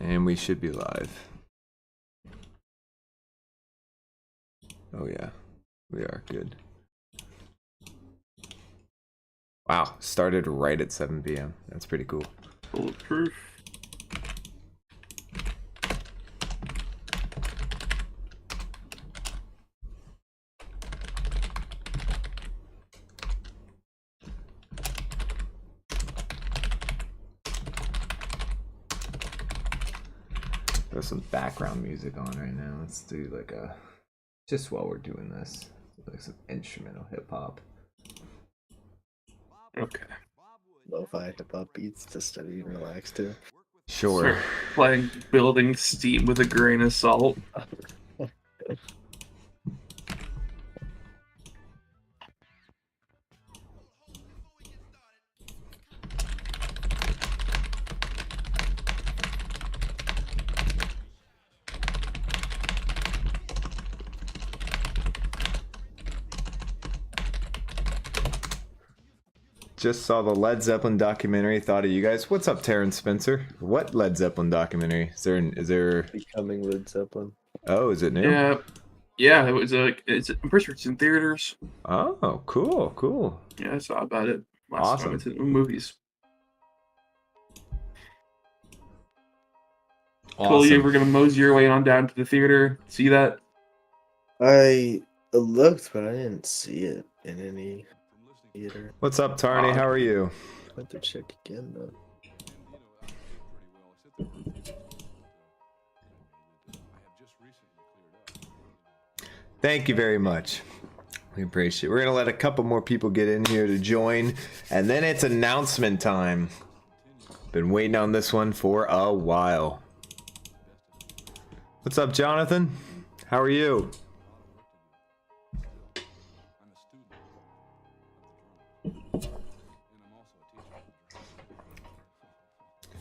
And we should be live. Oh yeah, we are good. Wow, started right at 7 p.m. That's pretty cool. Bulletproof. There's some background music on right now. Let's do like a, just while we're doing this, like some instrumental hip hop. Okay. Lo-fi hip-hop beats to study and relax to. Sure. Start playing Building Steam with a Grain of Salt. Just saw the Led Zeppelin documentary. Thought of you guys. What's up, Terrence Spencer? What Led Zeppelin documentary? Is there? Becoming Led Zeppelin. Oh, is it new? Yeah. It was I'm pretty sure it's in theaters. Oh, cool. Yeah, I saw about it last Awesome. time it's in the movies. Awesome. Cool. You ever gonna mosey your way on down to the theater? See that? I looked, but I didn't see it in any theater. What's up, Tarney? How are you? I have to check again though. Thank you very much. We appreciate it. We're gonna let a couple more people get in here to join, and then it's announcement time. Been waiting on this one for a while. What's up, Jonathan? How are you?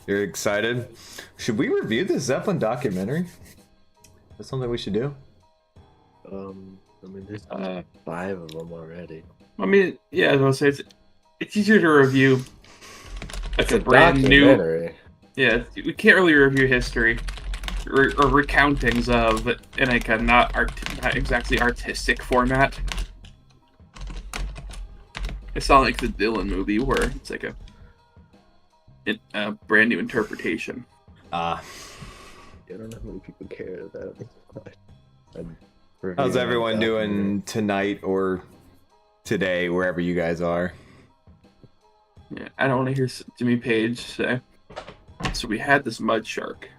You're excited? Should we review the Zeppelin documentary? That's something we should do. I mean, there's 5 of them already. I mean, yeah, I was gonna say it's easier to review. It's a brand new. documentary. Yeah, we can't really review history or recountings of in like a not exactly artistic format. It's not like the Dylan movie where it's like a brand new interpretation. I don't know how many people care about that. How's everyone doing tonight or today, wherever you guys are? Yeah, I don't want to hear Jimmy Page say. So we had this mud shark.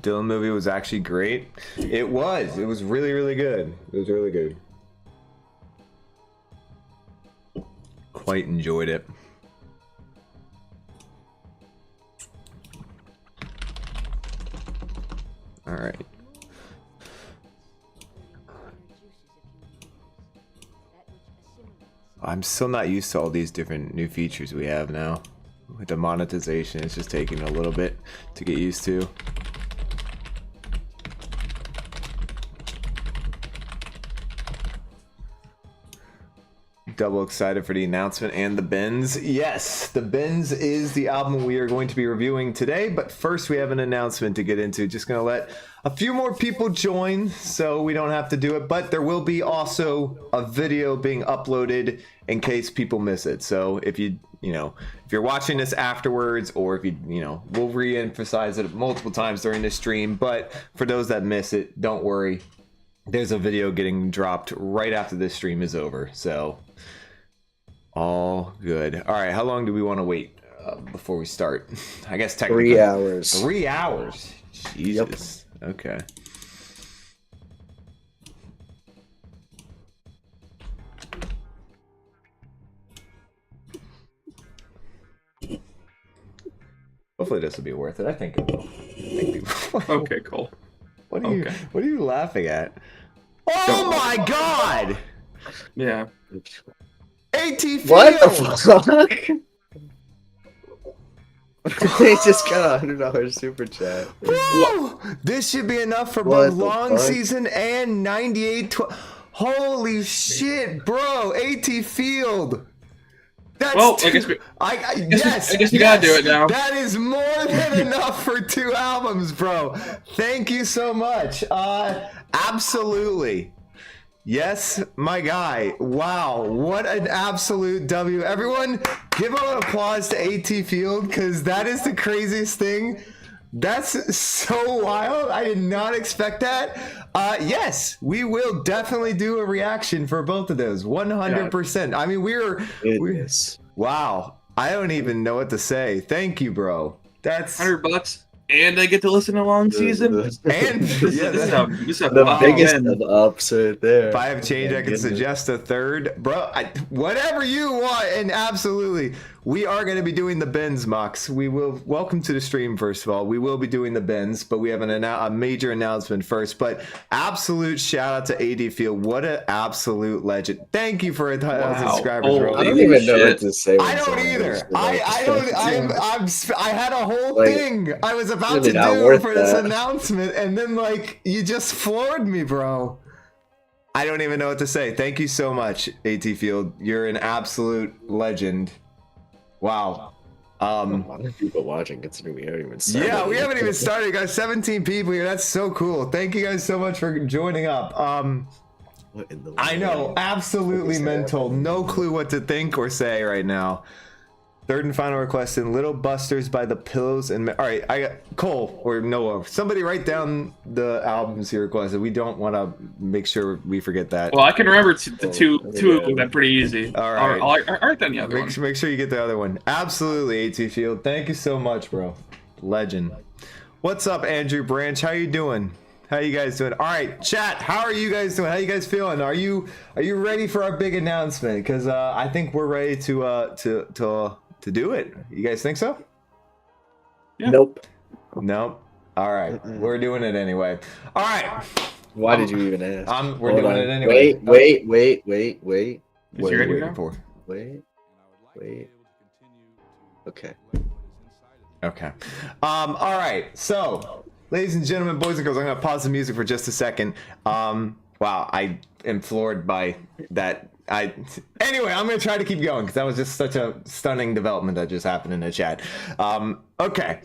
Dylan movie was actually great. It was. It was really, really good. It was really good. Quite enjoyed it. All right. I'm still not used to all these different new features we have now. With the monetization, it's just taking a little bit to get used to. Double excited for the announcement and The Bends. Yes, The Bends is the album we are going to be reviewing today, but first we have an announcement to get into. Just going to let a few more people join so we don't have to do it, but there will be also a video being uploaded in case people miss it. So if if you're watching this afterwards, or if we'll re-emphasize it multiple times during the stream, but for those that miss it, don't worry. There's a video getting dropped right after this stream is over, so all good. All right, how long do we want to wait before we start? I guess technically 3 hours. 3 hours. Jesus. Yep. Okay. Hopefully this will be worth it. I think it will. Okay, cool. What are you laughing at? Oh my god! Yeah. AT Field! What the fuck? He just got a $100 super chat. Woo! This should be enough for What both the long fuck? season and 98. Holy shit, bro! AT Field. That's Well, two, I guess we gotta do it now. That is more than enough for 2 albums, bro. Thank you so much. Absolutely. Yes, my guy. Wow, what an absolute W. Everyone, give an applause to AT Field, because that is the craziest thing. That's so wild. I did not expect that. Yes, we will definitely do a reaction for both of those. 100%. I mean, Goodness. wow. I don't even know what to say. Thank you, bro. That's $100, and I get to listen to long season. and This is a The wow. biggest Man. of ups right there. if I have change, I can Goodness. suggest a third, bro. Whatever you want, and absolutely, we are going to be doing the Bends mocks. We will welcome to the stream. First of all, we will be doing the Bends, but we have a major announcement first. But absolute shout out to AD Field. What an absolute legend! Thank you for 1,000 subscribers, Oh, bro. I don't even know shit. what to say. I don't either. I had a whole Like, thing I was about really to not do worth for this that. announcement, and then like you just floored me, bro. I don't even know what to say. Thank you so much, AT Field. You're an absolute legend. Wow. A lot of people watching, considering we haven't even started. Yeah, we haven't even started. We got 17 people here. That's so cool. Thank you guys so much for joining up. What in the I know, world? absolutely mental. No clue what to think or say right now. Third and final request in Little Busters by the Pillows and all right, I got Cole or Noah. Somebody write down the albums he requested. We don't want to make sure we forget that. Well, I can remember the two of them. They're pretty easy. All right. I'll write down the other one. Make sure you get the other one. Absolutely, AT Field. Thank you so much, bro. Legend. What's up, Andrew Branch? How you doing? How you guys doing? All right, chat. How are you guys doing? How you guys feeling? Are you ready for our big announcement? Because I think we're ready to do it. You guys think so? Yeah. Nope. Nope. All right, we're doing it anyway. All right. Why did you even ask? We're Hold doing on. it anyway. Wait. Is What you are ready you now? waiting for? Wait. Okay. Okay. All right. So, ladies and gentlemen, boys and girls, I'm gonna pause the music for just a second. Wow, I am floored by that. Anyway, I'm gonna try to keep going because that was just such a stunning development that just happened in the chat. Okay.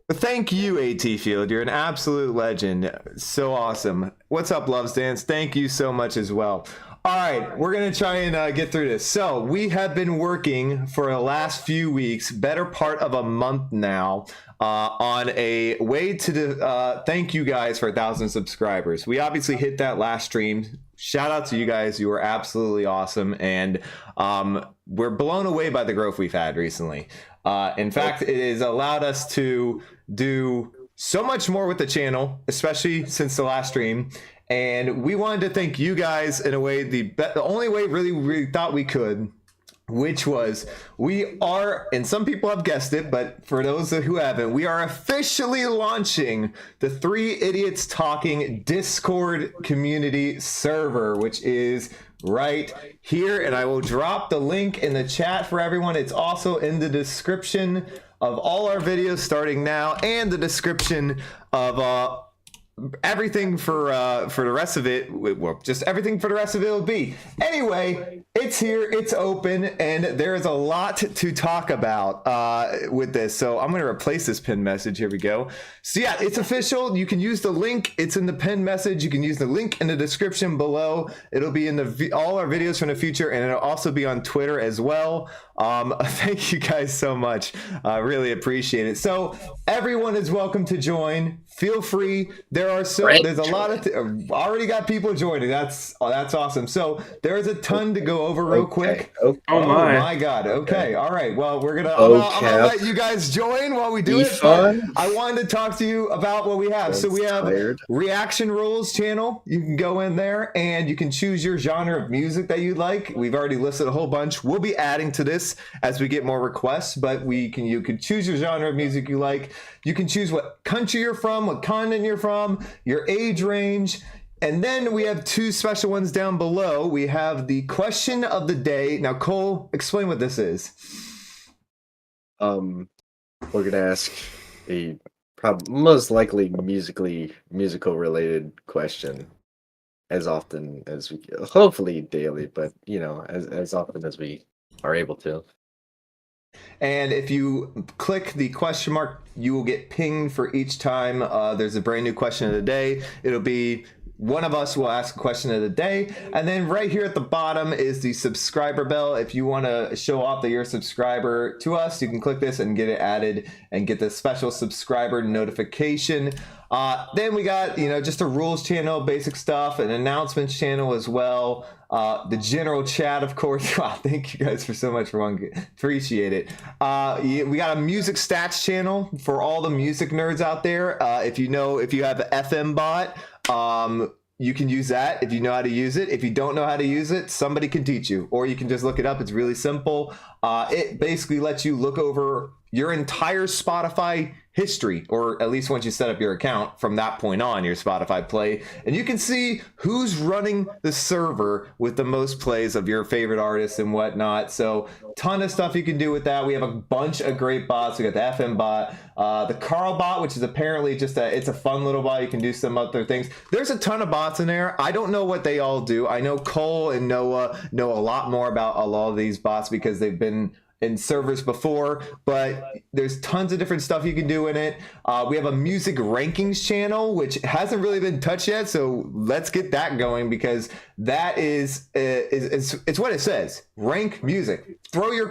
Thank you, AT Field. You're an absolute legend. So awesome. What's up, Loves Dance? Thank you so much as well. All right, we're going to try and get through this. So we have been working for the last few weeks, better part of a month now, on a way to thank you guys for 1,000 subscribers. We obviously hit that last stream. Shout out to you guys. You were absolutely awesome. And we're blown away by the growth we've had recently. In fact, it has allowed us to do so much more with the channel, especially since the last stream. And we wanted to thank you guys in a way, the only way really we thought we could, which was we are, and some people have guessed it, but for those who haven't, we are officially launching the Three Idiots Talking Discord community server, which is right here. And I will drop the link in the chat for everyone. It's also in the description of all our videos starting now, and the description of everything for the rest of it. Well, just everything for the rest of it will be. Anyway, it's here, it's open, and there is a lot to talk about with this. So I'm going to replace this pinned message. Here we go. So yeah, it's official. You can use the link. It's in the pinned message. You can use the link in the description below. It'll be in all our videos from the future, and it'll also be on Twitter as well. Thank you guys so much. I really appreciate it. So everyone is welcome to join. Feel free. There's a lot of already got people joining. That's awesome. So there's a ton to go over real quick. Okay. Oh my God. Okay. All right. Well, I'm gonna let you guys join while we do it. Fun. I wanted to talk to you about what we have. So we have Reaction Rules channel. You can go in there and you can choose your genre of music that you like. We've already listed a whole bunch. We'll be adding to this as we get more requests, but you can choose your genre of music you like. You can choose what country you're from, what continent you're from, your age range. And then we have two special ones down below. We have the question of the day. Now, Cole, explain what this is. We're gonna ask a most likely musical related question as often as we hopefully daily, but as often as we are able to. And if you click the question mark, you will get pinged for each time there's a brand new question of the day. It'll be one of us will ask a question of the day. And then right here at the bottom is the subscriber bell. If you want to show off that you're a subscriber to us, you can click this and get it added and get the special subscriber notification. Then we got, just a rules channel, basic stuff, an announcements channel as well. The general chat, of course. Wow, thank you guys for so much for one. Appreciate it. We got a music stats channel for all the music nerds out there. If you have an FM bot, you can use that if you know how to use it. If you don't know how to use it, somebody can teach you, or you can just look it up. It's really simple. It basically lets you look over your entire Spotify history, or at least once you set up your account from that point on, your Spotify play, and you can see who's running the server with the most plays of your favorite artists and whatnot. So ton of stuff you can do with that. We have a bunch of great bots. We got the FM bot, the Carl bot, which is apparently it's a fun little bot. You can do some other things. There's a ton of bots in there. I don't know what they all do. I know Cole and Noah know a lot more about a lot of these bots because they've been in servers before, but there's tons of different stuff you can do in it. We have a music rankings channel, which hasn't really been touched yet, so let's get that going, because that is it's what it says. Rank music. Don't throw your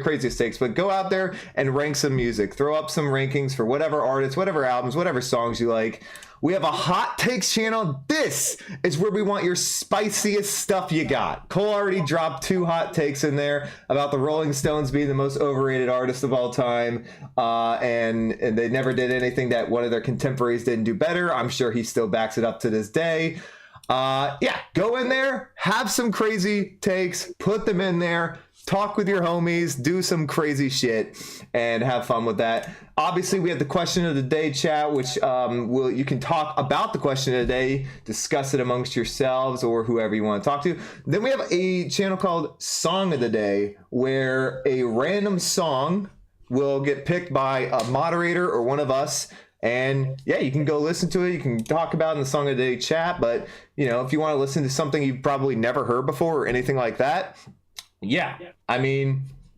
craziest takes, but go out there and rank some music. Throw up some rankings for whatever artists, whatever albums, whatever songs you like. We have a hot takes channel. This is where we want your spiciest stuff you got. Cole already dropped 2 hot takes in there about the Rolling Stones being the most overrated artist of all time. And they never did anything that one of their contemporaries didn't do better. I'm sure he still backs it up to this day. Go in there, have some crazy takes, put them in there, talk with your homies, do some crazy shit, and have fun with that. Obviously, we have the question of the day chat, which you can talk about the question of the day, discuss it amongst yourselves or whoever you want to talk to. Then we have a channel called Song of the Day, where a random song will get picked by a moderator or one of us. And you can go listen to it. You can talk about it in the Song of the Day chat. But, if you want to listen to something you've probably never heard before or anything like that,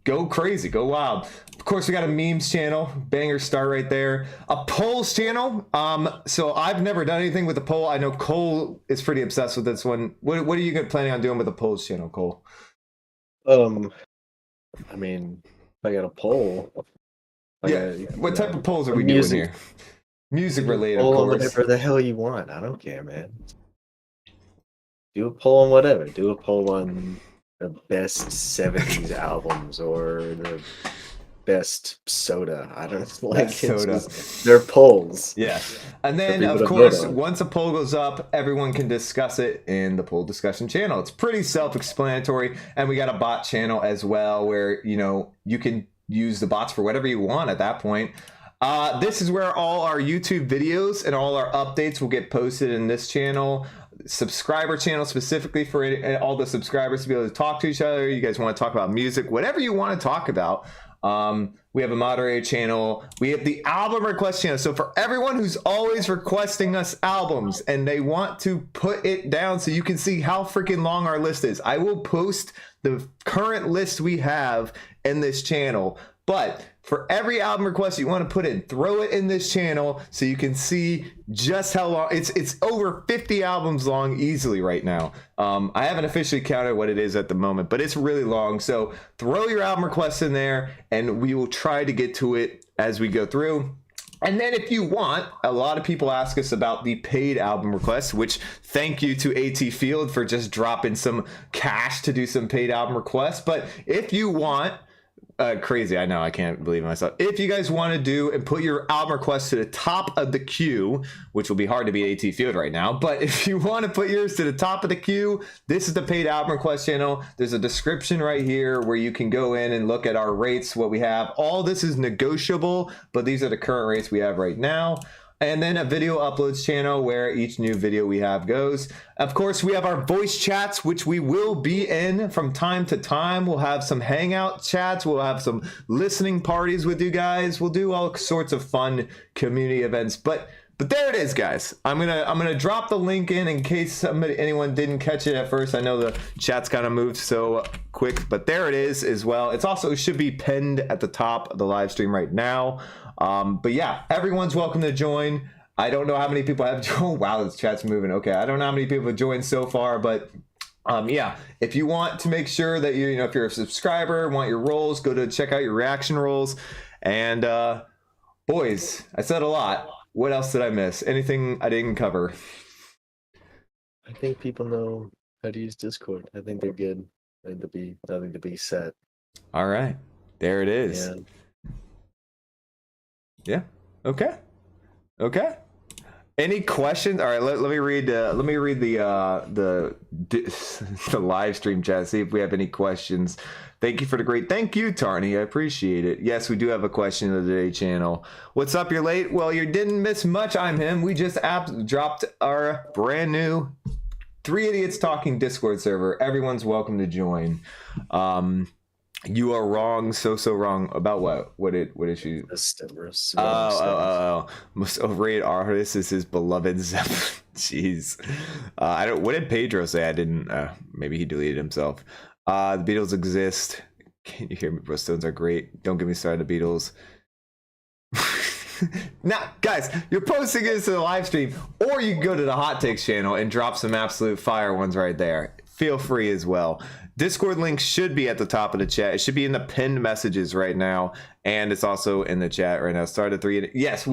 go crazy, go wild. Of course, we got a memes channel, banger start right there. A polls channel. So I've never done anything with the poll. I know Cole is pretty obsessed with this one. What are you planning on doing with the polls channel, Cole? If I got a poll. What type of polls are we doing here? Music related, of course. Whatever the hell you want. I don't care, man. Do a poll on whatever. Do a poll on the best 70s albums or the best soda. I don't know. Soda. They're polls. Yeah. And then, of course, once a poll goes up, everyone can discuss it in the poll discussion channel. It's pretty self-explanatory. And we got a bot channel as well where, you can use the bots for whatever you want at that point. This is where all our YouTube videos and all our updates will get posted in this channel. Subscriber channel specifically for all the subscribers to be able to talk to each other. You guys want to talk about music, whatever you want to talk about. We have a moderator channel. We have the album request channel. So for everyone who's always requesting us albums and they want to put it down so you can see how freaking long our list is, I will post the current list we have in this channel. But for every album request you want to put in, throw it in this channel so you can see just how long. It's over 50 albums long easily right now. I haven't officially counted what it is at the moment, but it's really long. So throw your album requests in there and we will try to get to it as we go through. And then if you want, a lot of people ask us about the paid album requests, which thank you to AT Field for just dropping some cash to do some paid album requests. But if you want, crazy, I know, I can't believe myself. If you guys want to do and put your album request to the top of the queue, which will be hard to be AT Field right now, but if you want to put yours to the top of the queue, this is the paid album request channel. There's a description right here where you can go in and look at our rates, what we have. All this is negotiable, but these are the current rates we have right now. and then a video uploads channel where each new video we have goes. Of course, we have our voice chats, which we will be in from time to time. We'll have some hangout chats. We'll have some listening parties with you guys. We'll do all sorts of fun community events. But there it is, guys. I'm gonna drop the link in case anyone didn't catch it at first. I know the chat's kind of moved so quick, but there it is as well. It's also should be pinned at the top of the live stream right now. But yeah, everyone's welcome to join. I don't know how many people have joined. Wow, this chat's moving. Okay, I don't know how many people have joined so far, but yeah, if you want to make sure that if you're a subscriber, want your roles, go to check out your reaction roles. And boys, I said a lot. What else did I miss? Anything I didn't cover? I think people know how to use Discord. I think they're good. Nothing to be said. All right, there it is. Yeah. Okay. Any questions? All right. Let me read. Let me read the live stream chat. See if we have any questions. Thank you for the great. Thank you, Tarny. I appreciate it. Yes, we do have a question of the day channel. What's up? You're late. Well, you didn't miss much. I'm him. We just dropped our brand new 3 Idiots Talking Discord server. Everyone's welcome to join. You are wrong, so wrong about what? What issue? Most overrated artist is his beloved Zeppelin. Jeez, I don't. What did Pedro say? I didn't. Maybe he deleted himself. The Beatles exist. Can you hear me? Bro, Stones are great. Don't get me started. The Beatles. Now, guys, you're posting this to the live stream, or you can go to the Hot Takes channel and drop some absolute fire ones right there. Feel free as well. Discord link should be at the top of the chat. It should be in the pinned messages right now, and it's also in the chat right now. Start at 3. Yes,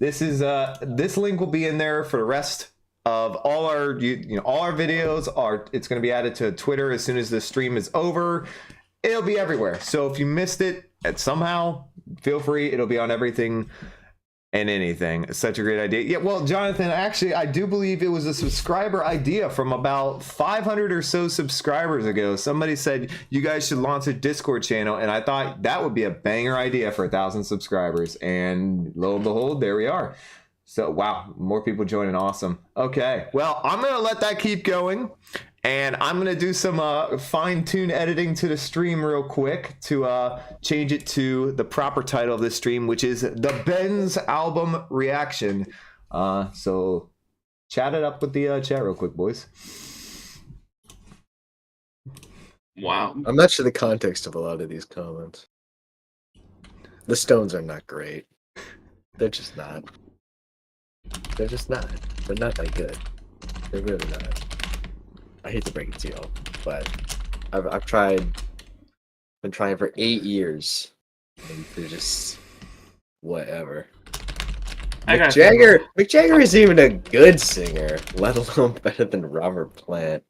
this link will be in there for the rest of all our all our videos. It's going to be added to Twitter as soon as the stream is over. It'll be everywhere. So if you missed it somehow, feel free. It'll be on everything and anything. It's such a great idea. Yeah, well, Jonathan, actually, I do believe it was a subscriber idea from about 500 or so subscribers ago. Somebody said you guys should launch a Discord channel, and I thought that would be a banger idea for 1,000 subscribers. And lo and behold, there we are. So, wow, more people joining. Awesome. Okay, well, I'm going to let that keep going. And I'm going to do some fine-tune editing to the stream real quick to change it to the proper title of this stream, which is The Bends Album Reaction. So chat it up with the chat real quick, boys. Wow. I'm not sure the context of a lot of these comments. The Stones are not great. They're just not. They're not that good. They're really not. I hate to break it to y'all, but I've been trying for 8 years, and they're just whatever. Mick Jagger isn't even a good singer, let alone better than Robert Plant.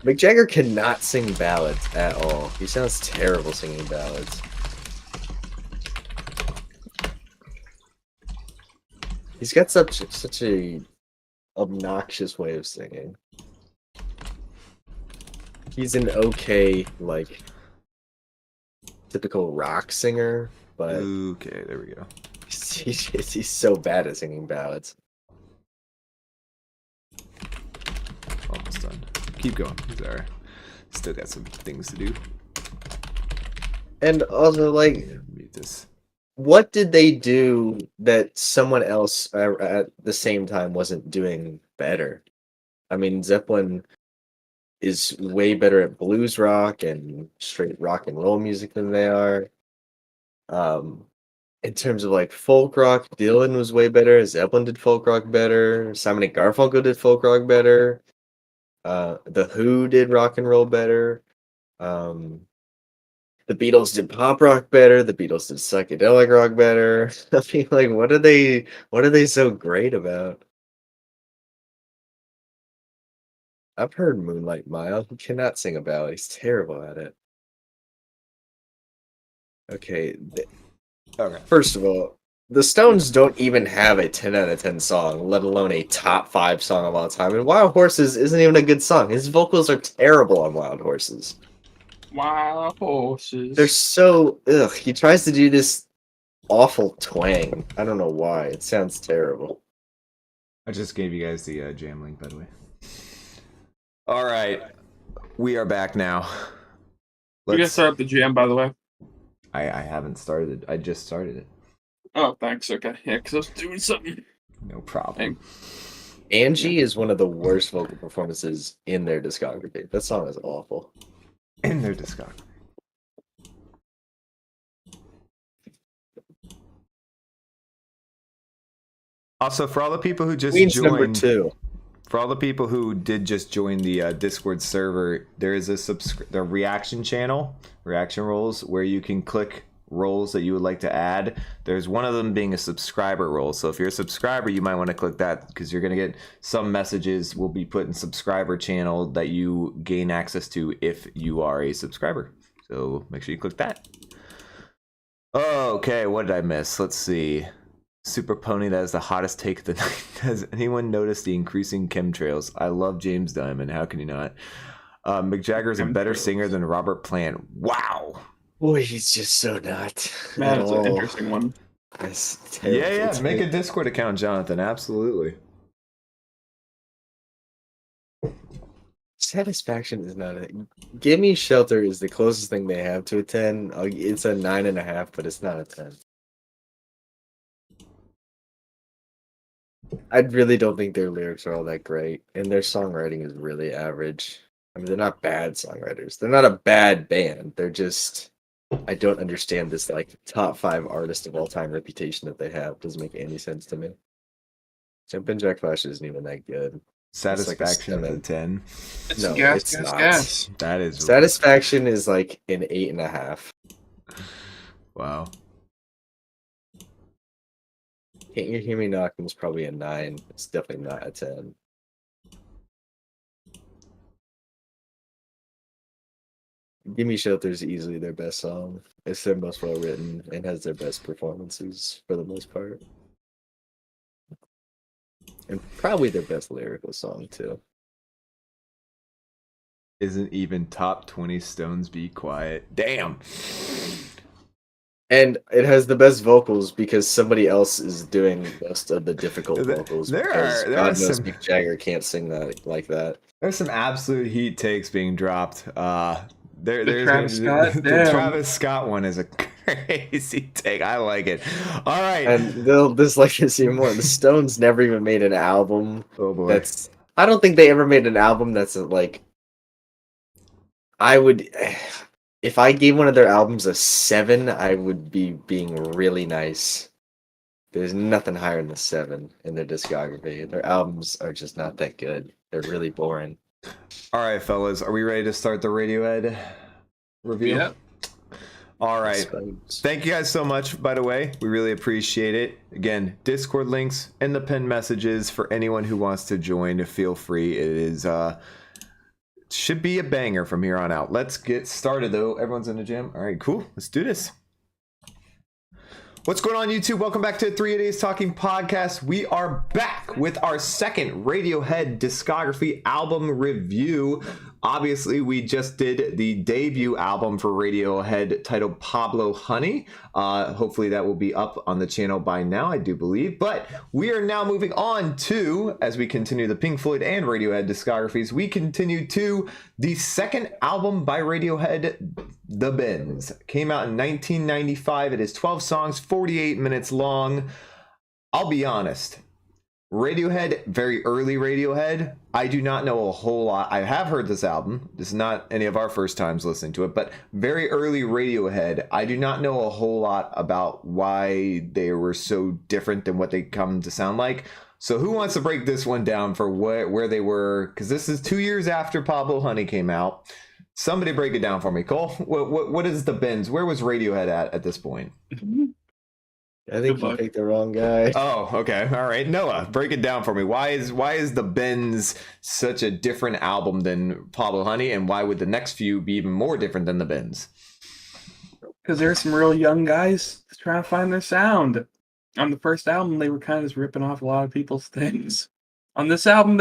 Mick Jagger cannot sing ballads at all. He sounds terrible singing ballads. He's got such a obnoxious way of singing. He's an okay, like, typical rock singer, but okay, there we go. He's so bad at singing ballads. Almost done. Keep going. Sorry. Still got some things to do. And also, like, mute this. What did they do that someone else at the same time wasn't doing better? I mean, Zeppelin is way better at blues rock and straight rock and roll music than they are. In terms of like folk rock, Dylan was way better. Zeppelin did folk rock better. Simon and Garfunkel did folk rock better. The Who did rock and roll better. The Beatles did pop rock better. The Beatles did psychedelic rock better. I mean, like, what are they so great about? I've heard Moonlight Mile. He cannot sing a ballad. He's terrible at it. Okay. First of all, the Stones don't even have a 10 out of 10 song, let alone a top 5 song of all time. And Wild Horses isn't even a good song. His vocals are terrible on Wild Horses. Wild Horses. They're so... Ugh. He tries to do this awful twang. I don't know why. It sounds terrible. I just gave you guys the jam link, by the way. All right, we are back now. You guys start up the jam, by the way. I haven't started. I just started it. Oh, thanks. Okay. Yeah, because I was doing something. No problem. Angie is one of the worst vocal performances in their discography. That song is awful. In their discography. Also, for all the people who just Queen's number joined, 2. for all the people who did just join the Discord server, there is the reaction channel, reaction roles, where you can click roles that you would like to add. There's one of them being a subscriber role. So if you're a subscriber, you might want to click that because you're going to get some messages will be put in subscriber channel that you gain access to if you are a subscriber. So make sure you click that. Okay, what did I miss? Let's see. Super Pony, that is the hottest take of the night. Has anyone noticed the increasing chemtrails? I love James Diamond. How can you not? Mick Jagger is a better singer than Robert Plant. Wow. Boy, he's just so not. Man, it's an interesting one. That's terrible. Yeah. Make a Discord account, Jonathan. Absolutely. Satisfaction is not a. Give Me Shelter is the closest thing they have to a 10. It's a 9.5, but it's not a 10. I really don't think their lyrics are all that great, and their songwriting is really average. I mean, they're not bad songwriters. They're not a bad band. They're just. I don't understand this like top 5 artist of all time reputation that they have. Doesn't make any sense to me. Jumpin' Jack Flash isn't even that good. Satisfaction like is a 10. It's No, gas, it's gas, not. gas. That is Satisfaction is like an 8.5. wow. Can't You Hear Me Knocking is probably a 9. It's definitely not a 10. Give Me Shelter is easily their best song. It's their most well written and has their best performances for the most part. And probably their best lyrical song too. Isn't even top 20 Stones Be Quiet. Damn. And it has the best vocals because somebody else is doing most of the difficult vocals. There because are God knows some Mick Jagger can't sing that like that. there's some absolute heat takes being dropped. There's Travis Scott? the Damn. Travis Scott one is a crazy take. I like it. All right. And they'll dislike this even more. The Stones never even made an album Oh boy. that's. I don't think they ever made an album that's like. I would. If I gave one of their albums a 7, I would be being really nice. There's nothing higher than a 7 in their discography. Their albums are just not that good. They're really boring. All right, fellas, are we ready to start the Radiohead review? Yep. All right. Suppose. Thank you guys so much, by the way. We really appreciate it. Again, Discord links in the pinned messages for anyone who wants to join. Feel free. It is should be a banger from here on out. Let's get started, though. Everyone's in the gym. All right, cool. Let's do this. What's going on, YouTube? Welcome back to 3 Days Talking Podcast. We are back with our second Radiohead discography album review. Obviously, we just did the debut album for Radiohead titled Pablo Honey. Hopefully that will be up on the channel by now, I do believe. But we are now moving on to, as we continue the Pink Floyd and Radiohead discographies, we continue to the second album by Radiohead, The Bends. Came out in 1995. It is 12 songs, 48 minutes long. I'll be honest. Radiohead, very early Radiohead, I do not know a whole lot. I have heard this album. This is not any of our first times listening to it, but very early Radiohead, I do not know a whole lot about why they were so different than what they come to sound like. So who wants to break this one down for where they were? Because this is 2 years after Pablo Honey came out. Somebody break it down for me. Cole, what is The Bends? Where was Radiohead at this point? I think you picked the wrong guy. Oh, okay. All right. Noah, break it down for me. Why is The Bends such a different album than Pablo Honey, and why would the next few be even more different than The Bends? Because there's some real young guys trying to find their sound. On the first album, they were kind of just ripping off a lot of people's things. On this album,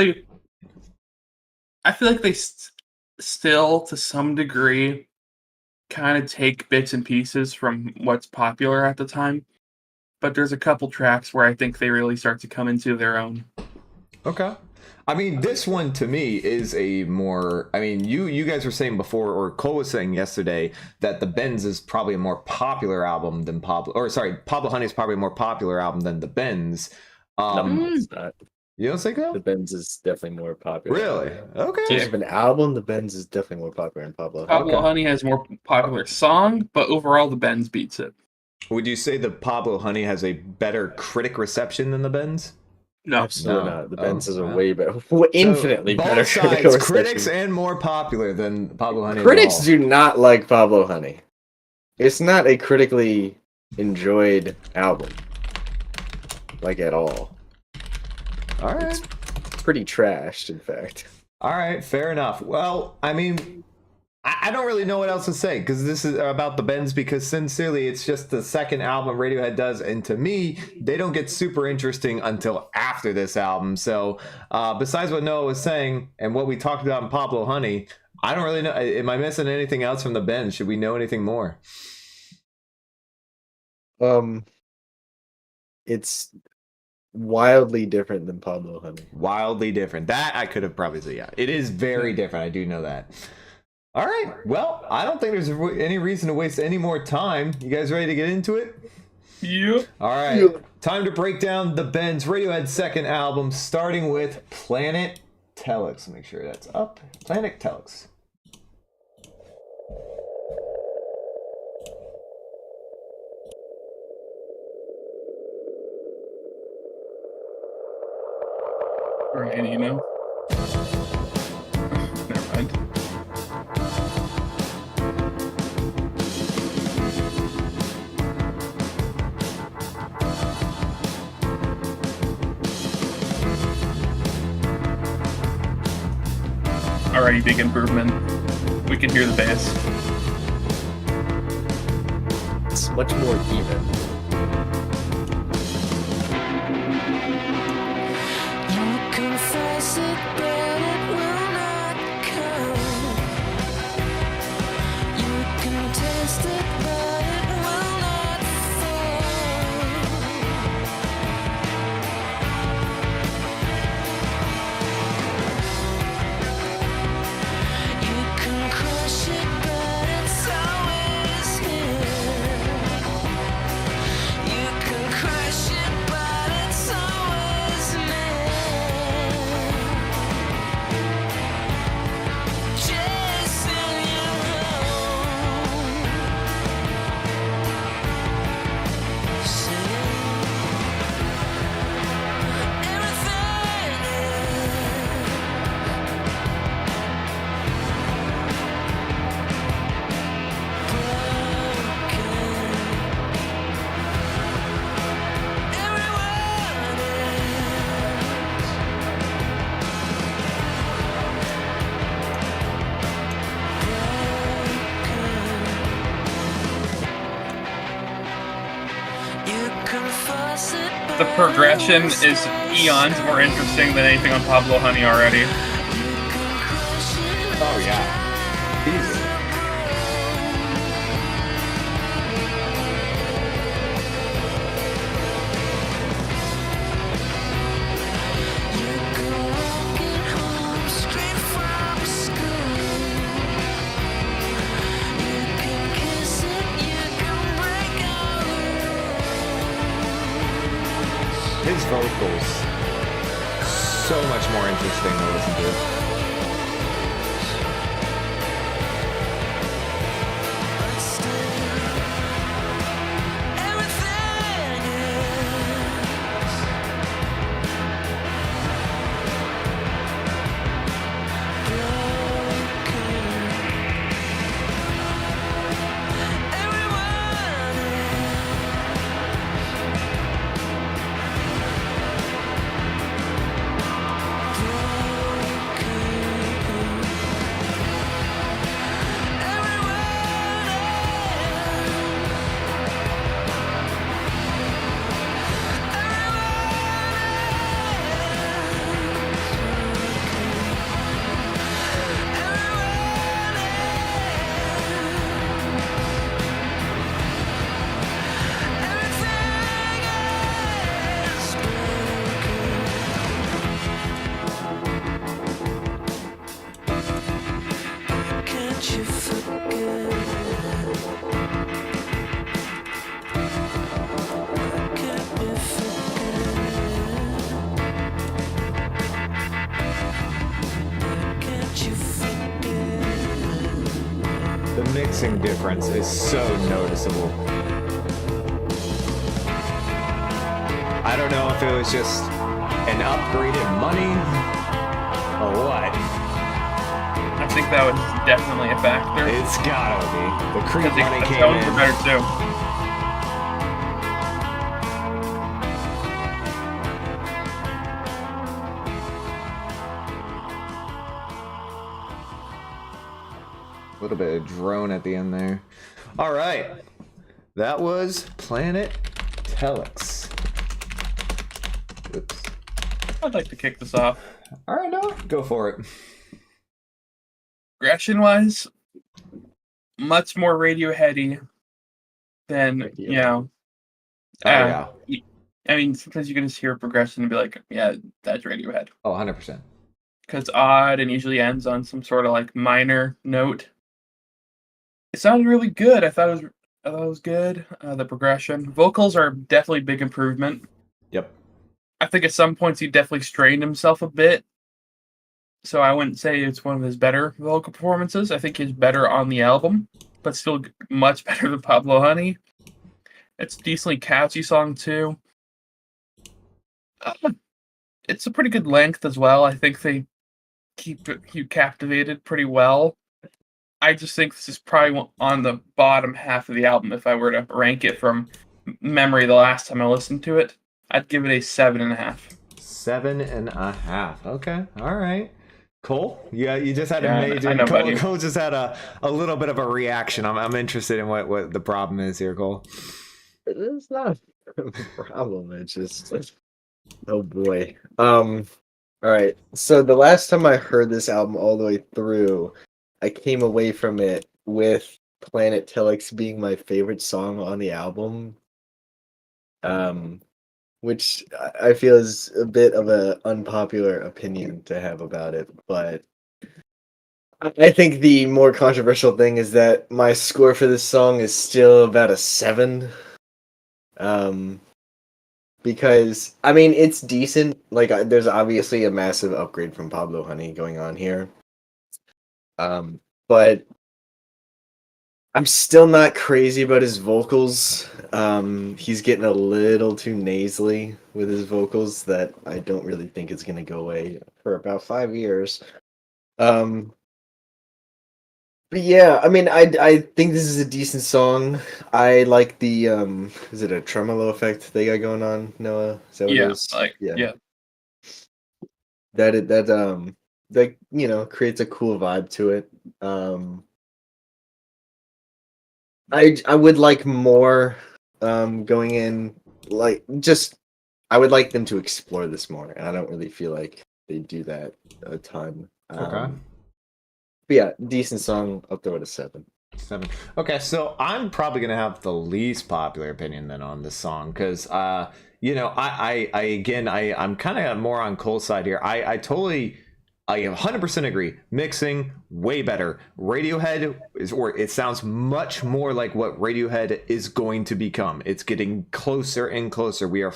I feel like they still, to some degree, kind of take bits and pieces from what's popular at the time. but there's a couple tracks where I think they really start to come into their own. Okay. I mean, this one to me is a more. I mean, you guys were saying before, or Cole was saying yesterday, that The Bends is probably a more popular album than Pablo. Or sorry, Pablo Honey is probably a more popular album than The Bends. No, it's not. You don't think so? The Bends is definitely more popular. Really? Okay. Yeah. If an album, The Bends is definitely more popular than Pablo. Pablo Honey has a more popular song, but overall the Bends beats it. Would you say the Pablo Honey has a better critic reception than The Bends? No. Absolutely No. not. The Bends is a wow. way better, infinitely So, better. both sides, critical critics reception. and more popular than Pablo Honey. Critics overall. do not like Pablo Honey. It's not a critically enjoyed album, like at all. All right. It's pretty trashed, in fact. All right, fair enough. Well, I mean, I don't really know what else to say because this is about The Bends, because sincerely, it's just the second album Radiohead does, and to me, they don't get super interesting until after this album. So, besides what Noah was saying and what we talked about in Pablo Honey, I don't really know. Am I missing anything else from The Bends? Should we know anything more? It's wildly different than Pablo Honey. Wildly different. That I could have probably said. Yeah, it is very different. I do know that. All right. Well, I don't think there's any reason to waste any more time. You guys ready to get into it? Yep. All right. Yep. Time to break down The Bends, Radiohead's second album, starting with Planet Telex. Make sure that's up. Planet Telex. Right, you know. Never mind. Alrighty, big improvement. We can hear the bass. It's much more even. You confess it, but it will not come. You can taste it, but it will not fall. You can crush it, but it's always here. You can crush it, but it's always mine. Chasing you home, saying The progression is eons more interesting than anything on Pablo Honey already. Oh, yeah. Easy. His vocals, so much more interesting to listen to. mixing difference is so noticeable. I don't know if it was just an upgrade in money or what. I think that was definitely a factor. It's gotta be. The creep money The came tones in. were better too. A little bit of drone at the end there. All right. That was Planet Telex. Oops. I'd like to kick this off. All right, no, go for it. Progression-wise, much more Radioheady than, you know... Oh, yeah. I mean, sometimes you can just hear a progression and be like, yeah, that's Radiohead. Oh, 100%. Because it's odd and usually ends on some sort of like minor note. It sounded really good. I thought it was good. The progression, vocals are definitely a big improvement. Yep. I think at some points he definitely strained himself a bit. So I wouldn't say it's one of his better vocal performances. I think he's better on the album, but still much better than Pablo Honey. It's a decently catchy song too. It's a pretty good length as well. I think they keep you captivated pretty well. I just think this is probably on the bottom half of the album if I were to rank it from memory the last time I listened to it. I'd give it a 7.5. 7.5. Okay. All right. Cole? Yeah, you just had Yeah, a major. I know, buddy. Cole just had a little bit of a reaction. I'm interested in what the problem is here, Cole. It's not a problem. It's just oh boy. All right. So the last time I heard this album all the way through, I came away from it with Planet Telex being my favorite song on the album. Which I feel is a bit of an unpopular opinion to have about it, but I think the more controversial thing is that my score for this song is still about a 7. Because I mean it's decent. Like there's obviously a massive upgrade from Pablo Honey going on here. But I'm still not crazy about his vocals. He's getting a little too nasally with his vocals that I don't really think is going to go away for about 5 years. But yeah, I mean, I think this is a decent song. I like the is it a tremolo effect they got going on, Noah? Is that what it is? Yeah. That you know creates a cool vibe to it. I would like more going in like just I would like them to explore this more, and I don't really feel like they do that a ton. Okay. But yeah, decent song, up there with a 7. 7. Okay, so I'm probably gonna have the least popular opinion then on this song because you know I'm kind of more on Cole's side here. I 100% agree. Mixing way better. Radiohead it sounds much more like what Radiohead is going to become. It's getting closer and closer. We've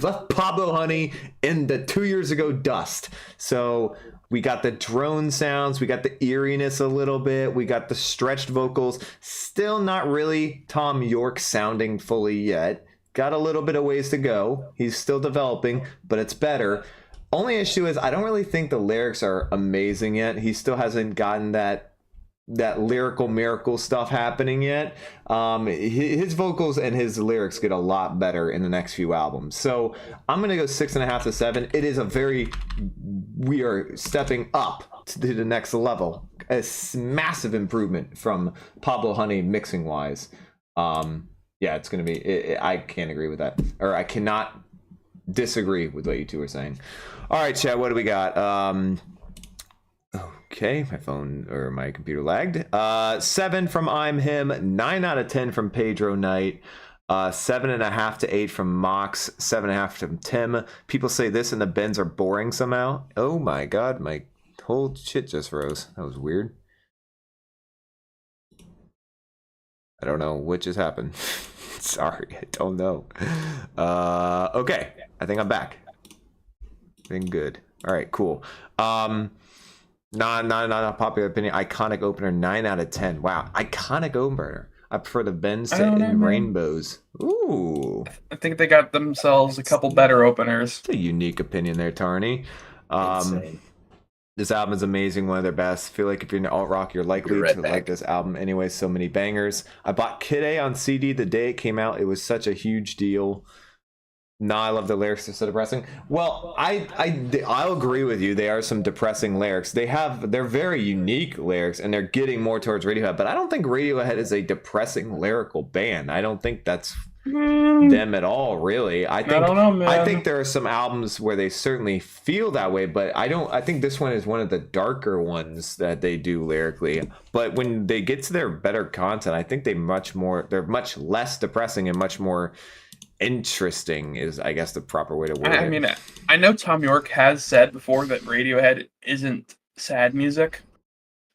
left Pablo Honey in the 2 years ago dust. So we got the drone sounds, we got the eeriness a little bit, we got the stretched vocals. Still not really Tom York sounding fully yet. Got a little bit of ways to go. He's still developing, but it's better. Only issue is I don't really think the lyrics are amazing yet. He still hasn't gotten that lyrical miracle stuff happening yet. His vocals and his lyrics get a lot better in the next few albums. So I'm gonna go 6.5 to 7. It is we are stepping up to the next level. A massive improvement from Pablo Honey mixing wise. Yeah, it's gonna be. I can't agree with that, or I cannot disagree with what you two are saying. All right, Chad, what do we got? Okay, my computer lagged. 7 from I'm Him, 9 out of 10 from Pedro Knight, 7.5 to 8 from Mox, 7.5 from Tim. People say this and the Bends are boring somehow. Oh my god, my whole shit just froze. That was weird. I don't know what just happened. Sorry, I don't know. Okay, I think I'm back. Been good. All right, cool. Not a popular opinion. Iconic opener, 9 out of 10. Wow, iconic opener. I prefer the Bends I to don't know, In man. Rainbows. Ooh, I think they got themselves a couple better openers. it's a unique opinion there, Tarny. Insane. This album is amazing, one of their best. I feel like if you're into alt rock, you're likely Be right to back. like this album anyway. So many bangers. I bought Kid A on CD the day it came out. It was such a huge deal. Nah, I love the lyrics. They're so depressing. Well, I'll agree with you. They are some depressing lyrics. They're very unique lyrics, and they're getting more towards Radiohead. But I don't think Radiohead is a depressing lyrical band. I don't think that's them at all, really. I don't know, man. I think there are some albums where they certainly feel that way, but I think this one is one of the darker ones that they do lyrically. But when they get to their better content, I think they're much less depressing and much more interesting is, I guess, the proper way to word it. I mean, I know Tom York has said before that Radiohead isn't sad music,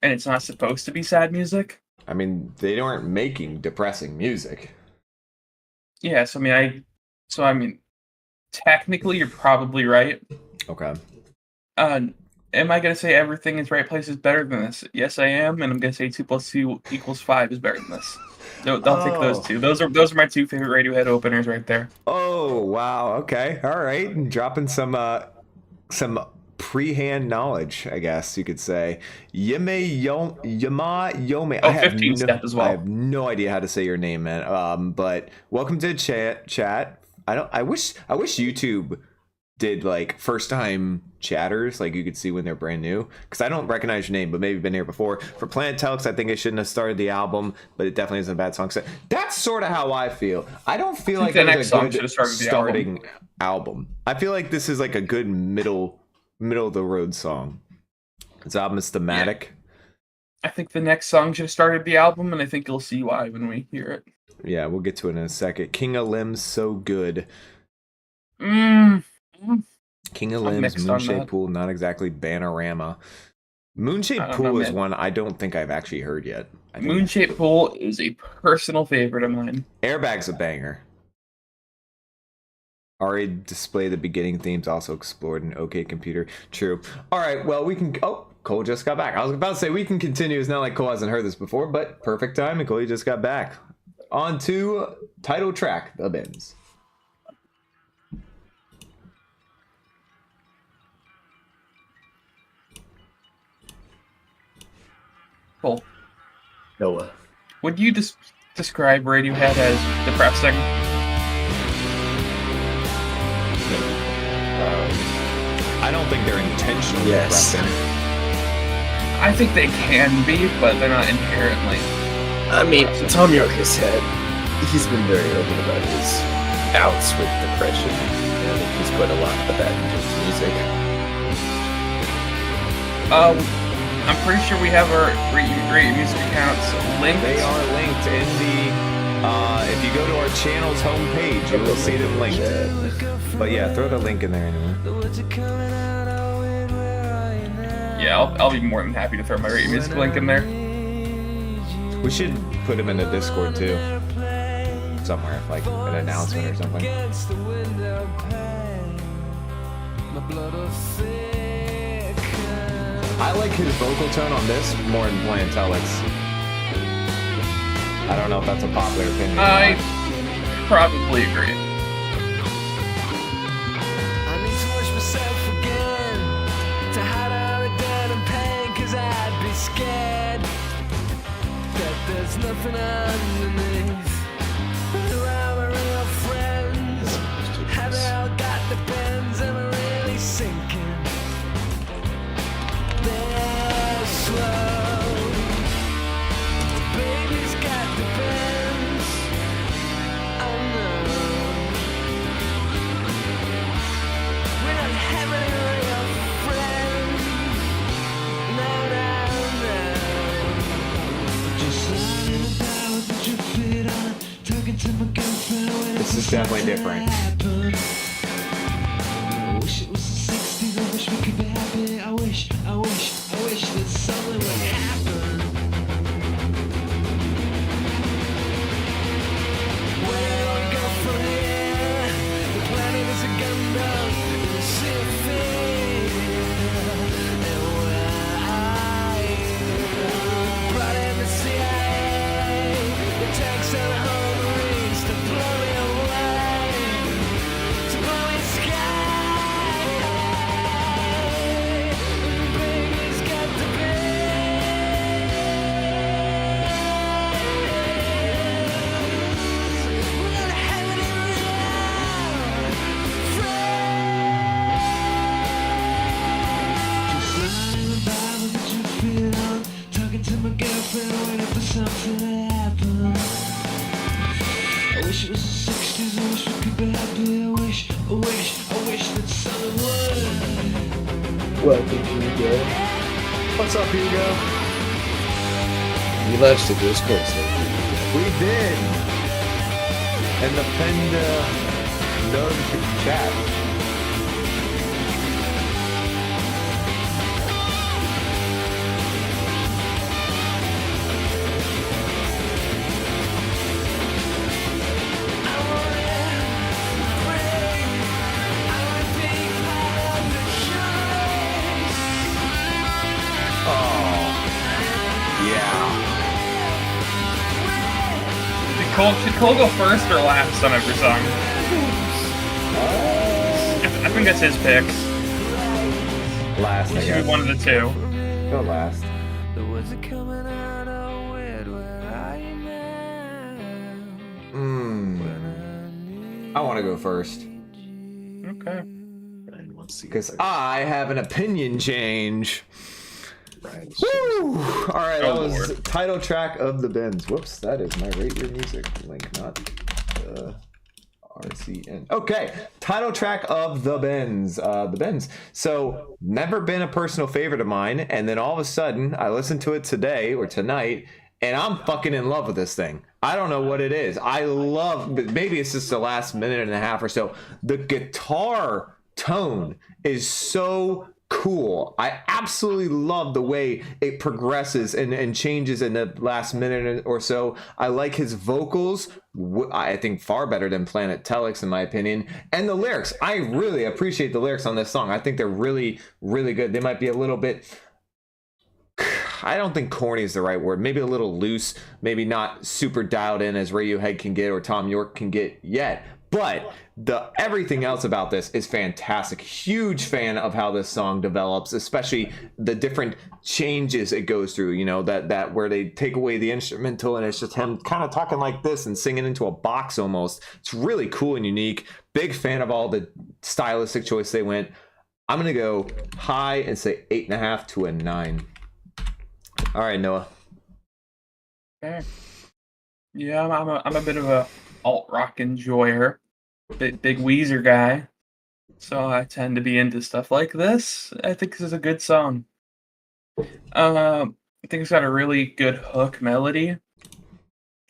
and it's not supposed to be sad music. I mean, they aren't making depressing music. Yeah, so I mean, technically you're probably right. Okay. Am I gonna say Everything is Right Place is better than this? Yes, I am, and I'm gonna say 2 + 2 = 5 is better than this. I'll take those two. Those are my two favorite Radiohead openers right there. Oh wow. Okay. All right. Dropping some pre-hand knowledge, I guess you could say. Yama Yome. Oh, 15 step as well. I have no idea how to say your name, man. But welcome to chat. I wish YouTube did like first time chatters, like you could see when they're brand new, because I don't recognize your name, but maybe been here before. For Planet Telex, I think it shouldn't have started the album, but it definitely isn't a bad song. So that's sort of how I feel. I don't feel like the it next was song a should good have started the starting album. I feel like this is like a good middle of the road song. This album is thematic. I think the next song should have started the album, and I think you'll see why when we hear it. Yeah, we'll get to it in a second. King of Limbs, so good. King of I'm Limbs, mixed on Moonshaped that. Pool, not exactly Bannerama. Moonshaped I don't Pool know, is man. one I don't think I've actually heard yet. I think Moonshaped Pool is a personal favorite of mine. Airbag's a banger. Already display the beginning themes, also explored in OK Computer. True. All right, well, we can... Oh, Cole just got back. I was about to say we can continue. It's not like Cole hasn't heard this before, but perfect time, and Cole just got back. On to title track, The Bends. Cool. Noah. Would you describe Radiohead as depressing? I don't think they're intentionally Yes. depressing. I think they can be, but they're not inherently. I mean, Tom York has said he's been very open about his outs with depression. And I think he's put a lot of that into his music. I'm pretty sure we have our Rate Music accounts linked. They are linked in the... if you go to our channel's homepage, you will see them linked. But yeah, throw the link in there anyway. Yeah, I'll be more than happy to throw my Rate Music link in there. We should put them in the Discord too. Somewhere, like an announcement or something. I like his vocal tone on this more than Planet Telex. I don't know if that's a popular opinion. I probably agree. I need to wash myself again to hide all the dirt and pain, 'cause I'd be scared that there's nothing underneath. Who are my real friends? Have they all got the bends? Am I really sinking? They're slow. Baby's got the bends. Oh no. We're not having a real friend. No, no, no. Just lying about with your feet on, talking to my girlfriend when This is definitely different. I wish it was the 60s. I wish we could be happy. I wish that something would happen. Where do we go from here? The planet is a gundam in a sea of fear. And get up and waiting for something to happen. I wish it was the 60s, I wish we could be happy. I wish that something would. Welcome, Hugo. What's up, Hugo? You launched a Discord, so We did. And the Fenda Nerd chat. Should Cole go first or last on every song? I think that's his picks. Last, I Should be guess. one of the two. Go last. The words are coming out of weird. Where are you now? I want to go first. Okay. Ryan wants to go Because first. I have an opinion change. Ryan's Woo! All right, that Oh, was Lord. title track of The Bends. Whoops, that is my Rate Your Music link, not RCN. Okay, title track of The Bends. The Bends. So, never been a personal favorite of mine, and then all of a sudden, I listened to it today or tonight, and I'm fucking in love with this thing. I don't know what it is. I love, but maybe it's just the last minute and a half or so. The guitar tone is so cool. I absolutely love the way it progresses and changes in the last minute or so. I like his vocals. I think far better than Planet Telex in my opinion. And the lyrics. I really appreciate the lyrics on this song. I think they're really, really good. They might be a little bit, I don't think corny is the right word. Maybe a little loose. Maybe not super dialed in as Radiohead can get or Tom York can get yet. But everything else about this is fantastic. Huge fan of how this song develops, especially the different changes it goes through. You know, that where they take away the instrumental and it's just him kind of talking like this and singing into a box almost. It's really cool and unique. Big fan of all the stylistic choice they went. I'm gonna go high and say 8.5 to a 9. All right, Noah. Okay. Yeah, I'm a bit of a alt rock enjoyer. Big Weezer guy. So I tend to be into stuff like this. I think this is a good song. I think it's got a really good hook melody.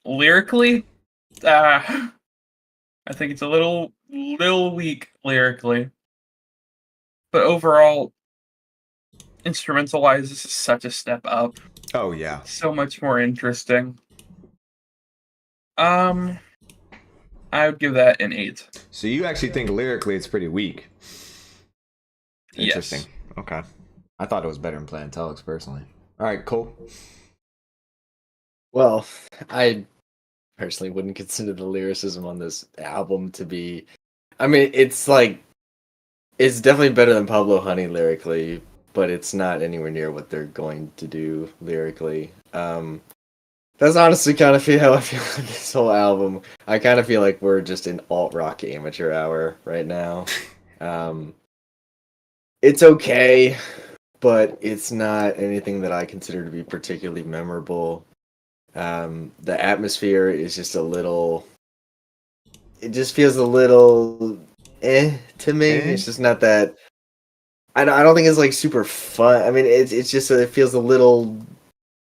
Lyrically, I think it's a little weak lyrically. But overall, instrumental-wise, this is such a step up. Oh yeah. So much more interesting. I would give that an 8. So you actually think lyrically it's pretty weak? Interesting. Yes. Okay. I thought it was better than Planet Telex personally. All right, Cole. Well, I personally wouldn't consider the lyricism on this album to be. I mean, it's definitely better than Pablo Honey lyrically, but it's not anywhere near what they're going to do lyrically. That's honestly kind of how I feel about this whole album. I kind of feel like we're just in alt rock amateur hour right now. It's okay, but it's not anything that I consider to be particularly memorable. The atmosphere is just a little. It just feels a little to me. It's just not that. I don't think it's like super fun. I mean, it's just it feels a little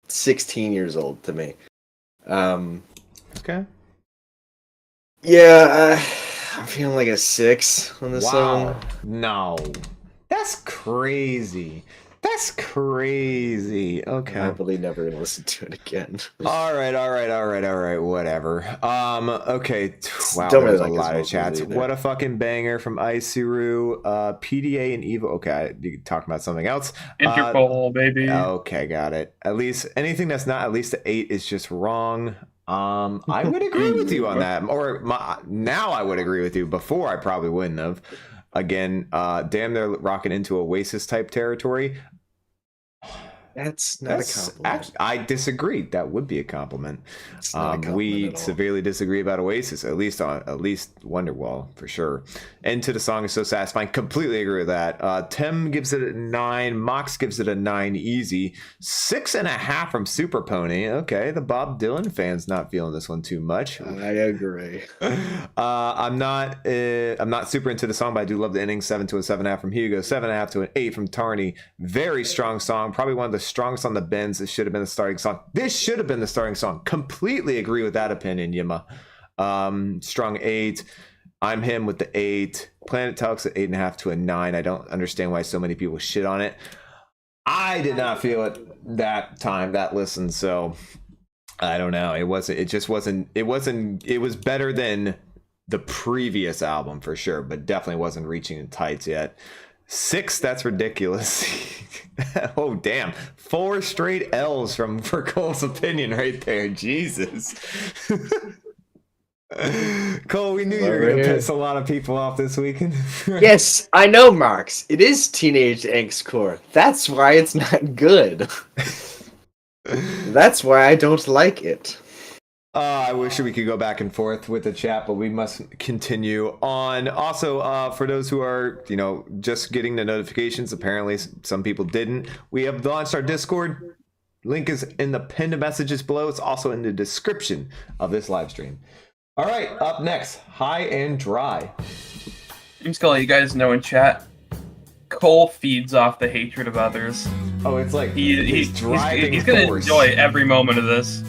16 years old to me. Okay. Yeah, I'm feeling like a 6 on this song. No. That's crazy. That's crazy. I'm Okay. probably never gonna listen to it again. All right. Whatever. Okay. Wow, Don't there's really a like lot his of chats. vocals either. What a fucking banger from Isuru. PDA and Evo. Okay, you talking about something else. Interpol, baby. Okay, got it. At least anything that's not at least an 8 is just wrong. I would agree with you on that. Now I would agree with you. Before I probably wouldn't have. Again, damn, they're rocking into Oasis type territory. That's not a compliment. I disagree. That would be a compliment. It's not a compliment We at all. severely disagree about Oasis, at least Wonderwall for sure. End to the song is so satisfying. Completely agree with that. Tim gives it a 9. Mox gives it a 9 easy. 6.5 from Super Pony. Okay, the Bob Dylan fan's not feeling this one too much. I agree. I'm not super into the song, but I do love the ending. 7 to a 7.5 from Hugo. 7.5 to an 8 from Tarney. Very strong song. Probably one of the strongest on the Bends. This should have been the starting song. This should have been the starting song. Completely agree with that opinion, Yima. Strong 8. I'm him with the 8. Planet Telex at 8.5 to a 9. I don't understand why so many people shit on it. I did not feel it that time, that listen, so I don't know. It was better than the previous album for sure, but definitely wasn't reaching the tights yet. 6, that's ridiculous. Oh damn, 4 straight L's for Cole's opinion right there. Jesus. Cole, we knew you were gonna piss a lot of people off this weekend. Yes, I know, Marx. It is teenage angst core. That's why it's not good. That's why I don't like it. I wish we could go back and forth with the chat, but we must continue on. Also, for those who are, just getting the notifications, apparently some people didn't. We have launched our Discord. Link is in the pinned messages below. It's also in the description of this live stream. All right, up next, High and Dry. I'm just gonna let you guys know in chat. Cole feeds off the hatred of others. Oh, it's like He's driving gonna force. enjoy every moment of this.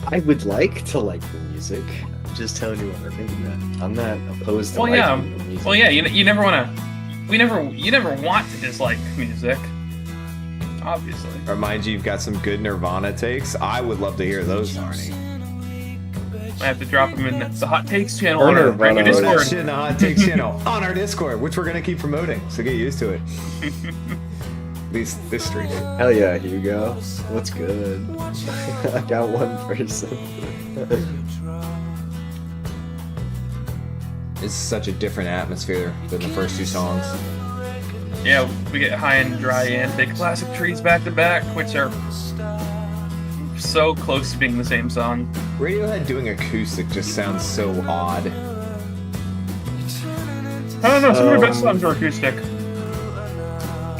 I would like to like the music. I'm just telling you what I'm thinking. I'm not opposed to Well, yeah. liking the music. Well, yeah. You never want to dislike music. Obviously. Remind you've got some good Nirvana takes. I would love to hear those, Arnie. I have to drop them in the hot takes channel Or on our Nirvana. regular Throw that Discord. shit in the Hot Takes channel on our Discord, which we're gonna keep promoting. So get used to it. At least this stream. Hell yeah, Hugo. What's good? I got one person. It's such a different atmosphere than the first 2 songs. Yeah, we get High and Dry and they classic trees back to back, which are so close to being the same song. Radiohead doing acoustic just sounds so odd. I don't know, some of their best songs are acoustic.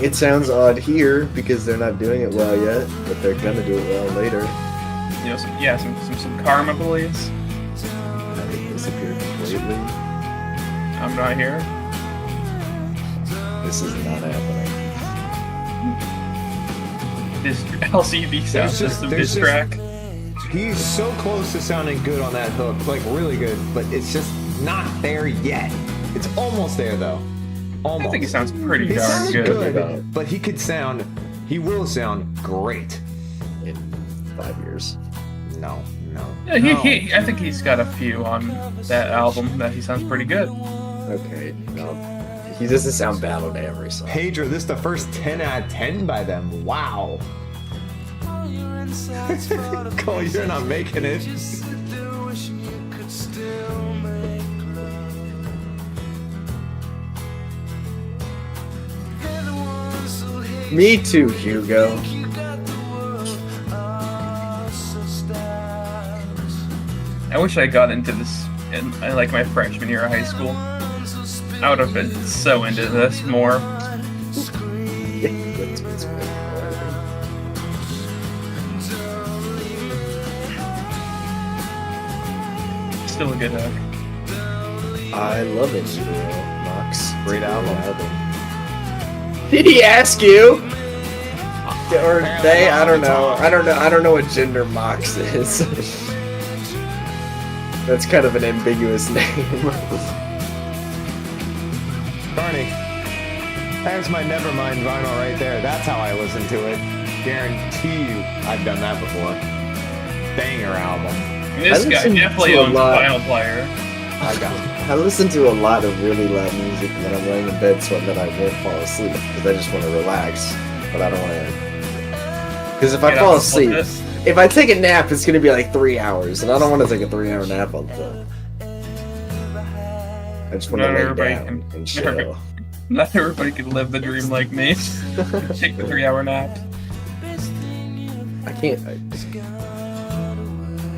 It sounds odd here because they're not doing it well yet, but they're gonna do it well later. Some Karma, please. And it disappeared completely. I'm not here. This is not happening. This LCD sound system diss track. He's so close to sounding good on that hook, like really good, but it's just not there yet. It's almost there though. Almost. I think he sounds pretty He darn sounded good. good, but he will sound great. In 5 years. No. Yeah, I think he's got a few on that album that he sounds pretty good. Okay, no. He doesn't sound bad on every song. Pedro, this is the first 10 out of 10 by them. Wow. Cole, you're not making it. Me too, Hugo. I wish I got into this in like my freshman year of high school. I would have been so into this more. Still a good hook. I love it, Mox. Great album. Did he ask you? Or they? I don't know. I don't know what gender Mox is. That's kind of an ambiguous name. Barney, there's my Nevermind vinyl right there. That's how I listen to it. Guarantee you I've done that before. Banger album. This guy listen definitely to a owns a lot. vinyl player. I got it. I listen to a lot of really loud music when I'm laying in bed so that I won't fall asleep because I just want to relax, but I don't want to. Because if I Get fall off the asleep, this. if I take a nap, it's going to be like 3 hours, and I don't want to take a 3-hour nap all the time. just want to Not lay everybody down can- and chill. Not everybody can live the dream like me. Take the 3-hour nap. I can't.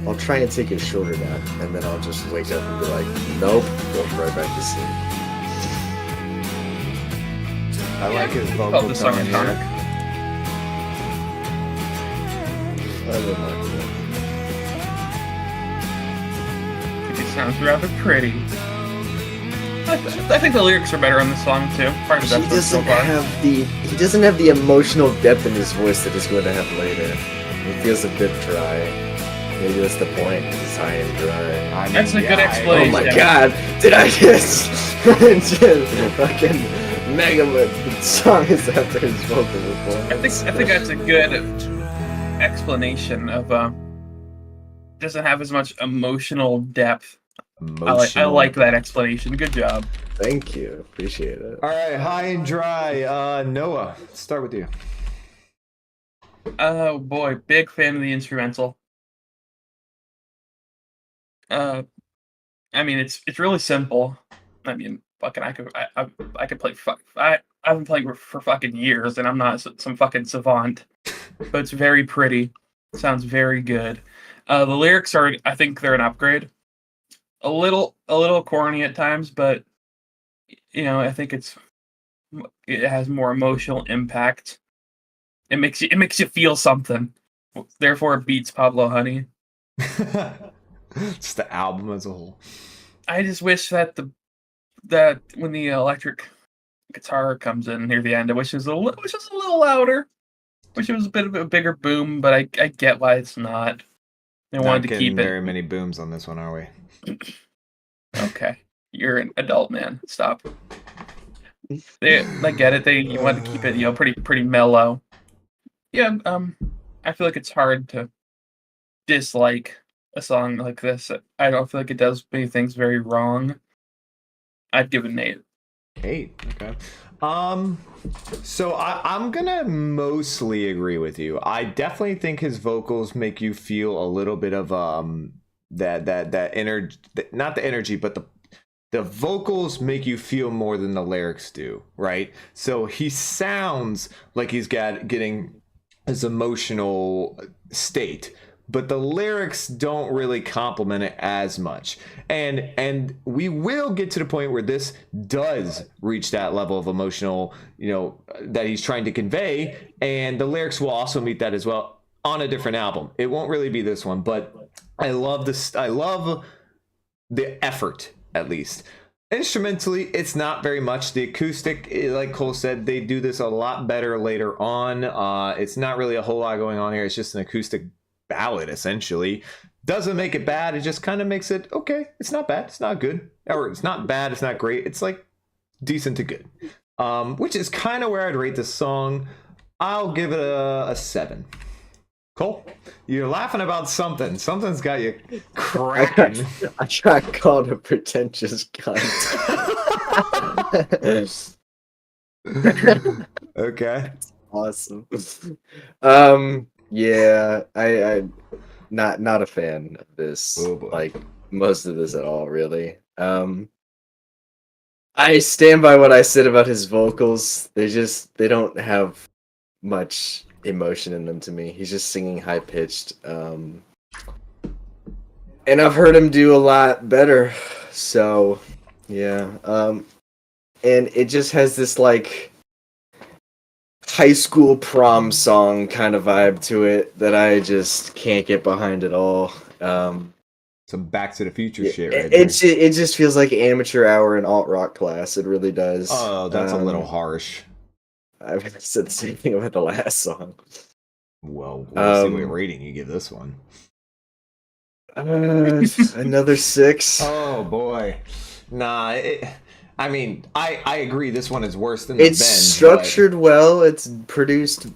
I'll try and take a shorter nap, and then I'll just wake up and be like, nope, go right back to sleep. I like his Called vocal the song tone Tonic. here. I don't like It sounds rather pretty. I think the lyrics are better on the song too. Part of that. that's so far. He doesn't have the emotional depth in his voice that he's going to have later. It feels a bit dry. Maybe that's the point. It's high and dry. I mean, That's a good Oh explanation. my god! Did I just fucking mega what song is after his vocal performance? I think that's a good explanation of doesn't have as much emotional depth. I like that explanation. Good job. Thank you. Appreciate it. All right, high and dry. Noah, let's start with you. Oh boy, big fan of the instrumental. I mean it's really simple. I mean, fucking I could play I've been playing for fucking years and I'm not some fucking savant. But it's very pretty. Sounds very good. The lyrics I think they're an upgrade. A little corny at times, but I think it has more emotional impact. It makes you feel something. Therefore, it beats Pablo Honey. Just the album as a whole. I just wish that when the electric guitar comes in near the end, I wish it was a little louder. Wish it was a bit of a bigger boom, but I get why it's not. They wanted to keep it. Very many booms on this one, are we? Okay, you're an adult man. Stop. I get it. You want to keep it, pretty mellow. Yeah. I feel like it's hard to dislike a song like this. I don't feel like it does many things very wrong. I'd give it an 8. 8. Okay. So I'm gonna mostly agree with you. I definitely think his vocals make you feel a little bit of that energy, not the energy, but the vocals make you feel more than the lyrics do, right? So he sounds like he's getting his emotional state, but the lyrics don't really complement it as much. And we will get to the point where this does reach that level of emotional, that he's trying to convey, and the lyrics will also meet that as well on a different album. It won't really be this one, but I love this. I love the effort, at least. Instrumentally, it's not very much. The acoustic, like Cole said, they do this a lot better later on. It's not really a whole lot going on here. It's just an acoustic ballad, essentially. Doesn't make it bad. It just kind of makes it okay. It's not bad. It's not good. Or it's not bad. It's not great. It's like decent to good. Which is kind of where I'd rate this song. I'll give it a 7. Cole, you're laughing about something. Something's got you cracking. I got called a pretentious cunt. Okay. Awesome. Yeah, I not a fan of this. Oh, boy. Like most of this at all, really. I stand by what I said about his vocals. They don't have much emotion in them to me. He's just singing high pitched. And I've heard him do a lot better. So yeah. And it just has this like high school prom song kind of vibe to it that I just can't get behind at all. Some Back to the Future shit right it just feels like amateur hour in alt rock class. It really does. Oh, that's a little harsh. I've said the same thing about the last song. Well, we'll see what rating you give this one. Another 6. Oh boy. Nah, I agree this one is worse than the It's Bends, structured well, it's produced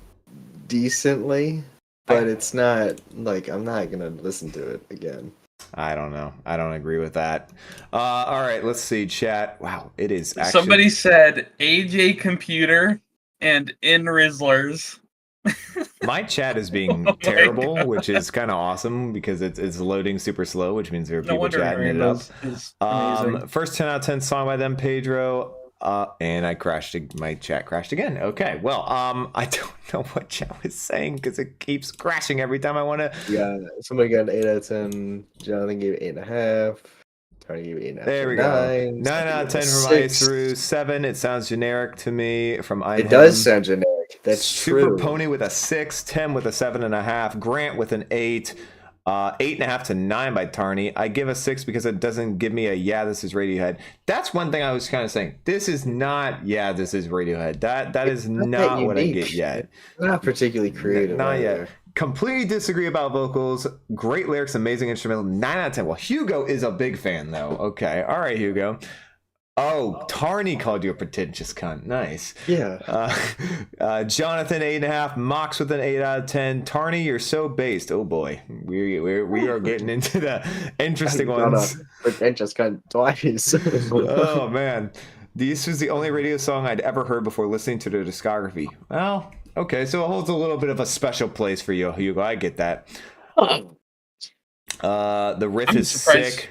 decently, but it's not like I'm not gonna listen to it again. I don't know. I don't agree with that. All right, let's see, chat. Wow, it is actually... Somebody said AJ Computer and In Rizzlers. My chat is being Oh my terrible, God. which is kind of awesome because it's loading super slow, which means there are No people wonder chatting it Rainbow up. is amazing. First 10 out of 10 song by them, Pedro. And I crashed. My chat crashed again. Okay, well, I don't know what chat was saying because it keeps crashing every time I want to. Yeah, somebody got an 8 out of 10. Jonathan gave 8.5. Tony gave 8.5. There we 9. go. 9 Somebody out of gave 10 a from 6. Ice through 7. It sounds generic to me. From It does sound generic. That's Super true. Pony with a 6, Tim with a 7.5, Grant with an 8, 8.5 to 9 by Tarney. I give a 6 because it doesn't give me a this is Radiohead. That's one thing I was kind of saying. This is not this is Radiohead. That is not that what I unique. get yet. Not particularly creative. Not either. yet. Completely disagree about vocals. Great lyrics, amazing instrumental. 9 out of 10. Well, Hugo is a big fan though. Okay, all right, Hugo. Oh, Tarney called you a pretentious cunt. Nice. Yeah. Jonathan 8.5. Mox with an 8 out of 10. Tarney, you're so based. Oh boy, we are getting into the interesting ones. Pretentious cunt twice. Oh man, this was the only radio song I'd ever heard before listening to their discography. Well, okay, so it holds a little bit of a special place for you, Hugo. I get that. The riff is sick.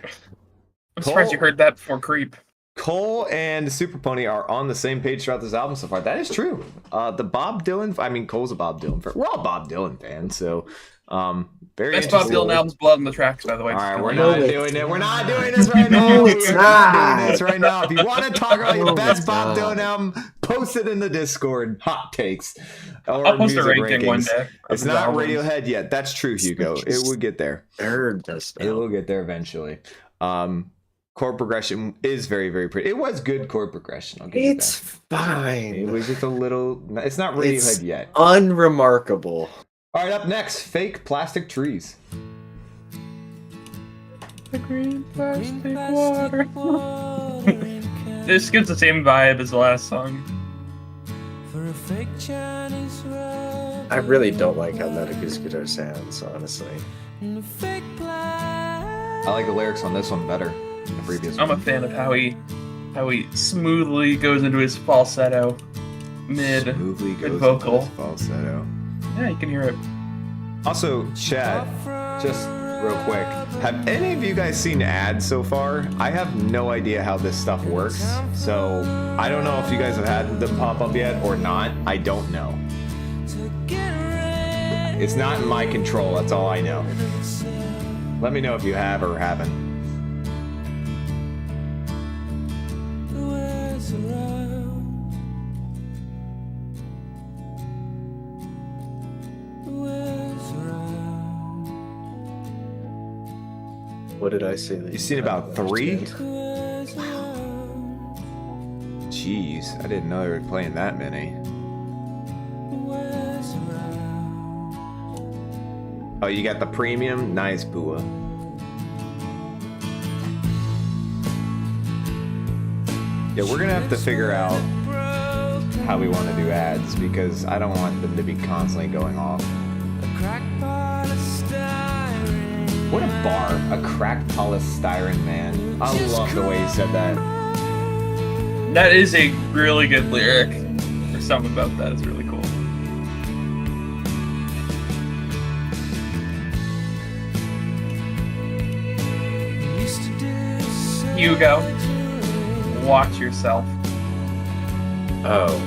I'm surprised you heard that before Creep. Cole and Super Pony are on the same page throughout this album so far. That is true. The Bob Dylan, I mean, Cole's a Bob Dylan fan. We're all Bob Dylan fans, so very Best Bob interesting. Dylan album's Blood on the Tracks, by the way. All right, we're No, not it's- doing it. We're not doing this right now. No, We it's are not not. doing this right now. If you want to talk about your No, best it's Bob not. Dylan album, post it in the Discord. Hot takes. Or I'll post a music ranking one rankings. day. of It's his not albums. Radiohead yet. That's true, Hugo. It will get there. Third best. It will get there eventually. Chord progression is very, very pretty. It was good chord progression. I'll give you It's that. It fine. was just a little. It's not Radiohead It's yet. unremarkable. All right, up next, Fake Plastic Trees. The green plastic Green water. plastic water in This gives the same vibe as the last song. for a fake Chinese rub I really don't like how that acoustic guitar sounds, honestly. and a fake black. I like the lyrics on this one better than the previous I'm a one. fan of how he smoothly goes into his falsetto mid. Smoothly goes vocal. into this falsetto. Yeah, you can hear it. Also, Chad, just real quick, have any of you guys seen ads so far? I have no idea how this stuff works, so I don't know if you guys have had them pop up yet or not. I don't know. It's not in my control, that's all I know. Let me know if you have or haven't. What did I say? That You've seen about 3? understand? Jeez, I didn't know they were playing that many. Oh, you got the premium? Nice, Bua. Yeah, we're gonna have to figure out how we want to do ads because I don't want them to be constantly going off. What a bar, a cracked polystyrene man. I love the way he said that. That is a really good lyric. There's something about that is really cool. Hugo, watch yourself. Oh.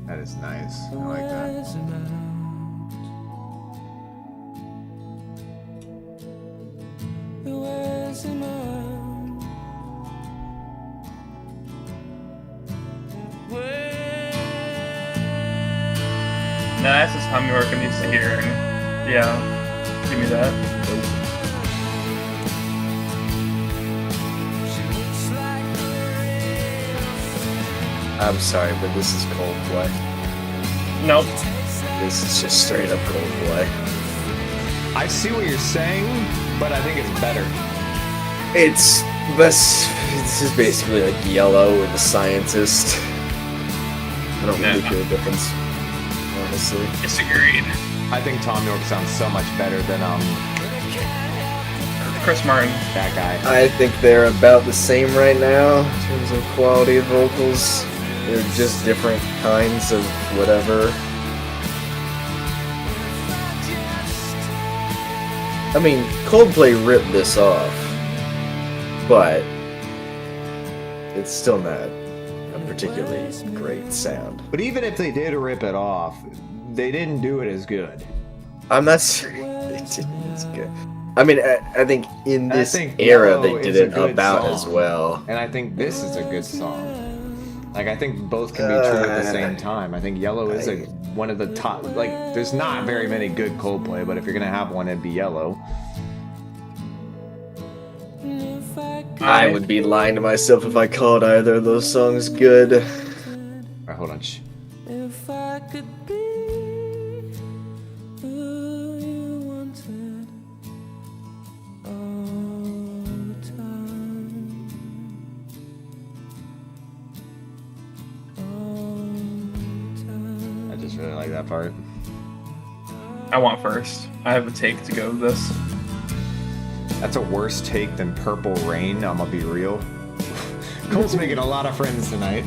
That is nice. I like that. Nah, that's just Tommy work I'm used to hearing. Yeah, give me that. I'm sorry, but this is Coldplay. Nope. This is just straight up Coldplay. I see what you're saying, but I think it's better. It's this. this is basically like Yellow with a scientist. I don't really feel a difference, honestly. Disagreed. I think Tom York sounds so much better than Chris Martin. that guy. I think they're about the same right now in terms of quality of vocals. They're just different kinds of whatever. I mean, Coldplay ripped this off, but it's still not a particularly great sound. But even if they did rip it off, they didn't do it as good. I'm not sure they did as good. I mean, I think in I this think era Yellow they is did a it good about song. as well. And I think this is a good song. Like, I think both can be true at the same time. I think Yellow is one of the top. Like, there's not very many good Coldplay, but if you're gonna have one, it'd be Yellow. I would be lying to myself if I called either of those songs good. All right, hold on. Shh. If I could be who you wanted all the time, all the time. I just really like that part. I want first. I have a take to go with this. That's a worse take than Purple Rain. I'm gonna be real. Cole's making a lot of friends tonight.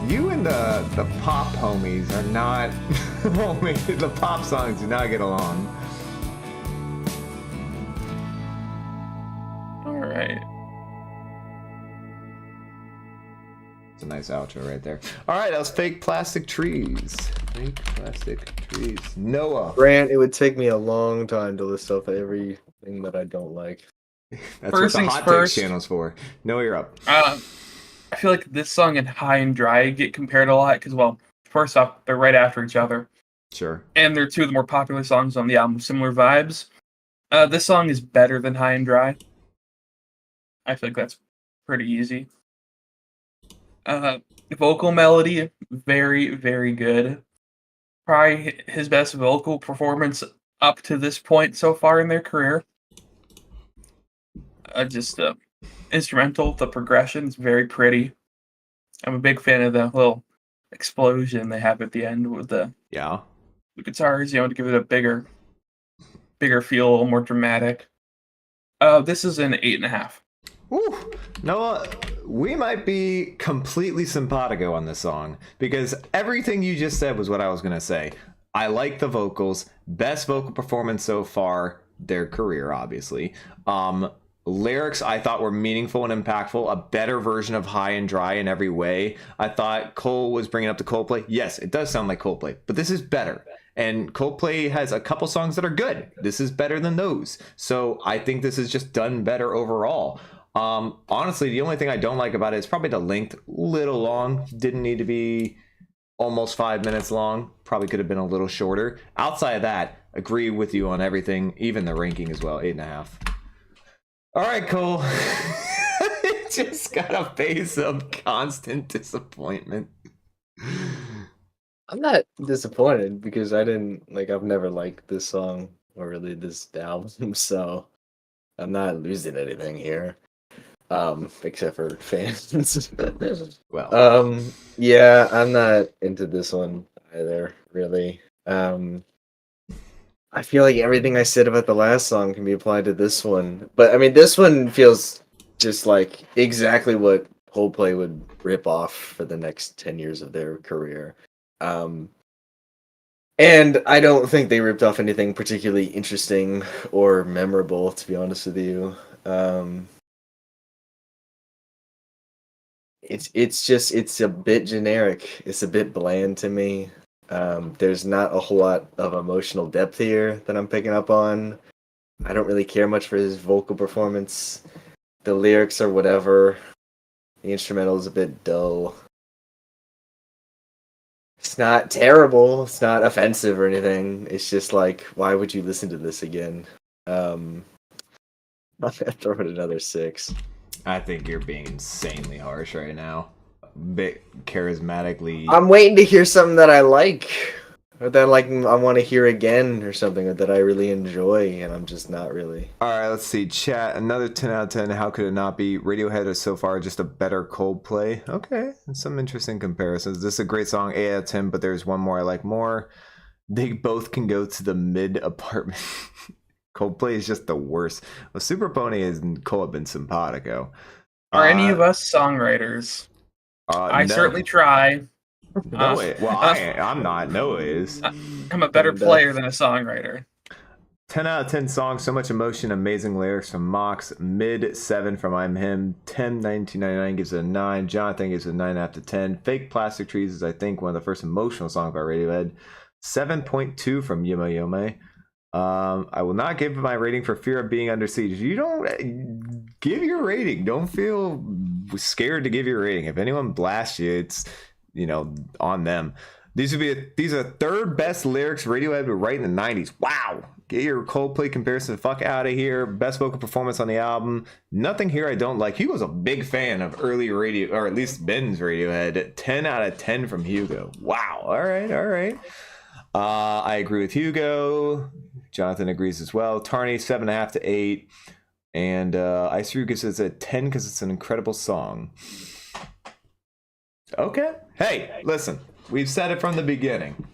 You and the pop homies are not. The pop songs do not get along. All right. It's a nice outro right there. All right, that was Fake Plastic Trees. Fake Plastic Trees. Noah. Grant, it would take me a long time to list off everything that I don't like. That's First what the things Hot first. Takes channel's for. Noah, you're up. I feel like this song and High and Dry get compared a lot because, well, first off, they're right after each other, Sure. and they're two of the more popular songs on the album. Similar vibes. This song is better than High and Dry. I feel like that's pretty easy. Vocal melody, very, very good. Probably his best vocal performance up to this point so far in their career. Instrumental, the progression is very pretty. I'm a big fan of the little explosion they have at the end with the Yeah. guitars, to give it a bigger feel, a little more dramatic. This is an 8.5. Woo. Noah, we might be completely simpatico on this song because everything you just said was what I was going to say. I like the vocals. Best vocal performance so far, their career, obviously. Lyrics I thought were meaningful and impactful, a better version of High and Dry in every way. I thought Cole was bringing up the Coldplay. Yes, it does sound like Coldplay, but this is better. And Coldplay has a couple songs that are good. This is better than those. So I think this is just done better overall. Honestly, the only thing I don't like about it is probably the length. Little long. Didn't need to be almost 5 minutes long. Probably could have been a little shorter. Outside of that, agree with you on everything, even the ranking as well. 8.5. All right, Cole. Just got a face of constant disappointment. I'm not disappointed because I've never liked this song or really this album, so I'm not losing anything here. Except for fans. Well, yeah, I'm not into this one either, really. I feel like everything I said about the last song can be applied to this one. But I mean, this one feels just like exactly what Coldplay would rip off for the next 10 years of their career. And I don't think they ripped off anything particularly interesting or memorable, to be honest with you. It's a bit generic. It's a bit bland to me. There's not a whole lot of emotional depth here that I'm picking up on. I don't really care much for his vocal performance. The lyrics are whatever. The instrumental is a bit dull. It's not terrible. It's not offensive or anything. It's just like, why would you listen to this again? I'm gonna throw it another 6. I think you're being insanely harsh right now. Bit charismatically. I'm waiting to hear something that I like. or that like I want to hear again or something, or that I really enjoy, and I'm just not really. All right, let's see. Chat, another 10 out of 10. How could it not be? Radiohead is so far just a better Coldplay. Okay, some interesting comparisons. This is a great song, 8 out of 10, but there's one more I like more. They both can go to the mid apartment. Coldplay is just the worst. Well, Super Pony and Cole have been simpatico. Are any of us songwriters? I no. certainly try. No way. Well, I'm not. No ways. I'm a better player than a songwriter. 10 out of 10 songs, so much emotion, amazing lyrics from Mox. Mid 7 from I'm Him. 1999 gives it a 9. Jonathan gives it a 9 out of 10. Fake Plastic Trees is, I think, one of the first emotional songs by Radiohead. 7.2 from Yuma Yome. I will not give my rating for Fear of Being Under Siege. You don't give your rating. Don't feel scared to give your rating. If anyone blasts you, it's on them. These are third best lyrics Radiohead would write in the 90s. Wow. Get your Coldplay comparison the fuck out of here. Best vocal performance on the album. Nothing here I don't like. Hugo's a big fan of early radio, or at least Ben's Radiohead. 10 out of 10 from Hugo. Wow. All right. I agree with Hugo. Jonathan agrees as well. Tarney, 7.5 to 8. And Ice Rue gives it a 10 because it's an incredible song. Okay. Hey, listen. We've said it from the beginning.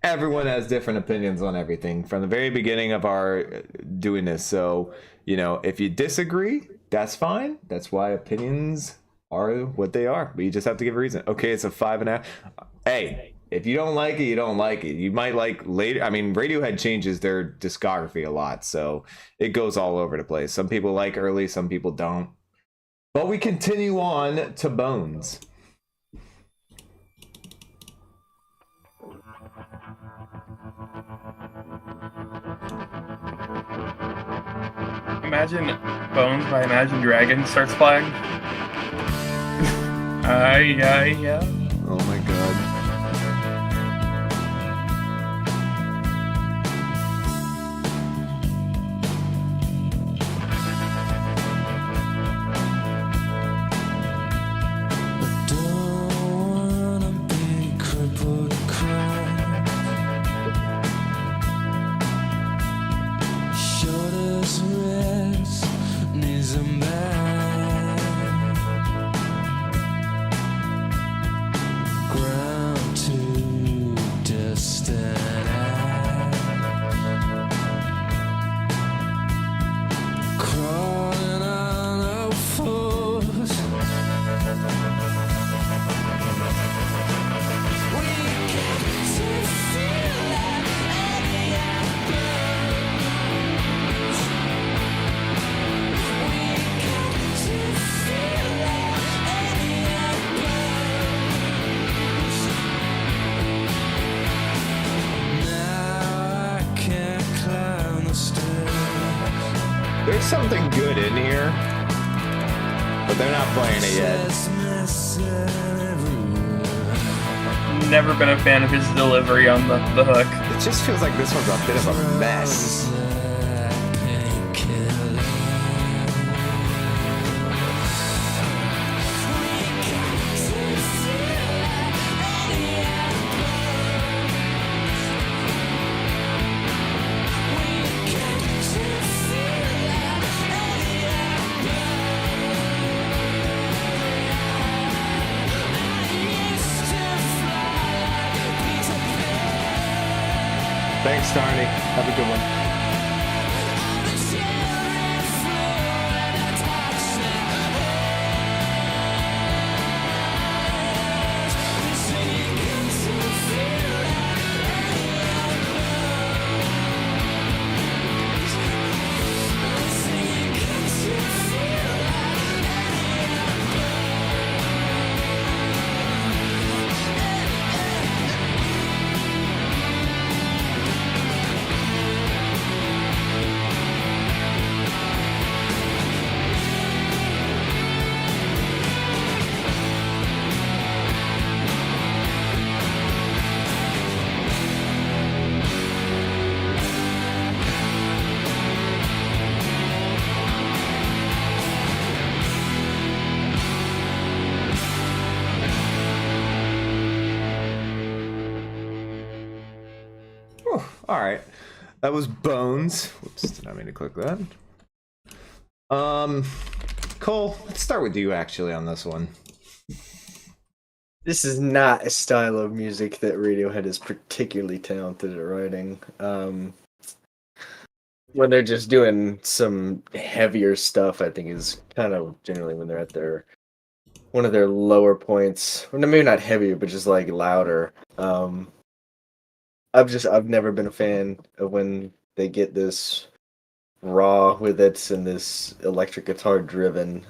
Everyone has different opinions on everything from the very beginning of our doing this. So, if you disagree, that's fine. That's why opinions are what they are. But you just have to give a reason. Okay, it's a 5.5. Hey, if you don't like it, you don't like it. You might like later. I mean, Radiohead changes their discography a lot, so it goes all over the place. Some people like early, some people don't. But we continue on to Bones. Imagine Bones by Imagine Dragons starts playing. Yeah. Oh my god. There's something good in here, but they're not playing it yet. Never been a fan of his delivery on the hook. It just feels like this one's a bit of a mess. Thanks, Starney. Have a good one. All right. That was Bones. Whoops, did not mean to click that. Cole, let's start with you actually on this one. This is not a style of music that Radiohead is particularly talented at writing. When they're just doing some heavier stuff, I think is kind of generally when they're at one of their lower points. Or maybe not heavier, but just like louder. I've never been a fan of when they get this raw with it and this electric guitar driven.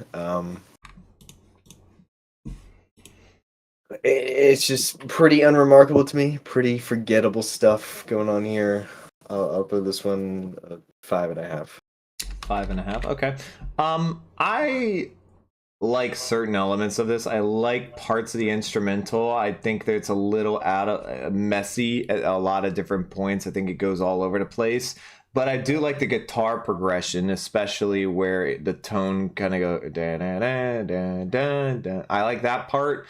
It's just pretty unremarkable to me. Pretty forgettable stuff going on here. I'll put this one 5.5. 5.5. Okay. I like certain elements of this. I like parts of the instrumental. I think that it's a little out of messy at a lot of different points. I think it goes all over the place. But I do like the guitar progression, especially where the tone kind of go da da da da da da. I like that part.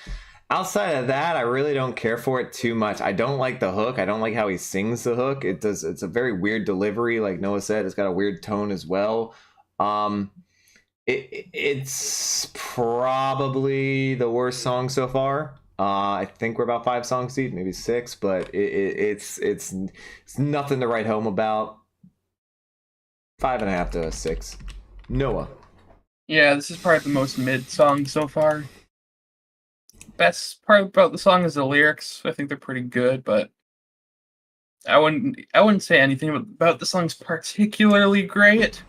Outside of that, I really don't care for it too much. I don't like the hook. I don't like how he sings the hook. It's a very weird delivery, like Noah said. It's got a weird tone as well. It's probably the worst song so far. I think we're about 5 songs deep, maybe 6, but it's nothing to write home about. 5.5 to 6. Noah. Yeah, this is probably the most mid song so far. Best part about the song is the lyrics. I think they're pretty good, but I wouldn't say anything about the song's particularly great.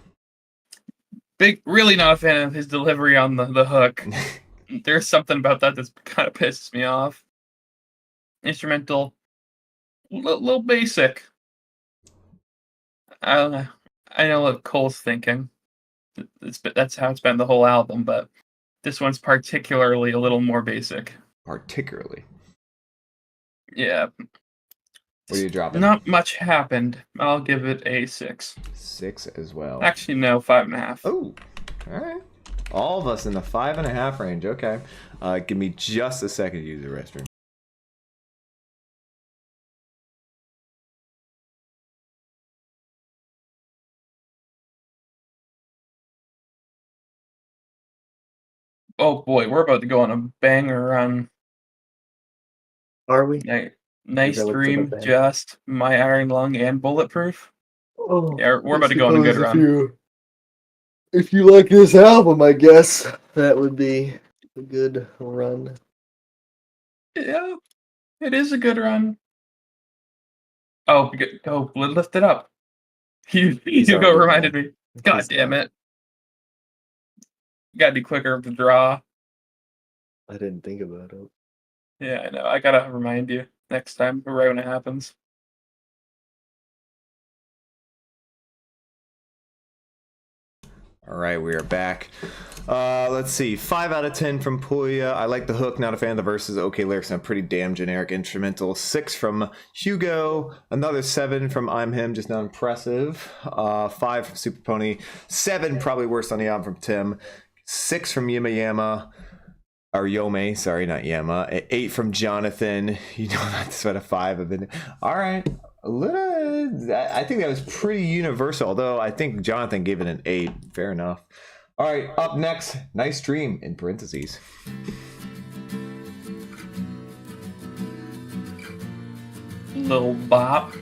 Really not a fan of his delivery on the hook. There's something about that that's kind of pisses me off. Instrumental, little basic. I don't know. I know what Cole's thinking. That's how it's been the whole album, but this one's particularly a little more basic. Particularly. Yeah. What are you dropping? Not much happened. I'll give it a 6. 6 as well. Actually, no, 5.5. Oh, all right. All of us in the 5.5 range. Okay. Give me just a second to use the restroom. Oh boy, we're about to go on a banger run. Are we? Nice that what's in the Dream, band? Just, My Iron Lung, and Bulletproof. Oh, Yeah, we're about to go on a good run. If you like this album, I guess that would be a good run. Yeah, it is a good run. Oh, lift it up. You Sorry, go man. reminded me. God damn it. You gotta be quicker with the draw. I didn't think about it. Yeah, I know. I gotta remind you next time, right when it happens. All right, we are back. Let's see. 5 out of 10 from Puya. I like the hook, not a fan of the verses. Okay lyrics and a pretty damn generic instrumental. 6 from Hugo. Another 7 from I'm Him, just not impressive. 5 from Super Pony. 7 probably worst on the album from Tim. 6 from Yama Yama. Or Yome, sorry, not Yama. 8 from Jonathan. You know that's about a 5 of it. All right. I think that was pretty universal, although I think Jonathan gave it an 8. Fair enough. All right, up next, Nice Dream in parentheses. Little bop.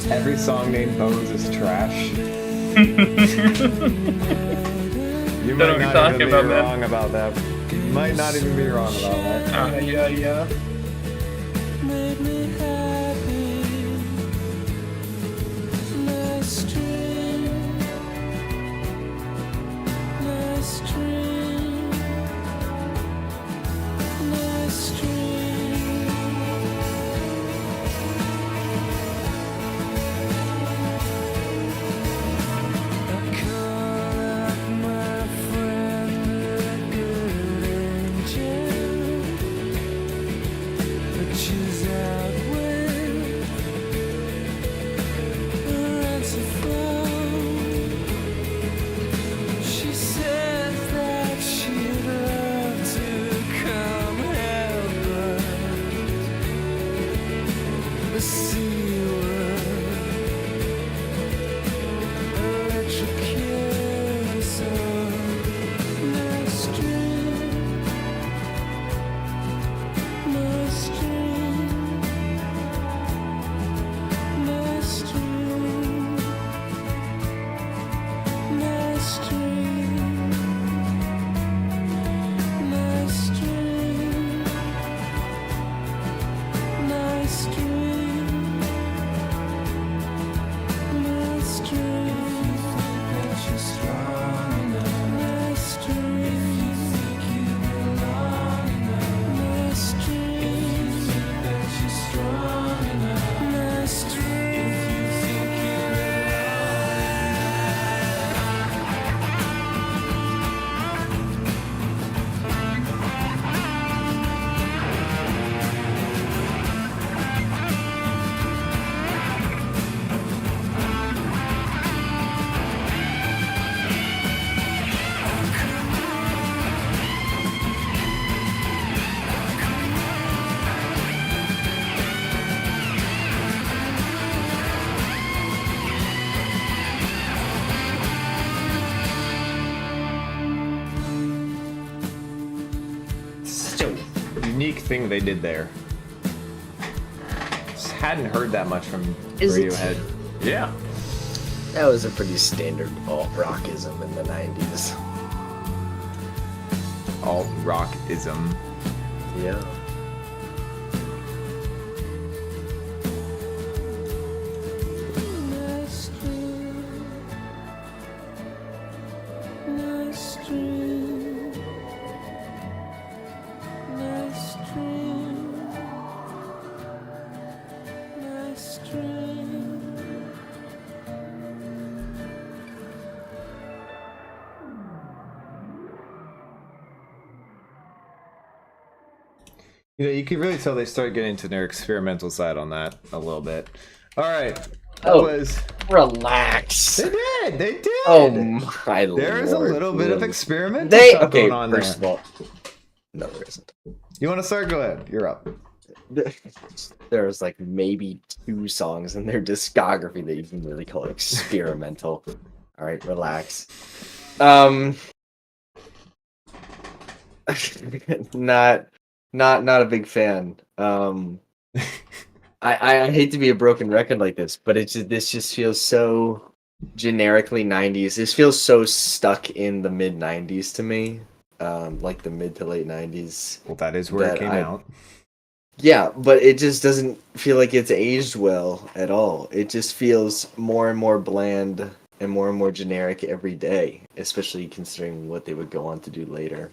Every song named Bones is trash. You might not even be wrong about that. You might not even be wrong about that. Yeah. thing they did there. Just hadn't heard that much from Is it? Radiohead. Yeah. That was a pretty standard alt rockism in the 90s. Alt rockism. Yeah. You know, you can really tell they started getting into their experimental side on that a little bit. All right. That Oh. was. Relax. They did. They did. Oh my lord. There's a little bit of experimental They stuff okay. going on there. First of all, no, there isn't. You want to start? Go ahead. You're up. There's like maybe 2 songs in their discography that you can really call experimental. All right, relax. Not a big fan. I hate to be a broken record like this, but this just feels so generically 90s. This feels so stuck in the mid 90s to me, like the mid to late 90s. Well, that is where it that came out. Yeah, but it just doesn't feel like it's aged well at all. It just feels more and more bland and more generic every day, especially considering what they would go on to do later.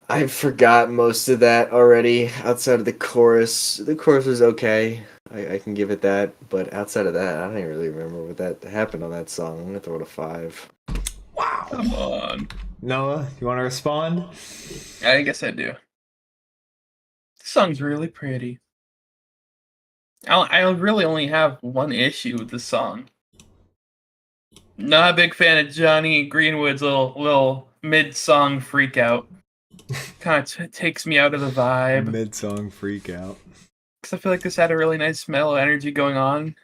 I forgot most of that already outside of the chorus. The chorus was okay. I can give it that. But outside of that, I don't even really remember what that happened on that song. I'm going to throw it a 5. Wow. Come on. Noah, you want to respond? I guess I do. This song's really pretty. I really only have one issue with the song. Not a big fan of Johnny Greenwood's little mid-song freak out. Kind of takes me out of the vibe. Mid-song freak out. Because I feel like this had a really nice mellow energy going on.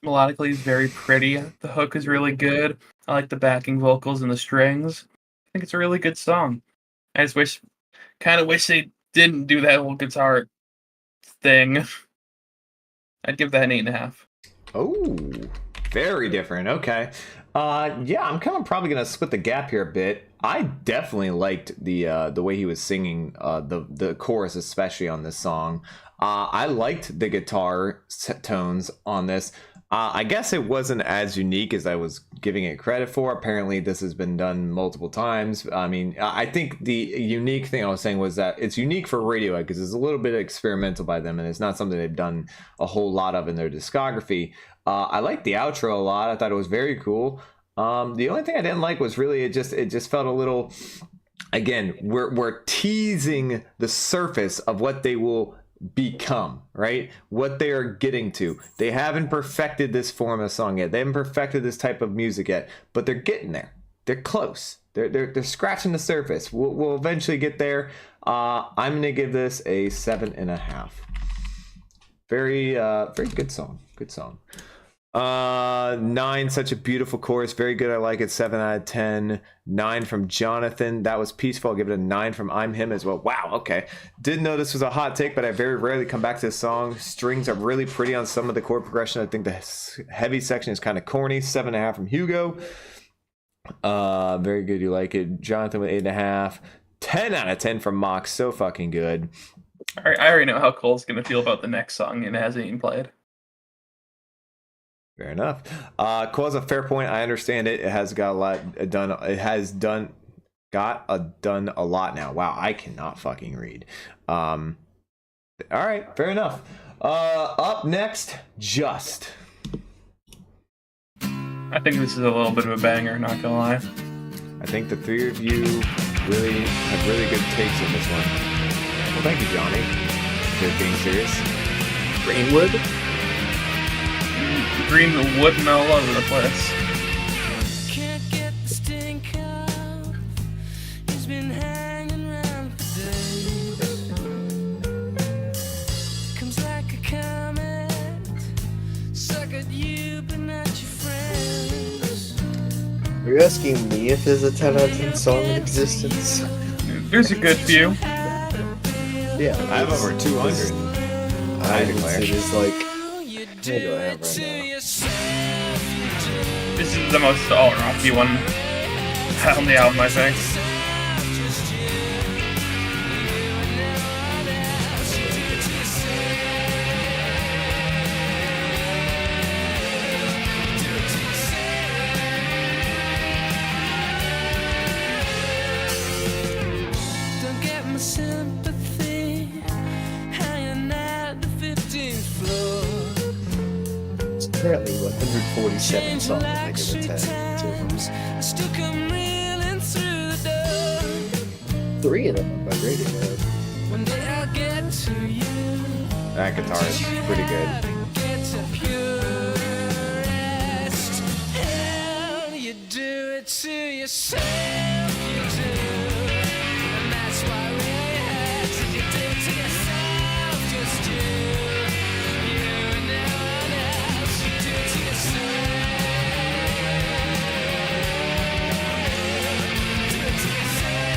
Melodically, it's very pretty. The hook is really good. I like the backing vocals and the strings. I think it's a really good song. I just kind of wish they didn't do that whole guitar thing. I'd give that an 8.5. Oh, very different. Okay. Yeah, I'm kind of probably gonna split the gap here a bit. I definitely liked the way he was singing the chorus, especially on this song. I liked the guitar tones on this. I guess it wasn't as unique as I was giving it credit for. Apparently, this has been done multiple times. I mean, I think the unique thing I was saying was that it's unique for Radiohead because it's a little bit experimental by them, and it's not something they've done a whole lot of in their discography. I liked the outro a lot. I thought it was very cool. The only thing I didn't like was really it just felt a little. Again, we're teasing the surface of what they will become, right? What they are getting to. They haven't perfected this form of song yet. They haven't perfected this type of music yet, but they're getting there. They're close. They're scratching the surface. We'll eventually get there. I'm gonna give this a 7.5. Very good song. Good song. 9, such a beautiful chorus, very good. I like it. 7 out of 10. 9 from Jonathan, that was peaceful. I'll give it a 9 from I'm Him as well. Wow, okay, didn't know this was a hot take, but I very rarely come back to this song. Strings are really pretty on some of the chord progression. I think the heavy section is kind of corny. 7.5 from Hugo. Very good, you like it. Jonathan with 8.5. 10 out of 10 from Mox, so fucking good. I already know how Cole's gonna feel about the next song, and it hasn't even played. Fair enough. Cole's a fair point. I understand it. It has got a lot done. It has done a lot now. Wow, I cannot fucking read. All right, fair enough. Up next, Just. I think this is a little bit of a banger, not gonna lie. I think the three of you really have really good takes in this one. Well, thank you, Johnny, for being serious. Greenwood? Greenwood and all over the place. Can't get the stink out. He's been hanging around for days. Comes like a comet. Suck at you, but not your friends. Are you asking me if there's a 10 out of 10 song in existence? There's a good few. Yeah, I have over 200. I declare. It is like. What do I have right now? This is the most alt-rocky one on the album, I think. Don't get my sympathy hanging at the 15th floor. It's currently 147 songs. I give it 10. I still come reeling through the door. 3 of them are by Radiohead. One day I'll get to you. That guitar is pretty good. Get to pure rest. Hell, you do it to yourself. You do. And that's why we had to do it to yourself. Just you. You and no one else. You do it to yourself. Do it to yourself.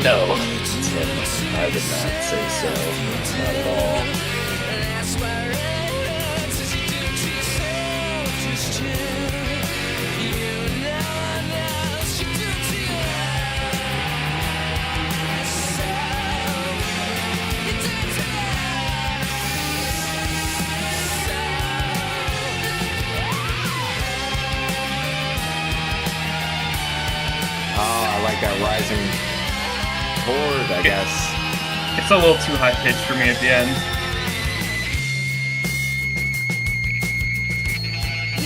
No. I would not say so. Not at all. That's why it says you do it to yourself, just you. You and no one else, you do it to yourself. You do it to Oh, I like that rising chord, I guess. It's a little too high pitched for me at the end.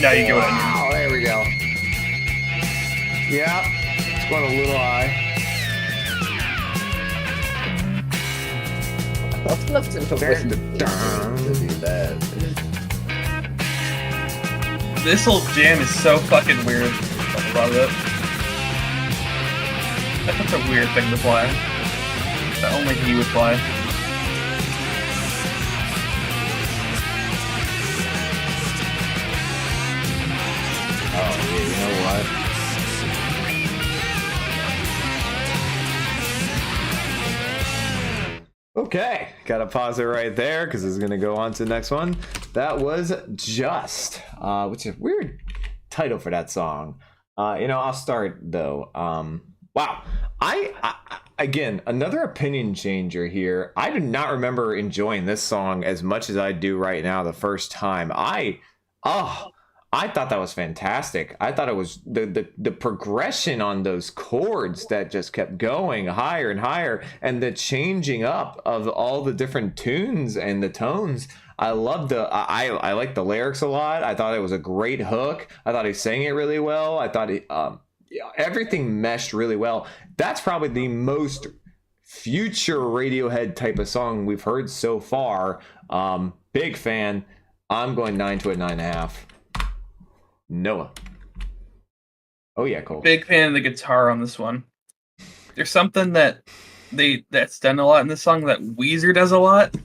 Now you get what I mean. Oh, there we go. Yeah, it's going a little high. I've left him to do that. This whole jam is so fucking weird. I love it. That's a weird thing to play. That only he would play. Oh, yeah, you know what? Okay, gotta pause it right there because it's gonna go on to the next one. That was Just, which is a weird title for that song. I'll start though. Wow, I again, another opinion changer here. I do not remember enjoying this song as much as I do right now the first time. I thought that was fantastic. I thought it was the progression on those chords that just kept going higher and higher, and the changing up of all the different tunes and the tones. I loved I like the lyrics a lot. I thought it was a great hook. I thought he sang it really well. I thought everything meshed really well. That's probably the most future Radiohead type of song we've heard so far. Big fan. I'm going 9 to a 9.5. Noah. Oh yeah, Cole. Big fan of the guitar on this one. There's something that's done a lot in this song that Weezer does a lot.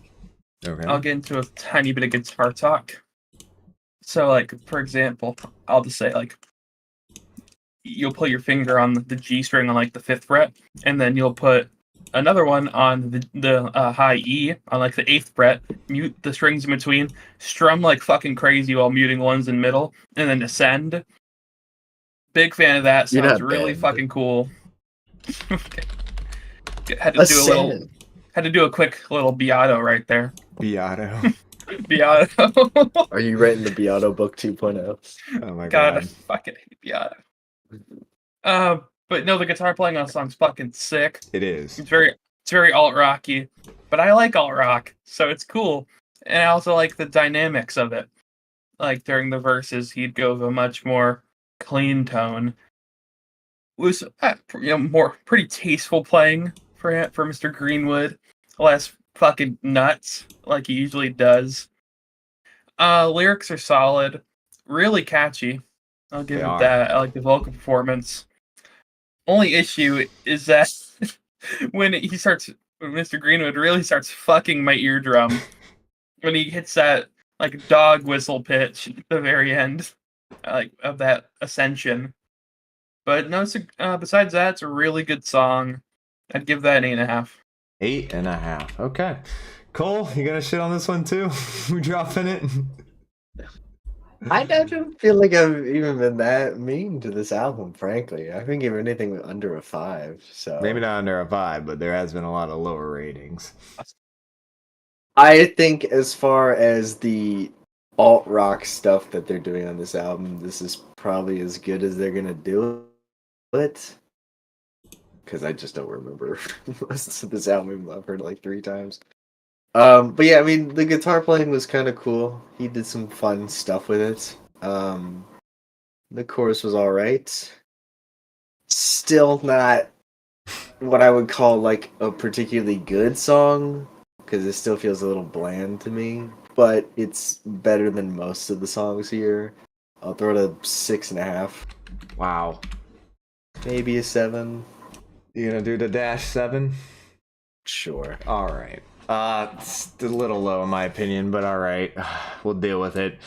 Okay. I'll get into a tiny bit of guitar talk. So, like, for example, I'll just say, like, you'll put your finger on the G string on, like, the 5th fret, and then you'll put another one on the high E on, like, the 8th fret, mute the strings in between, strum like fucking crazy while muting ones in middle, and then ascend. Big fan of that. Sounds really fucking cool. Had to do a quick little Beato right there. Beato. Beato. Are you writing the Beato book 2.0? Oh my God, I god. fucking hate Beato. But no, the guitar playing on the song's fucking sick. It is. It's very alt rocky, but I like alt rock, so it's cool. And I also like the dynamics of it. Like during the verses, he'd go with a much more clean tone. It was more pretty tasteful playing for Mr. Greenwood, less fucking nuts like he usually does. Lyrics are solid, really catchy. I'll give They it are. that. I like the vocal performance. Only issue is that when Mr. Greenwood really starts fucking my eardrum when he hits that like dog whistle pitch at the very end, like of that ascension. But no, besides that, it's a really good song. I'd give that an 8.5. 8.5. Okay. Cole, you gonna shit on this one too? We dropping it? I don't feel like I've even been that mean to this album, frankly. I haven't given anything under a 5, so Maybe not under a 5, but there has been a lot of lower ratings. I think as far as the alt rock stuff that they're doing on this album, this is probably as good as they're gonna do it. Because I just don't remember most of this album. I've heard it like 3 times. But yeah, I mean, the guitar playing was kind of cool. He did some fun stuff with it. The chorus was all right. Still not what I would call like a particularly good song, because it still feels a little bland to me. But it's better than most of the songs here. I'll throw it a 6.5, Wow. maybe a 7. You gonna do the -7? Sure. All right. It's a little low in my opinion, but all right. We'll deal with it.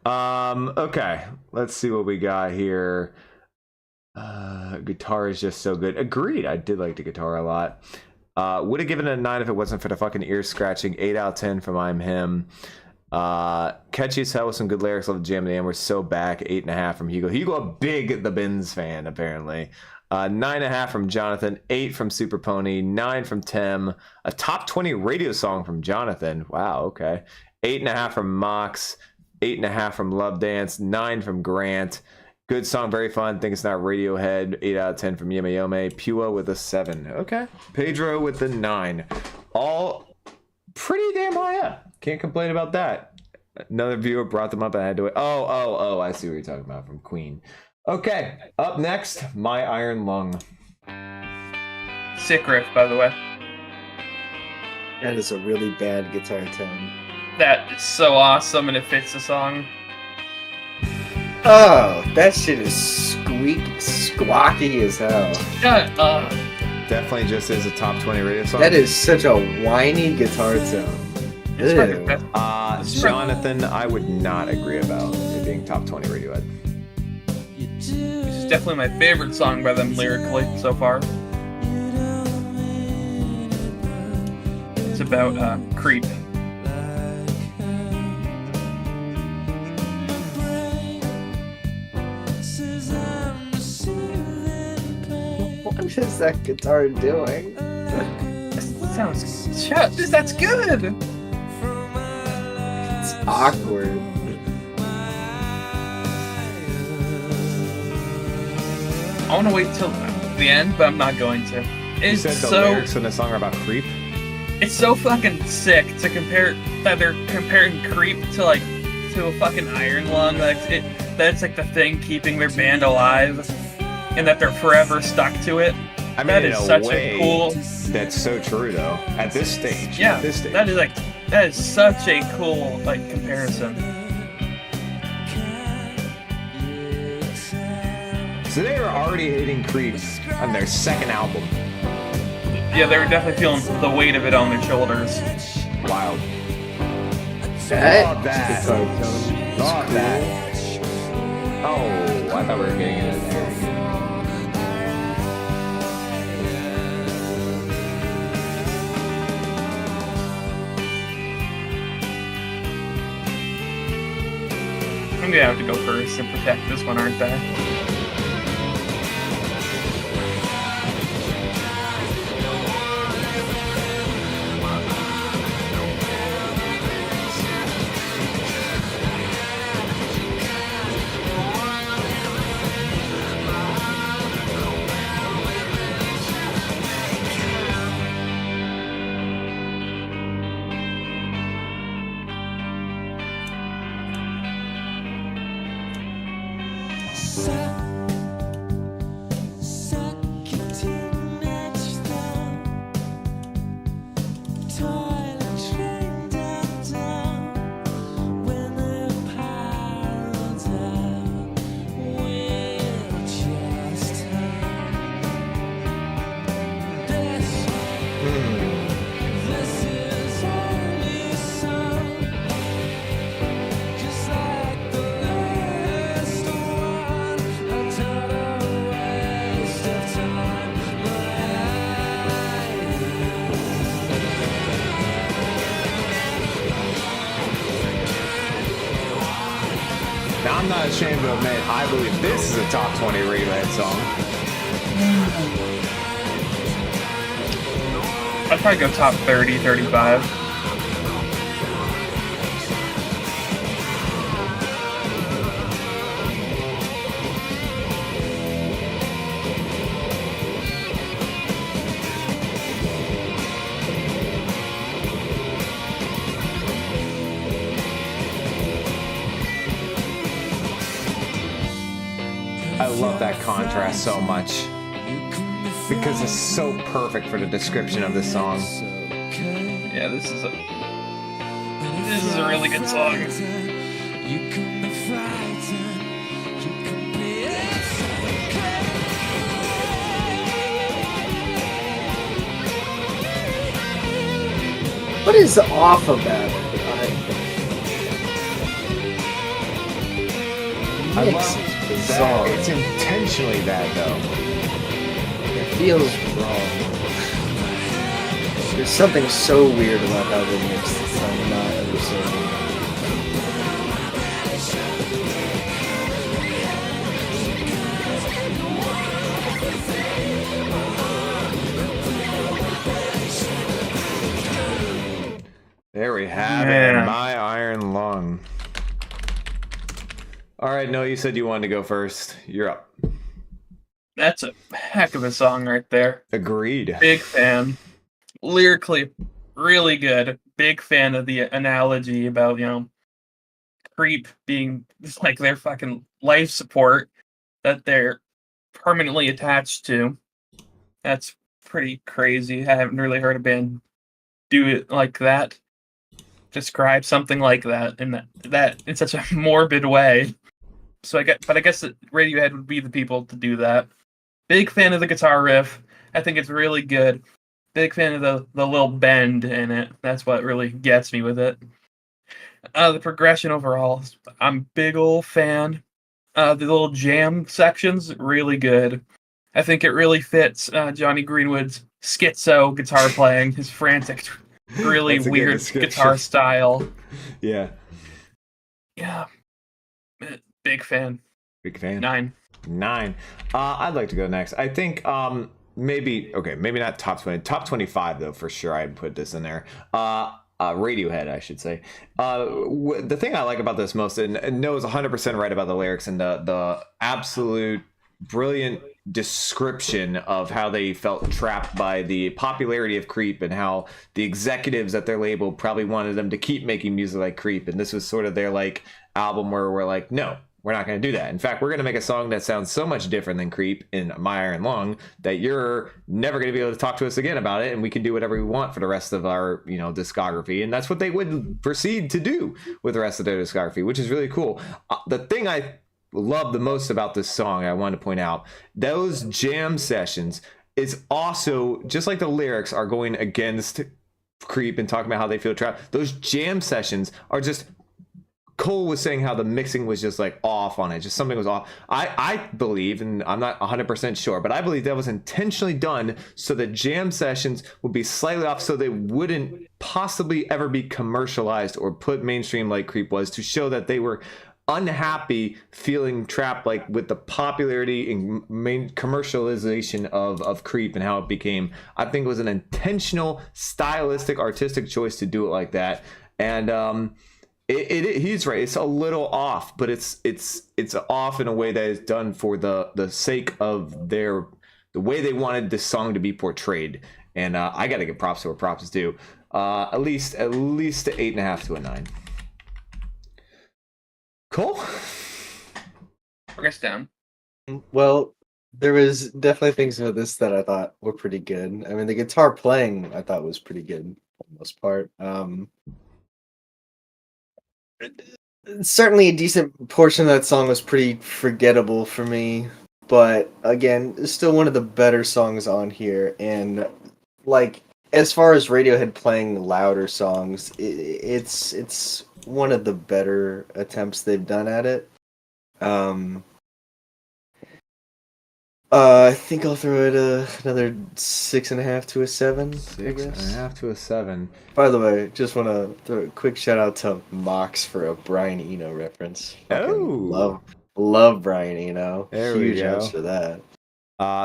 Okay. Let's see what we got here. Guitar is just so good. Agreed. I did like the guitar a lot. Would have given it a 9 if it wasn't for the fucking ear scratching. 8 out of 10 from I'm Him. Catchy as hell with some good lyrics. Love the jam and the end. We're so back. 8.5 from Hugo. Hugo, a big The Bends fan, apparently. 9.5 from Jonathan, 8 from Super Pony, 9 from Tim, a top 20 radio song from Jonathan. Wow, okay. 8.5 from Mox, 8.5 from Love Dance, 9 from Grant. Good song, very fun. Think it's not Radiohead. 8 out of 10 from Yome Yome. Pua with a 7. Okay. Pedro with the 9. All pretty damn high up. Can't complain about that. Another viewer brought them up. I had to wait. Oh, I see what you're talking about from Queen. Okay, up next, My Iron Lung. Sick riff, by the way. That is a really bad guitar tone. That is so awesome, and it fits the song. Oh, that shit is squawky as hell. Shut up. Definitely just is a top 20 radio song. That is such a whiny guitar tone. It's probably the Ew. best. Jonathan, I would not agree about it being top 20 Radiohead. This is definitely my favorite song by them lyrically so far. It's about creep. What is that guitar doing? That's good. It's awkward. I want to wait till the end, but I'm not going to. You It's said the so lyrics in the song are about creep? it's so fucking sick to compare that they're comparing creep to a fucking iron lung. That's like the thing keeping their band alive, and that they're forever stuck to it. I mean, That in is a such way, a cool. that's so true, though. At this stage. Yeah, At this stage. that is such a cool comparison. So they were already hitting creep on their second album. Yeah, they were definitely feeling the weight of it on their shoulders. Wild. That Love that. guitar tone is Love cool. that. Oh, I thought we were getting into there. I'm gonna have to go first and protect this one, aren't I? not ashamed to admit, I believe this is a top 20 Radiohead song. I'd probably go top 30, 35. I love that contrast so much because it's so perfect for the description of this song. Yeah, this is a really good song. What is off about it? I Mix love is that. bizarre. It's intentionally that though. It feels wrong. There's something so weird about how they mix this. I'm not understanding. There we have it. Man. My Iron Lung. All right, no, you said you wanted to go first. You're up. That's a heck of a song right there. Agreed. Big fan. Lyrically, really good. Big fan of the analogy about, Creep being like their fucking life support that they're permanently attached to. That's pretty crazy. I haven't really heard a band do it like that. Describe something like that in such a morbid way. So I guess that Radiohead would be the people to do that. Big fan of the guitar riff. I think it's really good. Big fan of the little bend in it. That's what really gets me with it. The progression overall, I'm big ol' fan. The little jam sections, really good. I think it really fits Johnny Greenwood's schizo guitar playing, his frantic, really That's a good weird description. guitar style. Yeah. Yeah, big fan. Big fan. 9. 9. I'd like to go next. I think maybe not top 20. Top 25 though, for sure. I'd put this in there. Radiohead, I should say. The thing I like about this most, and Noah's 100% right about the lyrics and the absolute brilliant description of how they felt trapped by the popularity of Creep and how the executives at their label probably wanted them to keep making music like Creep, and this was sort of their like album where we're like, no, we're not going to do that. In fact, we're going to make a song that sounds so much different than Creep in My Iron Lung that you're never going to be able to talk to us again about it, and we can do whatever we want for the rest of our, discography. And that's what they would proceed to do with the rest of their discography, which is really cool. The thing I love the most about this song, I want to point out, those jam sessions is also, just like the lyrics are going against Creep and talking about how they feel trapped, those jam sessions are just, Cole was saying how the mixing was just like off on it, just something was off. I believe, and I'm not 100% sure, but I believe that was intentionally done so the jam sessions would be slightly off so they wouldn't possibly ever be commercialized or put mainstream like Creep was, to show that they were unhappy, feeling trapped like with the popularity and main commercialization of Creep and how it became. I think it was an intentional, stylistic, artistic choice to do it like that. And he's right. It's a little off, but it's off in a way that is done for the sake of the way they wanted this song to be portrayed. And I got to give props to where props is due. At least to 8.5 to a 9. Cool. Progress down. Well, there was definitely things about this that I thought were pretty good. I mean, the guitar playing I thought was pretty good for the most part. Certainly a decent portion of that song was pretty forgettable for me, but again, it's still one of the better songs on here. And like, as far as Radiohead playing louder songs, it's one of the better attempts they've done at it. I think I'll throw it another 6.5 to a 7. I 6.5 to a 7. By the way, just want to throw a quick shout out to Mox for a Brian Eno reference. Oh. Love Brian Eno. There we Huge go. outs for that.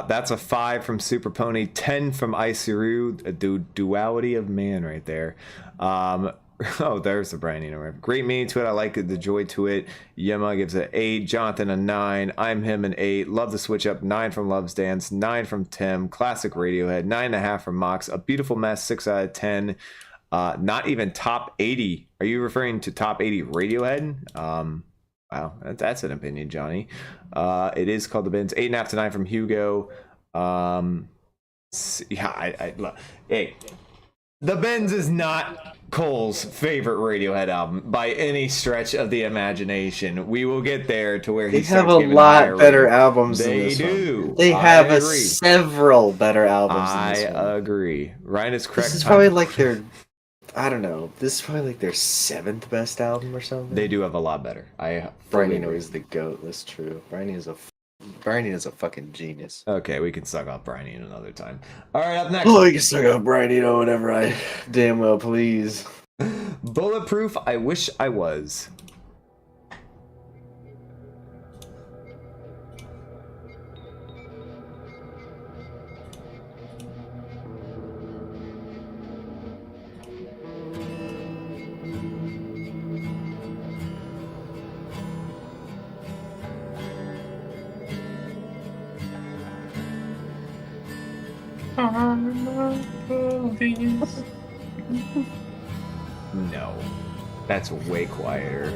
That's a 5 from Super Pony, 10 from Isuru, a duality of man right there. Oh, there's the Brian Eno. Great meaning to it. I like it, the joy to it. Yema gives it 8. Jonathan a 9. I'm him an 8. Love the switch up. 9 from Love's Dance. 9 from Tim. Classic Radiohead. 9.5 from Mox. A beautiful mess. 6 out of 10. Not even top 80. Are you referring to top 80 Radiohead? Wow, that's an opinion, Johnny. It is called The Bends. 8.5 to 9 from Hugo. Yeah, look. Hey, The Bends is not Cole's favorite Radiohead album by any stretch of the imagination. We will get there to where They he have starts a giving lot higher better rating. albums than They this do. one. They I have agree. several better albums than this one. I agree. Ryan is correct. This is probably like their, I don't know. This is probably like their 7th best album or something. They do have a lot better. I Brian fully Eno agree. is the GOAT. That's true. Brian Eno is a fucking genius. Okay, we can suck off Brian Eno another time. All right, up next. Oh, you can suck up Brian Eno whenever I damn well please. Bulletproof, I Wish I Was. No, that's way quieter.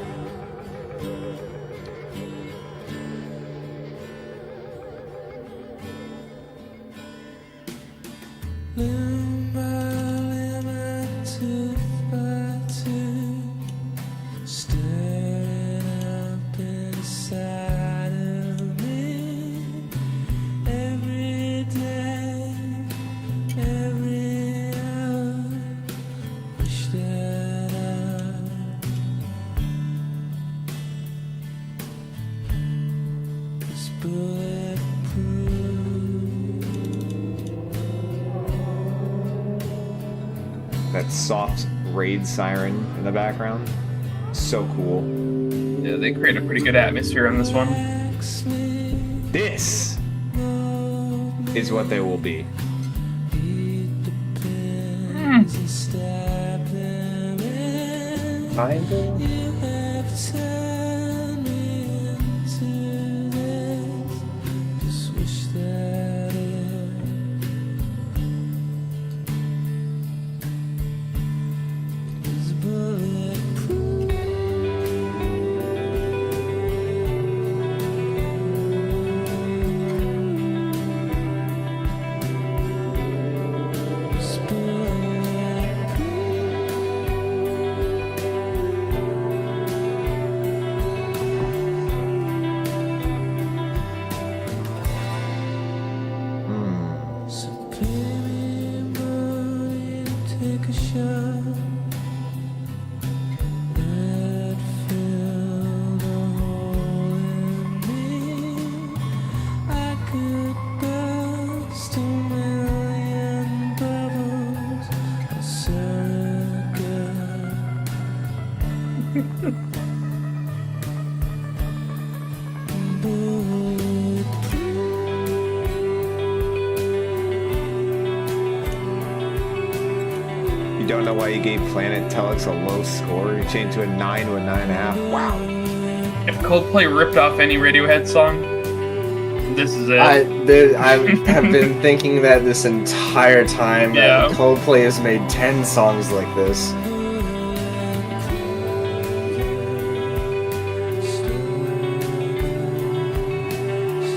That soft raid siren in the background. So cool. Yeah, they create a pretty good atmosphere on this one. This is what they will be. You don't know why you gave Planet Telex a low score? You changed to a 9 to a 9.5. Wow. If Coldplay ripped off any Radiohead song, this is it. I have been thinking that this entire time. Yeah. That Coldplay has made 10 songs like this.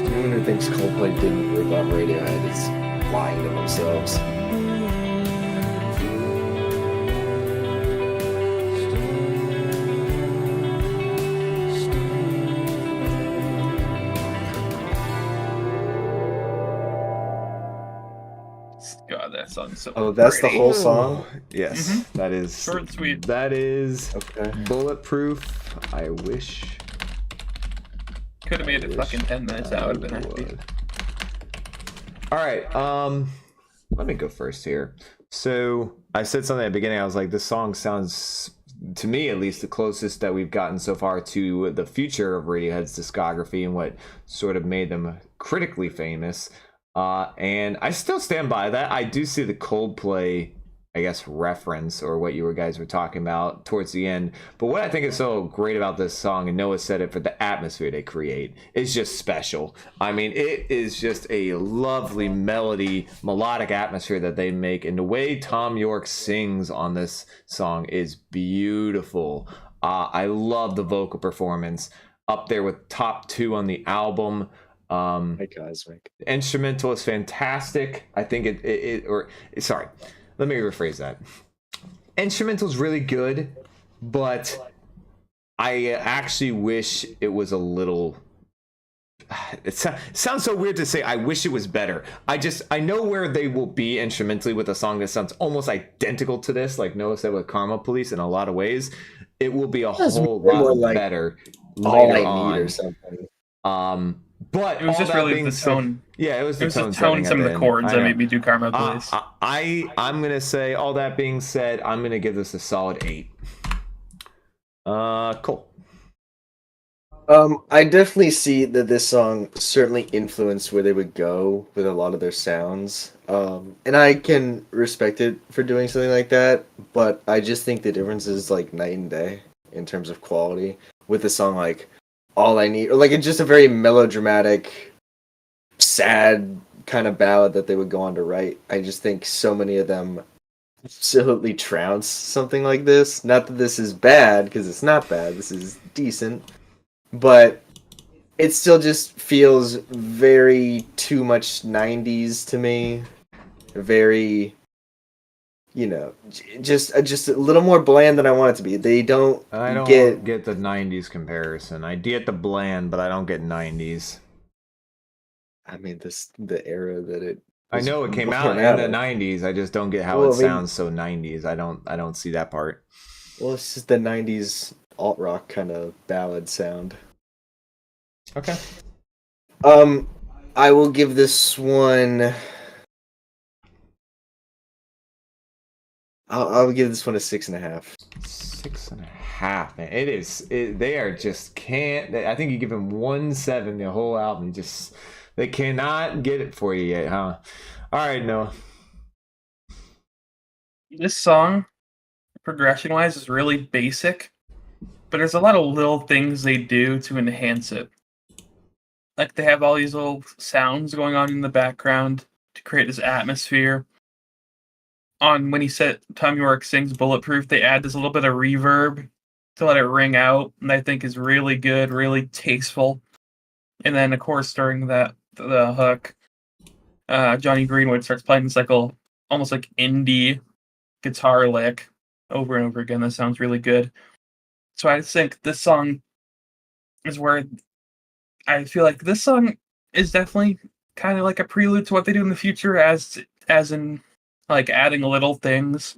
Anyone who thinks Coldplay didn't rip off Radiohead is lying to themselves. God, that song's so Oh, that's the pretty. whole song? Yes, that is Short and sweet. That is Okay. Bulletproof. I wish. Could have made it wish fucking 10 minutes. I would have been I happy. would. All right. Let me go first here. So I said something at the beginning. I was like, this song sounds, to me at least, the closest that we've gotten so far to the future of Radiohead's discography and what sort of made them critically famous. And I still stand by that. I do see the Coldplay, I guess, reference or what you guys were talking about towards the end. But what I think is so great about this song, and Noah said it, for the atmosphere they create, is just special. I mean, it is just a lovely melodic atmosphere that they make. And the way Tom York sings on this song is beautiful. I love the vocal performance. Up there with top 2 on the album. Cosmic. Instrumental is fantastic. I think sorry. Let me rephrase that. Instrumental's really good, but I actually wish it was a little... It sounds so weird to say I wish it was better. I know where they will be instrumentally with a song that sounds almost identical to this, like Noah said with Karma Police in a lot of ways. It will be a whole lot like better All later I on. Need or something. But It was just really the tone. Yeah, it was the It was the tone. tone, some of the chords that made me do Karma Uh, Police. I'm gonna say, all that being said, I'm gonna give this a solid 8. Cool. I definitely see that this song certainly influenced where they would go with a lot of their sounds. And I can respect it for doing something like that, but I just think the difference is like night and day in terms of quality with a song like All I Need, or like it's just a very melodramatic, sad kind of ballad that they would go on to write. I just think so many of them absolutely trounce something like this. Not that this is bad, because it's not bad. This is decent. But it still just feels very too much 90s to me. Very, just a little more bland than I want it to be. They don't I don't get the 90s comparison. I get the bland, but I don't get 90s. I mean, the era that it... I know it came out in the 90s. I just don't get how it sounds so 90s. I don't see that part. Well, it's just the 90s alt rock kind of ballad sound. Okay. I will give this one... I'll give this one a 6.5. 6.5, man. It is. They are just can't. I think you give them 1.7 the whole album. Just they cannot get it for you yet, huh? All right, Noah. This song, progression-wise, is really basic, but there's a lot of little things they do to enhance it. Like they have all these little sounds going on in the background to create this atmosphere. When Tom York sings Bulletproof, they add this little bit of reverb to let it ring out, and I think is really good, really tasteful. And then, of course, during the hook, Johnny Greenwood starts playing this almost like indie guitar lick over and over again. That sounds really good. So I think this song is where I feel like this song is definitely kind of like a prelude to what they do in the future, as in like adding little things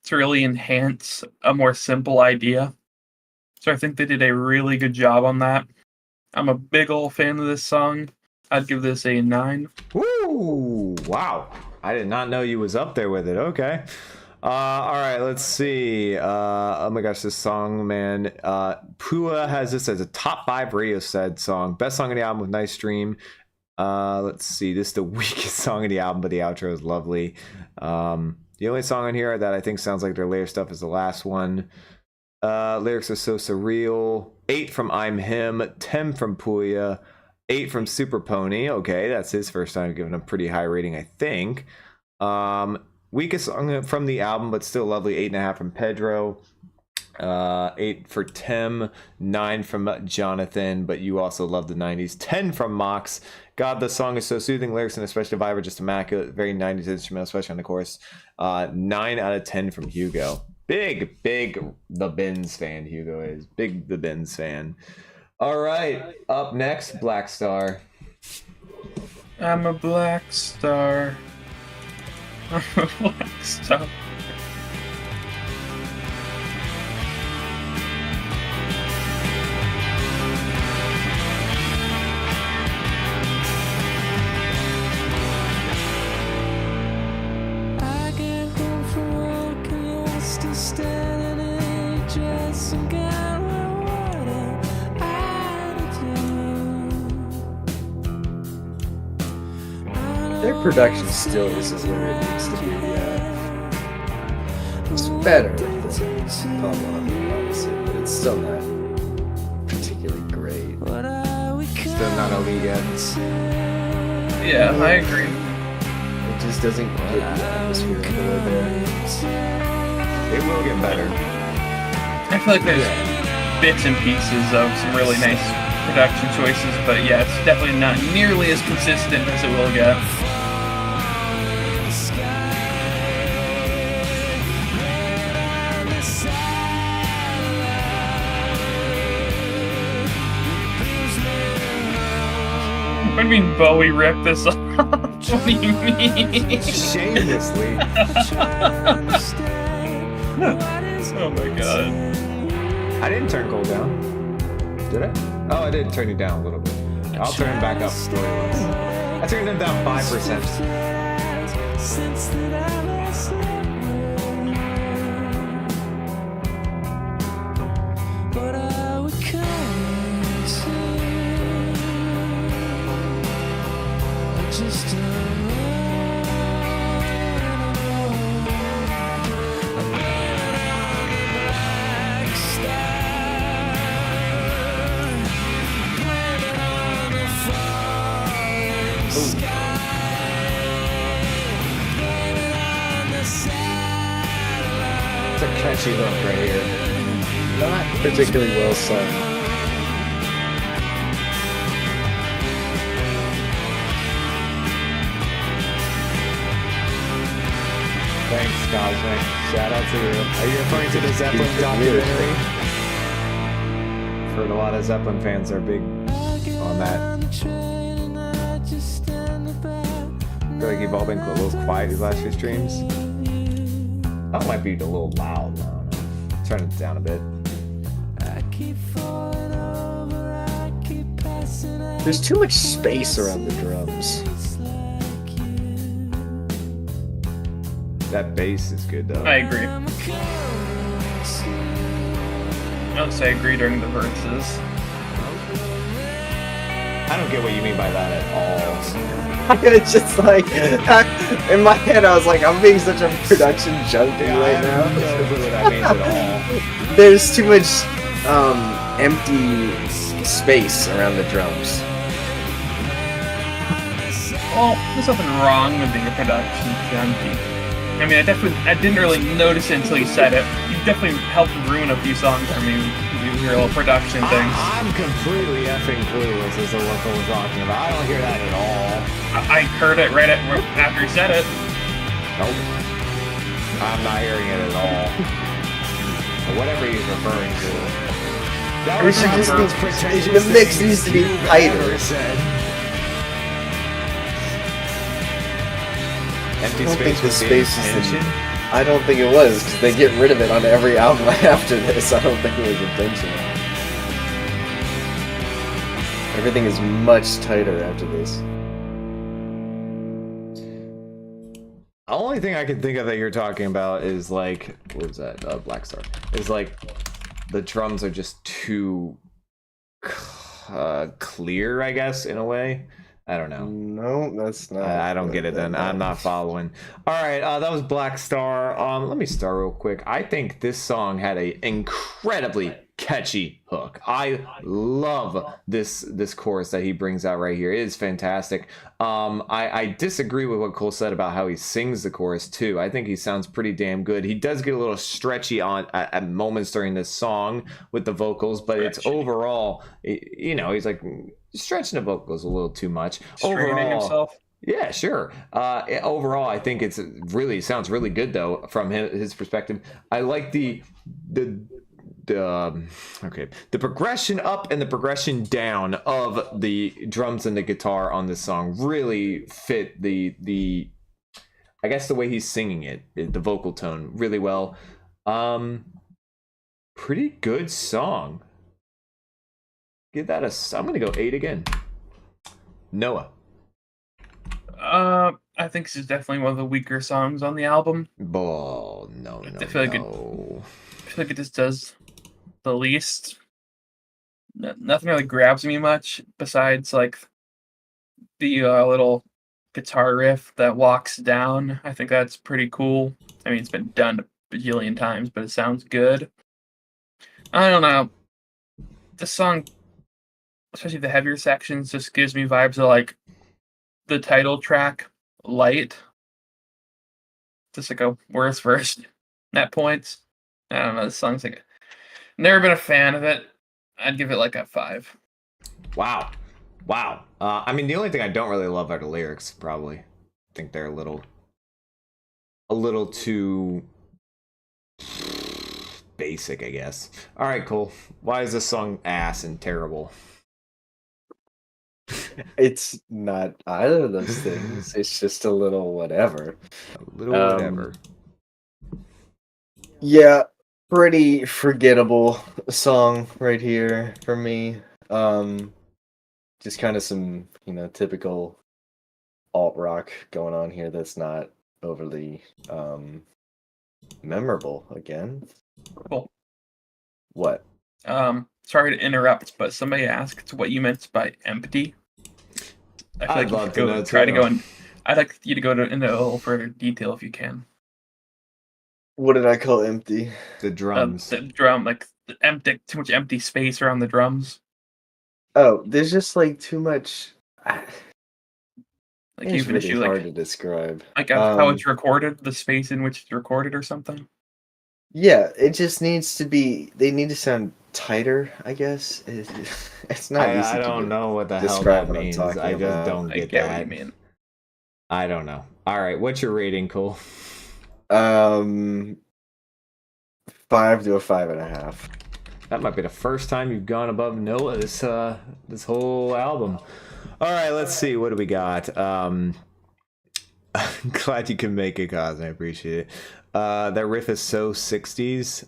to really enhance a more simple idea. So I think they did a really good job on that. I'm a big old fan of this song. I'd give this a 9. Woo! Wow. I did not know you was up there with it. Okay. All right, let's see. Oh my gosh, this song, man. Pua has this as a top 5 Radiohead song. Best song on the album with Nice Dream. Let's see. This is the weakest song on the album, but the outro is lovely. The only song on here that I think sounds like their later stuff is the last one. Lyrics are so surreal. 8 from I'm Him. 10 from Puya. 8 from Super Pony. Okay, that's his first time giving a pretty high rating, I think. Weakest song from the album, but still lovely. 8.5 from Pedro. 8 for Tim. 9 from Jonathan, but you also love the 90s. 10 from Mox. God, the song is so soothing. Lyrics and especially vibe are just immaculate. Very 90s instrumental, especially on the chorus. 9 out of 10 from Hugo. Big The Bends fan, Hugo is. Big The Bends fan. All right, up next, Black Star. I'm a black star. I'm a black star. Their production still isn't where it needs to be. It's better than Pablo, obviously, but it's still not particularly great. Still not a league yet. Yeah, I agree. It just doesn't get the atmosphere over there. It will get better. I feel like there's bits and pieces of some really nice production choices, but yeah, it's definitely not nearly as consistent as it will get. What do you mean Bowie ripped this off? What do you mean? Shamelessly. Oh my god. I didn't turn Cole down. Did I? Oh, I did turn you down a little bit. I'll turn him back up story-wise. I turned him down 5%. It's a catchy hook right here. Not particularly well sung. Thanks, Cosmic. Shout out to you. Are you referring to the Zeppelin documentary? I've heard a lot of Zeppelin fans are big on that. I feel like you've all been a little quiet these last few streams. That might be a little loud. I don't know. Turn it down a bit. There's too much space around the drums. That bass is good though. I agree. I would say I agree during the verses. I don't get what you mean by that at all. It's just like, in my head, I was like, I'm being such a production junkie right I now. have no clue what that means at all. There's too much empty space around the drums. Well, there's nothing wrong with being a production junkie. I mean, I didn't really notice it until you said it. You definitely helped ruin a few songs for me with your little production things. I'm completely effing clueless as to what Cole was talking about. I don't hear that at all. I heard it right after you said it. Nope. I'm not hearing it at all. Whatever he's referring to. That We should just be, the mix needs to be tighter. Empty I don't space think the was the space is intention. I don't think it was, because they get rid of it on every album after this. I don't think it was intentional. Everything is much tighter after this. The only thing I can think of that you're talking about is like, what was that? Black Star. Is like the drums are just too clear, I guess, in a way. I don't know. No, that's not. I don't get it then. I'm not following. All right, that was Black Star. Let me start real quick. I think this song had a incredibly catchy hook. I love this chorus that he brings out right here. It is fantastic. I disagree with what Cole said about how he sings the chorus too. I think he sounds pretty damn good. He does get a little stretchy at moments during this song with the vocals, but it's overall, he's like stretching the vocals a little too much. Straining himself. Yeah, sure. Overall, I think it sounds really good though from his perspective. I like the progression up and the progression down of the drums and the guitar on this song really fit the I guess the way he's singing it, the vocal tone really well. Pretty good song. Give that I'm gonna go 8 again. Noah. I think this is definitely one of the weaker songs on the album. Oh, no. I feel like it just does the least. Nothing really grabs me much besides like the little guitar riff that walks down. I think that's pretty cool. I mean, it's been done a bajillion times, but it sounds good. I don't know. The song, especially the heavier sections, just gives me vibes of like the title track, Light. Just like a worse verse at points. I don't know. This song's like, never been a fan of it. I'd give it like a 5. Wow. I mean, the only thing I don't really love are the lyrics. Probably, I think they're a little too basic, I guess. All right, cool. Why is this song ass and terrible? It's not either of those things. It's just a little whatever. A little whatever. Yeah, pretty forgettable song right here for me. Just kind of some, typical alt rock going on here that's not overly memorable again. Cool. What? Sorry to interrupt, but somebody asked what you meant by empty. I feel I'd love to know try to too. go in. I'd like you to go into a little further detail if you can. What did I call empty? The drums. The drum, like the too much empty space around the drums. Oh, there's just like too much. Like It's even if really you hard like, to describe. like how it's recorded, the space in which it's recorded, or something. Yeah, it just needs to be. They need to sound tighter, I guess. It's not easy. I to don't know what the hell describe that what I'm means. talking I just about. don't I get get that. what you mean. I don't know. All right, what's your rating, Cole? 5 to a 5.5. That might be the first time you've gone above Noah this whole album. All right, let's see. What do we got? Glad you can make it, Cos. I appreciate it. That riff is so 60s.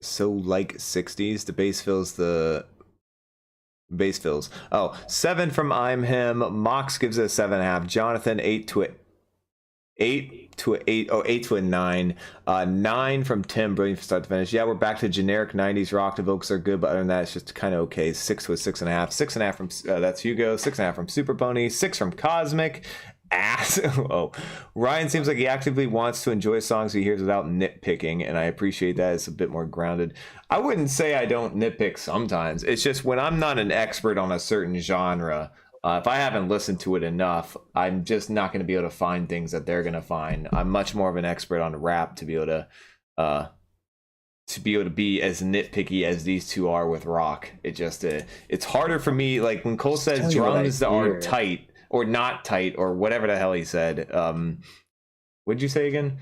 So like 60s. The bass fills. Oh, 7 from I'm Him. Mox gives it a 7.5. Jonathan, 8 to a 9. 9 from Tim, brilliant from start to finish. Yeah, we're back to generic 90s rock. The vocals are good, but other than that, it's just kind of okay. 6 to a 6.5. 6.5 from that's Hugo. 6.5 from Super Pony. 6 from Cosmic. Ass. Oh, Ryan seems like he actively wants to enjoy songs he hears without nitpicking, and I appreciate that. It's a bit more grounded. I wouldn't say I don't nitpick sometimes. It's just when I'm not an expert on a certain genre. If I haven't listened to it enough, I'm just not going to be able to find things that they're going to find. I'm much more of an expert on rap to be able to be as nitpicky as these two are with rock. It's harder for me. Like when Cole says drums are tight or not tight or whatever the hell he said. What'd you say again?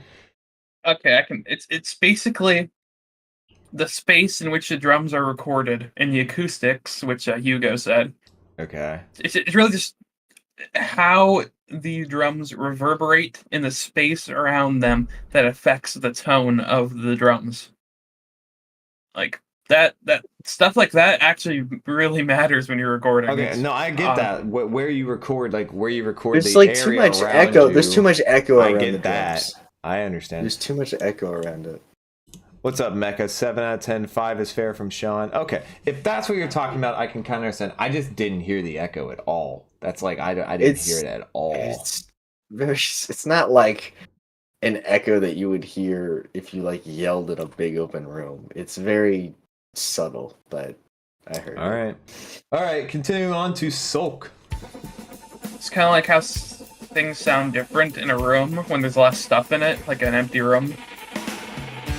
Okay, I can. It's basically the space in which the drums are recorded and the acoustics, which Hugo said. Okay. It's really just how the drums reverberate in the space around them that affects the tone of the drums. Like that stuff like that actually really matters when you're recording. Okay, no, I get that. Where you record, There's the like area too much around echo. you, There's too much echo I around get the that. drums. I understand. There's too much echo around it. What's up, Mecca? 7 out of 10. 5 is fair from Sean. Okay, if that's what you're talking about, I can kind of understand. I just didn't hear the echo at all. That's like I didn't hear it at all. It's not like an echo that you would hear if you like yelled in a big open room. It's very subtle, but I heard. All right. Continuing on to Sulk. It's kind of like how things sound different in a room when there's less stuff in it, like an empty room.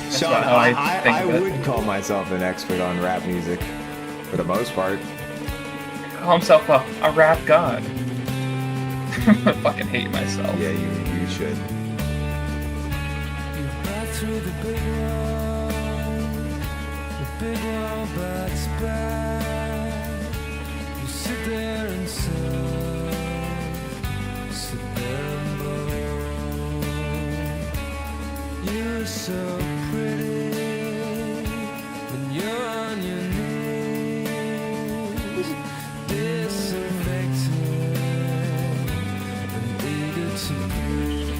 Sean, I would call myself an expert on rap music for the most part. Call himself a rap god. I fucking hate myself. Yeah, you should. Through the big wall bats back. You sit there and sit there and moan. You're so pretty when you're on your knees, disinfected and eager to breathe.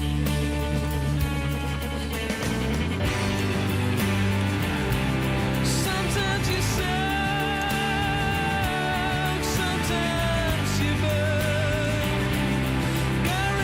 Sometimes you sound, sometimes you burn. Got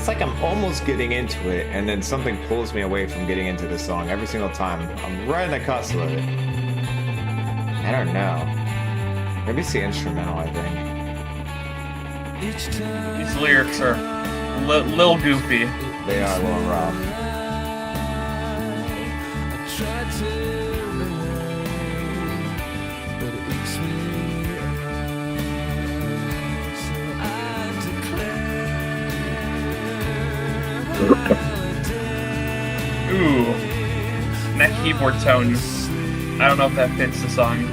It's like I'm almost getting into it, and then something pulls me away from getting into the song every single time. I'm right on the cusp of it. I don't know. Maybe it's the instrumental, I think. These lyrics are little goofy. They are a little rough. Ooh, that keyboard tone. I don't know if that fits the song.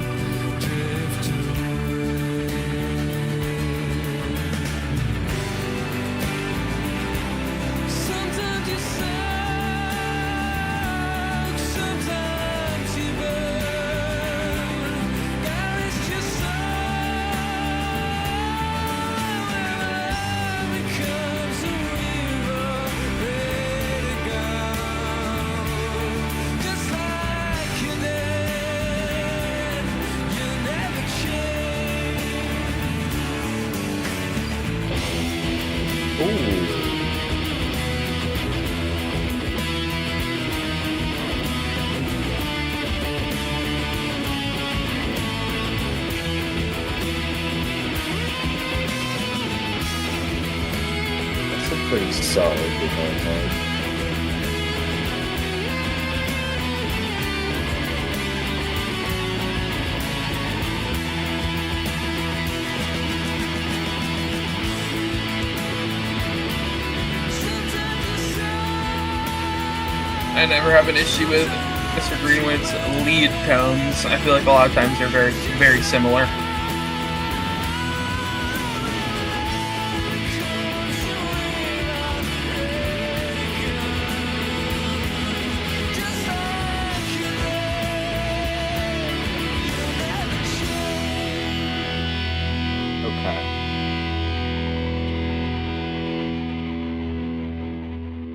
Pretty solid guitar part. I never have an issue with Mr. Greenwood's lead tones. I feel like a lot of times they're very, very similar.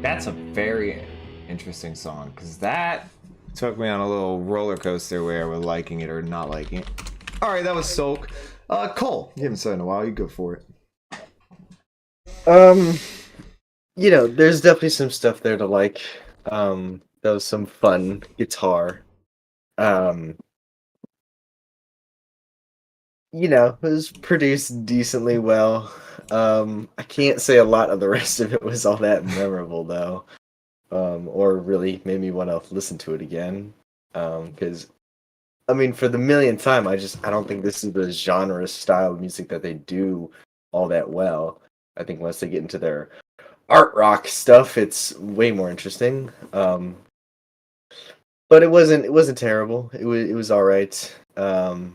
That's a very interesting song, because that took me on a little roller coaster where we're liking it or not liking it. All right, that was Sulk. Cole, you haven't said in a while. You go for it. You know, there's definitely some stuff there to like. That was some fun guitar. You know, it was produced decently well. I can't say a lot of the rest of it was all that memorable though. Or really made me want to listen to it again. Because I mean, for the millionth time, I don't think this is the genre style of music that they do all that well. I think once they get into their art rock stuff, it's way more interesting. But it wasn't terrible. It was all right. I'll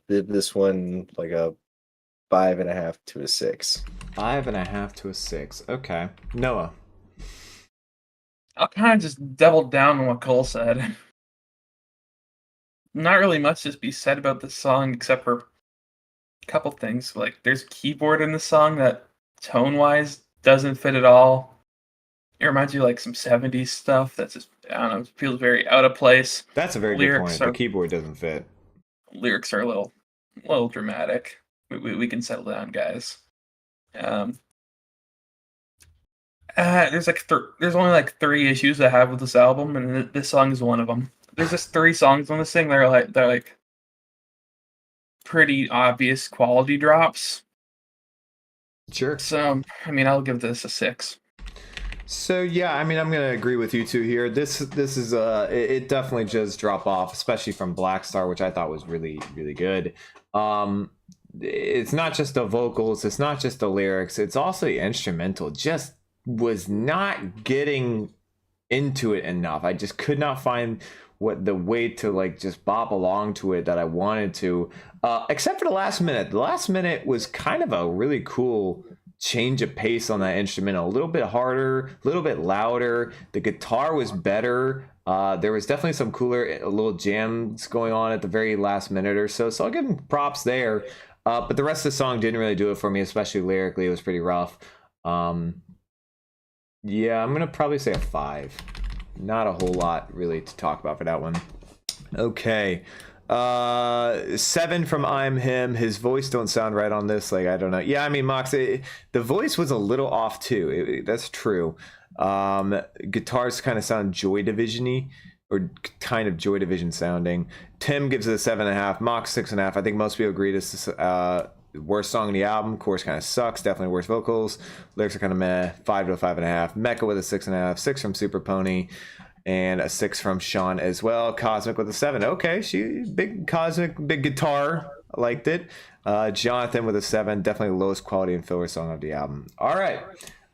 give this one like a 5.5 to a 6. 5.5 to a 6. Okay, Noah. I'll kind of just double down on what Cole said. Not really much to be said about this song except for a couple things. Like, there's a keyboard in the song that tone-wise doesn't fit at all. It reminds you of like some 70s stuff that's just, I don't know, it feels very out of place. That's a very good point. The keyboard doesn't fit. Lyrics are a little dramatic. We can settle down, guys. There's only like 3 issues I have with this album, and this song is one of them. There's just 3 songs on this thing that are like pretty obvious quality drops. Sure. So I mean, I'll give this a 6. So yeah, I mean, I'm gonna agree with you two here. This is it definitely just drop off, especially from Black Star, which I thought was really good. It's not just the vocals, it's not just the lyrics, it's also the instrumental. Just was not getting into it enough. I just could not find what the way to like just bop along to it that I wanted to, except for the last minute. The last minute was kind of a really cool change of pace on that instrumental. A little bit harder, a little bit louder. The guitar was better. There was definitely some cooler little jams going on at the very last minute or so. So I'll give him props there. But the rest of the song didn't really do it for me, especially lyrically. It was pretty rough. Yeah, I'm gonna probably say a 5. Not a whole lot really to talk about for that one. Okay. 7 from I'm Him. His voice don't sound right on this. Like, I don't know. Yeah, I mean, Mox, the voice was a little off too. That's true. Guitars kind of sound Joy Division-y, or kind of Joy Division sounding. Tim gives it a 7.5. Mox 6.5. I think most people agree this is worst song on the album. Chorus kind of sucks. Definitely worst vocals. Lyrics are kind of meh. 5 to a 5.5. Mecha with a 6.5. 6 from Super Pony. And a 6 from Sean as well. Cosmic with a 7. Okay, she big Cosmic, big guitar. I liked it. Jonathan with a 7. Definitely the lowest quality and filler song of the album. All right.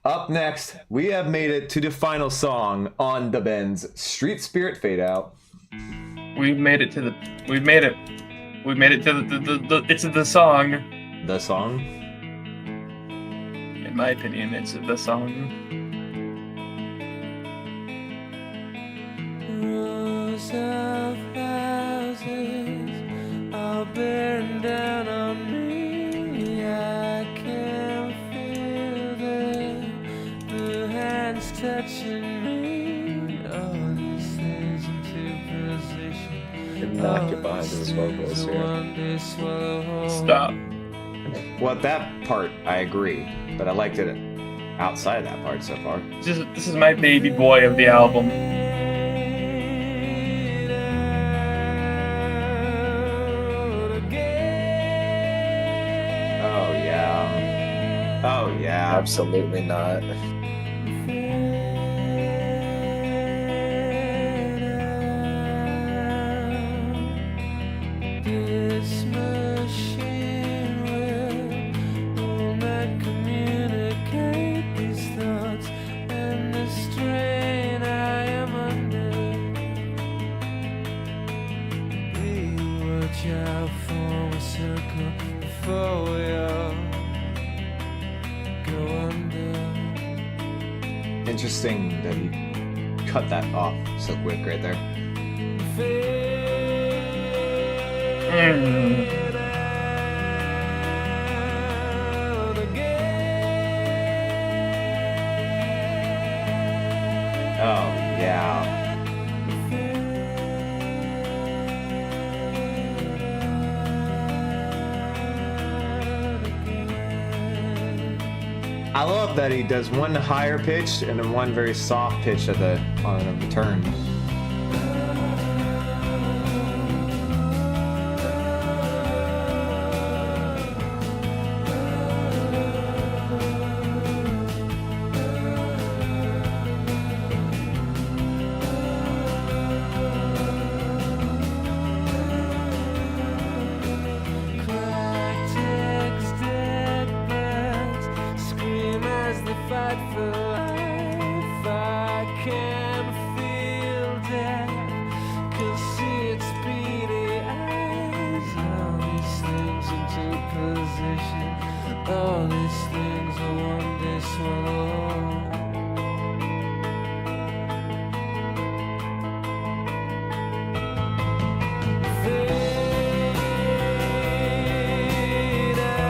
Up next, we have made it to the final song on The Bends, Street Spirit Fade Out. We've made it to the it's the song. The song? In my opinion, it's the song. Rows of houses all bearing down on me. I can feel the hands touching me. All these things into position. Did not get behind his vocals here. Stop. Well, that part, I agree. But I liked it outside of that part so far. This is my baby boy of the album. Oh, yeah. Absolutely not. This machine will not communicate these thoughts and the strain I am under. We watch out for a circle before we all go under. Interesting that he cut that off so quick right there. Oh, yeah. I love that he does one higher pitch and then one very soft pitch on the return. All these things are one day swallowed. Fade out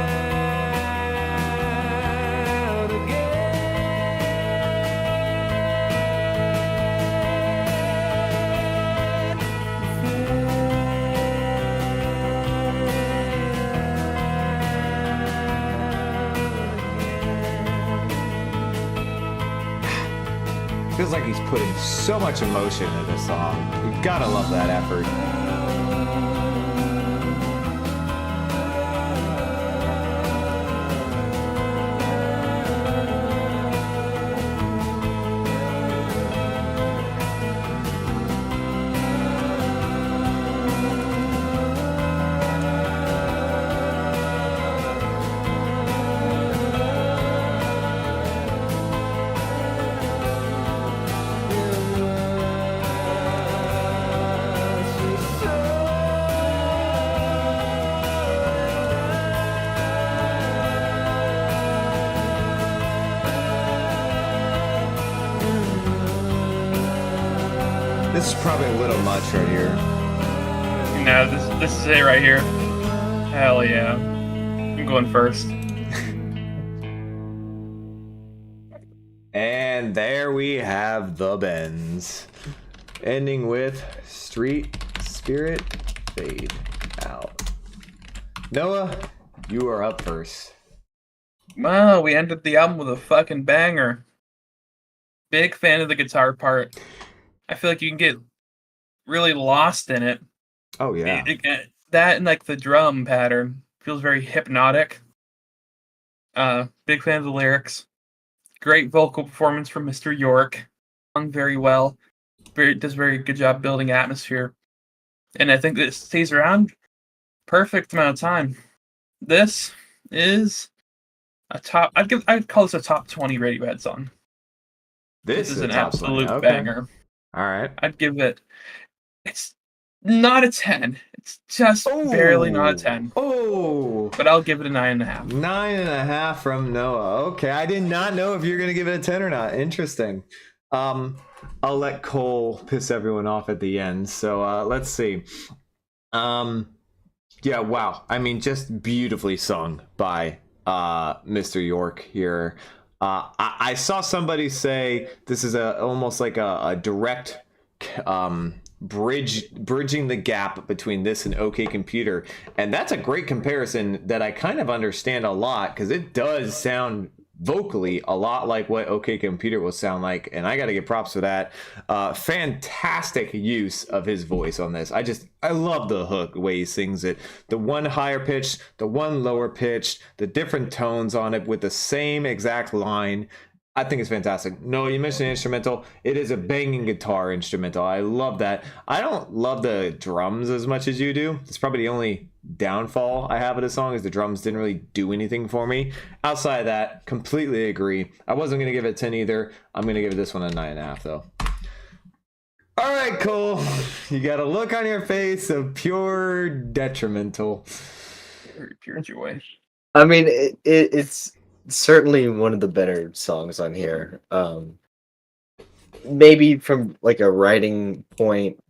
Feels like he's putting so much emotion into this song. You gotta love that effort. This is probably a little much right here. No, this is it right here. Hell yeah. I'm going first. And there we have The Bends. Ending with Street Spirit fade out. Noah, you are up first. Wow, we ended the album with a fucking banger. Big fan of the guitar part. I feel like you can get really lost in it. Oh yeah. That and like the drum pattern feels very hypnotic. Big fan of the lyrics. Great vocal performance from Mr. York. Sung very well. Does very good job building atmosphere. And I think that it stays around perfect amount of time. This is a top. I'd call this a top 20 Radiohead song. This is a an top 20. absolute Okay. banger. All right. I'd give it. It's not a 10. It's just barely not a 10. Oh. But I'll give it a 9.5. 9.5 from Noah. Okay, I did not know if you're gonna give it a 10 or not. Interesting. I'll let Cole piss everyone off at the end. So let's see. Yeah, wow. I mean, just beautifully sung by Mr. York here. I saw somebody say this is almost like a direct bridging the gap between this and OK Computer, and that's a great comparison that I kind of understand a lot, because it does sound vocally a lot like what OK Computer will sound like, and I got to give props for that. Fantastic use of his voice on this. I love the hook, the way he sings it, the one higher pitched, the one lower pitched, the different tones on it with the same exact line. I think it's fantastic. No, you mentioned instrumental. It is a banging guitar instrumental. I love that. I don't love the drums as much as you do. It's probably the only downfall I have of this song, is the drums didn't really do anything for me. Outside of that, completely agree. I wasn't going to give it a 10 either. I'm going to give this one a 9.5 though. All right, Cole. You got a look on your face of pure detrimental. Pure joy. I mean, it's certainly one of the better songs on here. Maybe from like a writing point,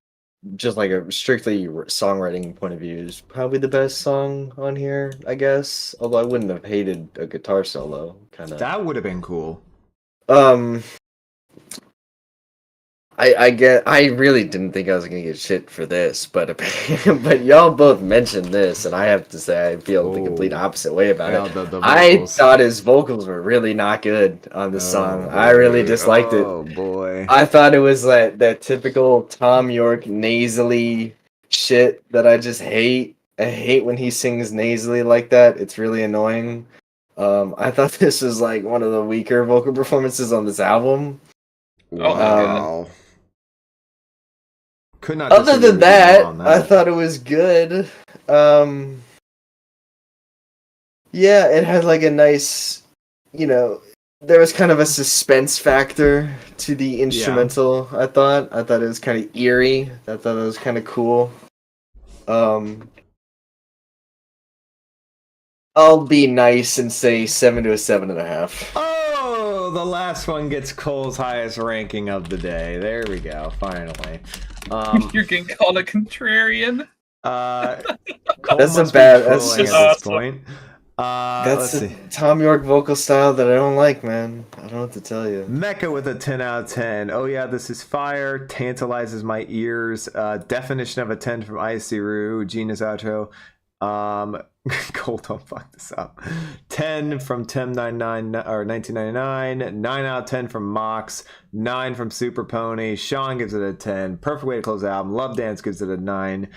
just like a strictly songwriting point of view, is probably the best song on here, I guess. Although I wouldn't have hated a guitar solo, kind of. That would have been cool. I really didn't think I was gonna get shit for this, but but y'all both mentioned this, and I have to say I feel the complete opposite way about it. I thought his vocals were really not good on this song. I really disliked it. Oh boy! I thought it was that typical Tom York nasally shit that I just hate. I hate when he sings nasally like that. It's really annoying. I thought this was like one of the weaker vocal performances on this album. Wow. Could not. Other than that, I thought it was good. Yeah, it had like a nice, there was kind of a suspense factor to the instrumental. Yeah. I thought it was kind of eerie. I thought it was kind of cool. I'll be nice and say 7 to a 7.5. Oh, the last one gets Cole's highest ranking of the day. There we go. Finally. You're getting called a contrarian. That's a bad. That's just at this point. That's a Tom York vocal style that I don't like, man. I don't know what to tell you. Mecca with a 10 out of 10. Oh yeah, this is fire. Tantalizes my ears. Definition of a 10 from Isiru. Genius outro. Cole, don't fuck this up. 10 from 1999. 9 out of 10 from Mox. 9 from Super Pony. Sean gives it a 10. Perfect way to close the album. Love Dance gives it a 9.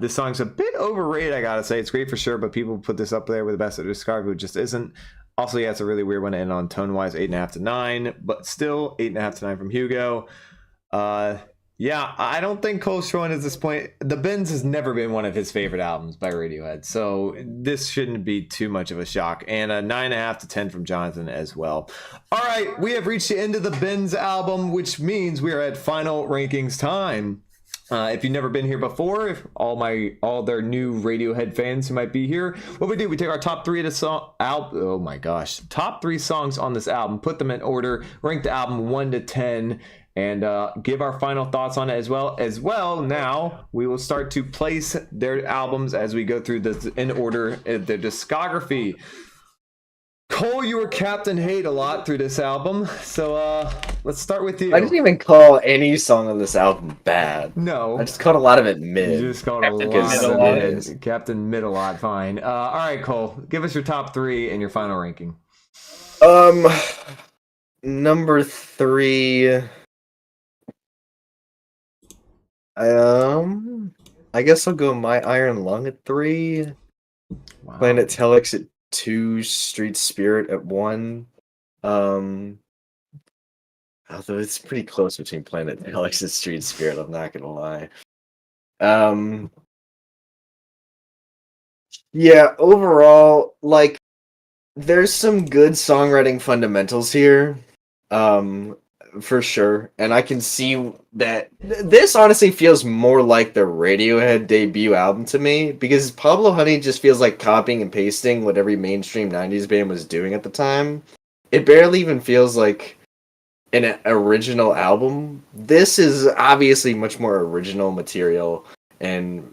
This song's a bit overrated, I gotta say. It's great for sure, but people put this up there with the best of the discography, which just isn't. Also, yeah, it's a really weird one to end on tone-wise. 8.5 to 9, but still 8.5 to 9 from Hugo. Yeah, I don't think Cole's showing at this point. The Bends has never been one of his favorite albums by Radiohead, so this shouldn't be too much of a shock. And a 9.5 to 10 from Jonathan as well. All right, we have reached the end of the Bends album, which means we are at final rankings time. If you've never been here before, if all their new Radiohead fans who might be here, what we do, we take our top 3 of the top 3 songs on this album, put them in order, rank the album 1 to 10. And give our final thoughts on it as well. Now we will start to place their albums as we go through this in order, the discography. Cole, you were Captain Hate a lot through this album, so let's start with you. I didn't even call any song on this album bad. No. I just called a lot of it mid. You just called a Captain lot Mid-a-lot. of mid. Captain Mid-a-lot, fine. All right, Cole, give us your top 3 and your final ranking. Number 3. I guess I'll go My Iron Lung at 3. Wow. Planet Telex at 2. Street Spirit at 1. Although it's pretty close between Planet Telex and Street Spirit, I'm not gonna lie. Yeah, overall, like, there's some good songwriting fundamentals here, for sure. And I can see that this honestly feels more like the Radiohead debut album to me, because Pablo Honey just feels like copying and pasting what every mainstream 90s band was doing at the time. It barely even feels like an original album. This is obviously much more original material and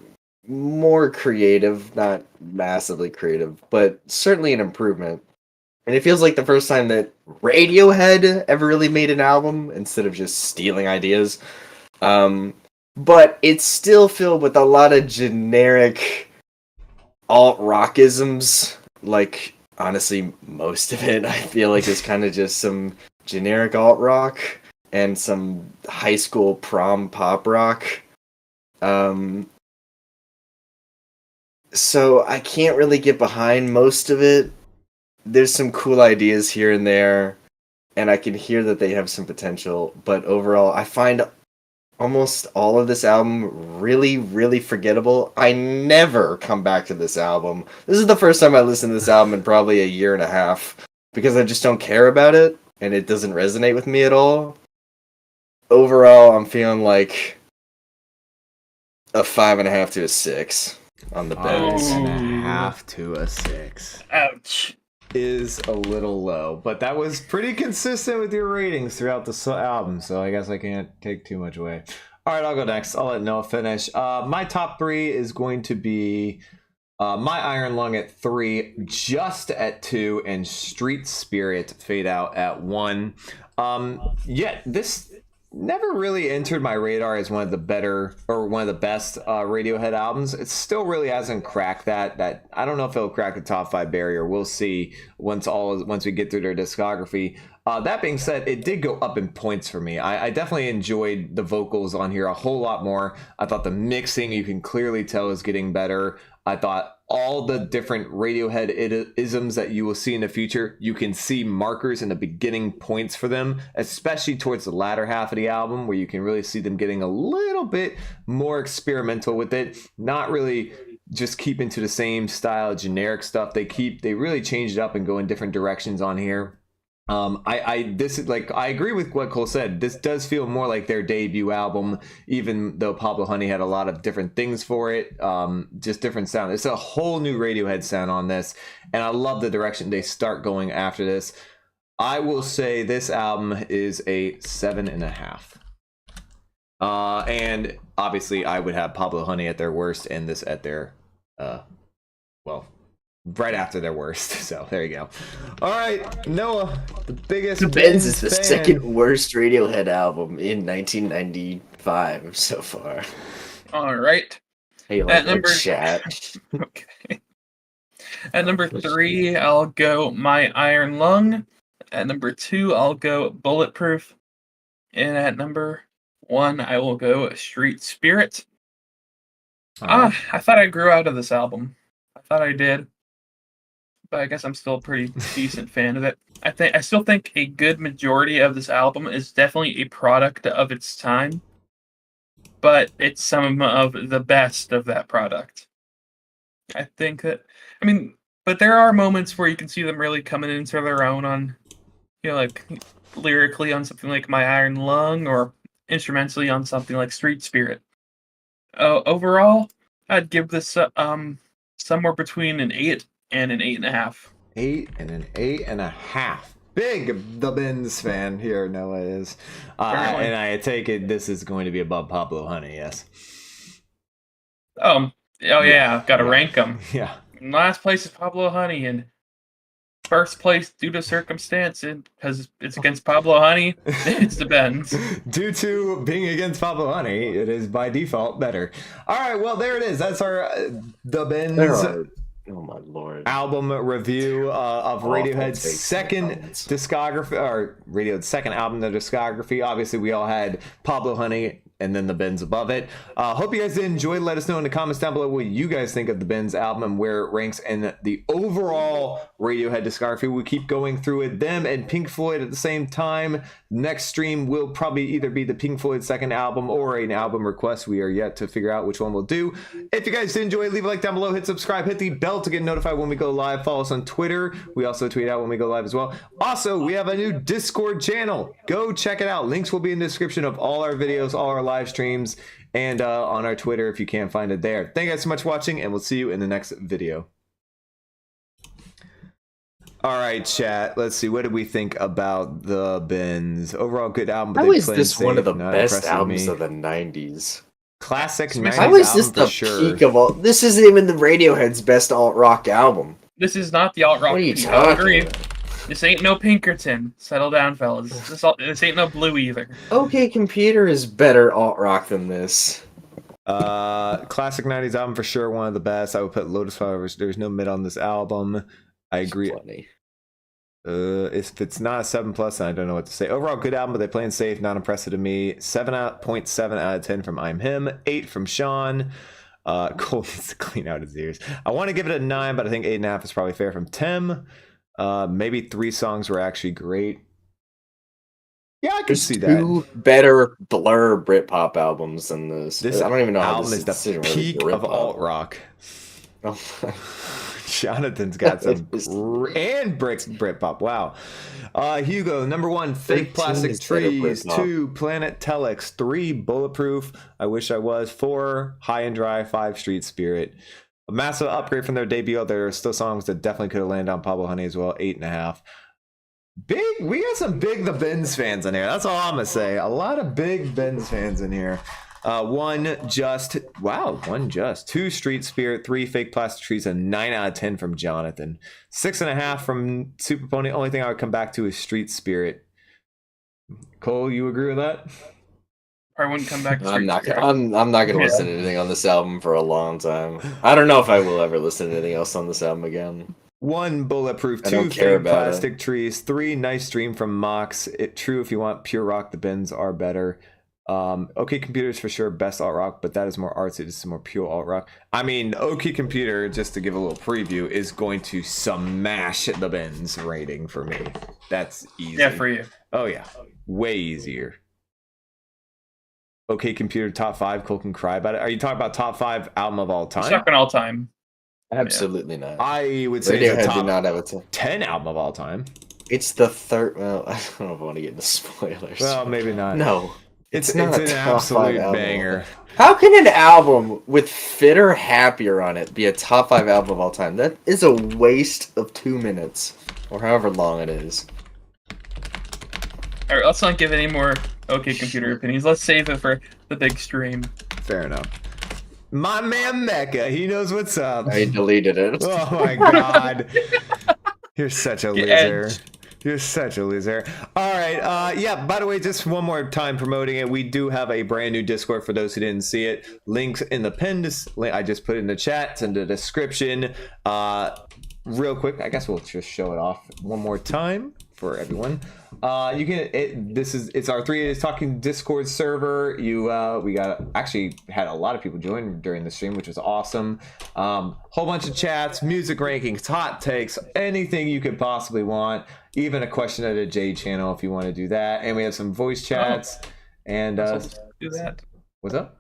more creative, not massively creative, but certainly an improvement. And it feels like the first time that Radiohead ever really made an album instead of just stealing ideas. But it's still filled with a lot of generic alt-rockisms. Like, honestly, most of it I feel like is kind of just some generic alt-rock and some high school prom pop rock. So I can't really get behind most of it. There's some cool ideas here and there, and I can hear that they have some potential, but overall, I find almost all of this album really, really forgettable. I never come back to this album. This is the first time I listened to this album in probably a year and a half, because I just don't care about it, and it doesn't resonate with me at all. Overall, I'm feeling like a 5.5 to a 6 on the Bends. 5.5 to a 6. Ouch. Is a little low, but that was pretty consistent with your ratings throughout the album, so I guess I can't take too much away. All right, I'll go next. I'll let Noah finish. My top 3 is going to be My Iron Lung at 3, Just at 2, and Street Spirit Fade Out at 1. This never really entered my radar as one of the better or one of the best Radiohead albums. It still really hasn't cracked that. I don't know if it'll crack the top 5 barrier. We'll see once we get through their discography. That being said, it did go up in points for me. I definitely enjoyed the vocals on here a whole lot more. I thought the mixing, you can clearly tell, is getting better. I thought all the different Radiohead isms that you will see in the future, you can see markers in the beginning points for them, especially towards the latter half of the album, where you can really see them getting a little bit more experimental with it, not really just keeping to the same style generic stuff. They really change it up and go in different directions on here. I agree with what Cole said. This does feel more like their debut album, even though Pablo Honey had a lot of different things for it. Just different sound. It's a whole new Radiohead sound on this, and I love the direction they start going after this. I will say this album is a 7.5. And obviously I would have Pablo Honey at their worst and this at their right after their worst. So there you go. All right, Noah, the biggest The Bends is the fan. second worst Radiohead album in 1995 so far. All right. Hey, like that chat. Okay. At number 3, I'll go My Iron Lung. At number 2, I'll go Bulletproof. And at number 1, I will go Street Spirit. I thought I grew out of this album. I thought I did. But I guess I'm still a pretty decent fan of it. I still think a good majority of this album is definitely a product of its time, but it's some of the best of that product. I think that, but there are moments where you can see them really coming into their own on, like lyrically on something like My Iron Lung, or instrumentally on something like Street Spirit. Overall, I'd give this somewhere between an 8 and an 8.5. 8 and an 8.5. Big The Bends fan here, Noah is. And I take it this is going to be above Pablo Honey, yes? Yeah, gotta rank them. Yeah. Last place is Pablo Honey, and first place due to circumstance, because it's against Pablo Honey. It's The Bends. Due to being against Pablo Honey, it is by default better. All right, well, there it is. That's our The Bends oh my lord, album review of Radiohead's takes second and comments. discography, or Radiohead's second album, the discography. Obviously, we all had Pablo Honey and then The Bends above it. Hope you guys did enjoy. Let us know in the comments down below what you guys think of The Bends album and where it ranks in the overall Radiohead discography. We keep going through it. Them and Pink Floyd at the same time. Next stream will probably either be the Pink Floyd second album or an album request. We are yet to figure out which one we'll do. If you guys did enjoy, leave a like down below, hit subscribe, hit the bell to get notified when we go live. Follow us on Twitter. We also tweet out when we go live as well. Also, we have a new Discord channel. Go check it out. Links will be in the description of all our videos, all our live streams, and on our Twitter if you can't find it there. Thank you guys so much for watching, and we'll see you in the next video. All right, chat. Let's see. What did we think about The Bends? Overall, good album. But How they is played this one of safe, the not best impressing albums me. of the 90s? Classic How 90s How is this album the for sure. peak of all? This isn't even the Radiohead's best alt rock album. This is not the alt rock. What are you peak. I talking agree. about? This ain't no Pinkerton. Settle down, fellas. This ain't no Blue either. OK Computer is better alt rock than this. Classic 90s album for sure, one of the best. I would put Lotus Flowers. There's no mid on this album. I agree. Funny. If it's not a 7+, then I don't know what to say. Overall, good album, but they playing safe, not impressive to me. 7.7 out of 10 from I'm Him, 8 from Sean. Cole needs to clean out his ears. I want to give it a 9, but I think 8.5 is probably fair from Tim. Maybe 3 songs were actually great. Yeah, I can There's see that. 2 better Blur Britpop albums than this. This I don't even know how album this is the isn't really peak of Britpop. alt rock. Oh, Jonathan's got some and Britpop. Wow. Hugo, number 1, Fake 13 Plastic is better Trees. Britpop. 2, Planet Telex. 3, Bulletproof. I Wish I Was. 4, High and Dry. 5, Street Spirit. A massive upgrade from their debut. There are still songs that definitely could have landed on Pablo Honey as well. 8.5. Big. We got some big The Bends fans in here. That's all I'm gonna say. A lot of big Bends fans in here. 1 just. Wow. 1 just. 2, Street Spirit. 3, Fake Plastic Trees. A 9 out of 10 from Jonathan. 6.5 from Super Pony. Only thing I would come back to is Street Spirit. Cole, you agree with that? I wouldn't come back. To I'm not. Street I'm not gonna Yeah. listen to anything on this album for a long time. I don't know if I will ever listen to anything else on this album again. 1, Bulletproof. I 2, don't care Fake about Plastic Trees. 3, Nice Dream from Mox. True, if you want pure rock, The Bends are better. OK Computers for sure, best alt rock, but that is more artsy. This is more pure alt rock. I mean, OK Computer, just to give a little preview, is going to smash The Bends rating for me. That's easy. Yeah, for you. Oh yeah, way easier. OK Computer top 5. Cole can cry about it. Are you talking about top 5 album of all time? Second all time. Absolutely not. I would say it's a Radiohead top did not have a 10. 10 album of all time. It's the third. Well, I don't know if I want to get into spoilers. Well, maybe not. no. It's not an a top 5 absolute album. banger. How can an album with Fitter Happier on it be a top 5 album of all time? That is a waste of 2 minutes, or however long it is. All right, let's not give any more OK Computer opinions. Let's save it for the big stream. Fair enough. My man Mecca, he knows what's up. I deleted it. Oh my god. You're such a Get loser. edged. You're such a loser. All right. Yeah, by the way, just one more time promoting it. We do have a brand new Discord for those who didn't see it. Links in the pinned. I just put it in the chat. It's in the description. Real quick, I guess we'll just show it off one more time for everyone. You can. It's our 3 Days Talking Discord server. We actually had a lot of people join during the stream, which was awesome. Whole bunch of chats, music rankings, hot takes, anything you could possibly want. Even a question at a J channel if you want to do that. And we have some voice chats. And Let's do that. what's up?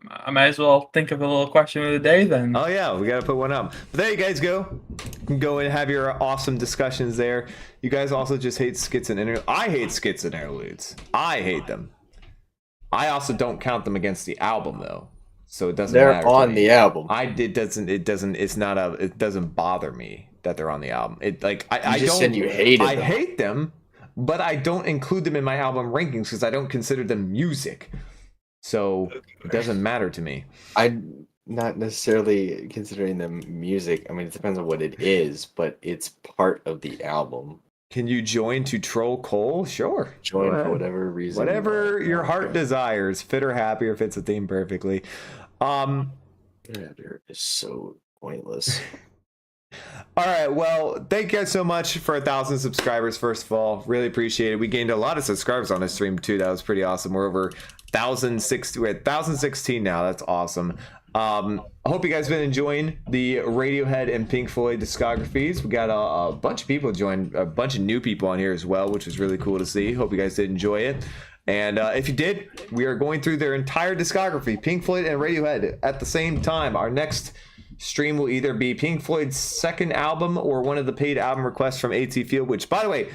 I might as well think of a little question of the day then. Oh yeah, we gotta put one up. But there you guys go. You can go and have your awesome discussions there. You guys also just hate skits and interludes. I hate skits and interludes. I hate them. I also don't count them against the album though, so it doesn't They're matter to on me. the album. It doesn't bother me that they're on the album. I just don't. said you hated I them. hate them, but I don't include them in my album rankings because I don't consider them music. So it doesn't matter to me. not necessarily considering the music. I mean, it depends on what it is, but it's part of the album. Can you join to troll Cole? Sure. Join Go for ahead. whatever reason. Whatever your heart Okay. desires, fit or happy, or fits the theme perfectly. Radiohead is so pointless. All right. Well, thank you guys so much for 1,000 subscribers. First of all, really appreciate it. We gained a lot of subscribers on this stream too. That was pretty awesome. We're over 1,016. We're at 1,016 now. That's awesome. I hope you guys have been enjoying the Radiohead and Pink Floyd discographies. We got a bunch of people join, a bunch of new people on here as well, which was really cool to see. Hope you guys did enjoy it. And if you did, we are going through their entire discography, Pink Floyd and Radiohead, at the same time. Our next stream will either be Pink Floyd's second album or one of the paid album requests from AT Field, which, by the way,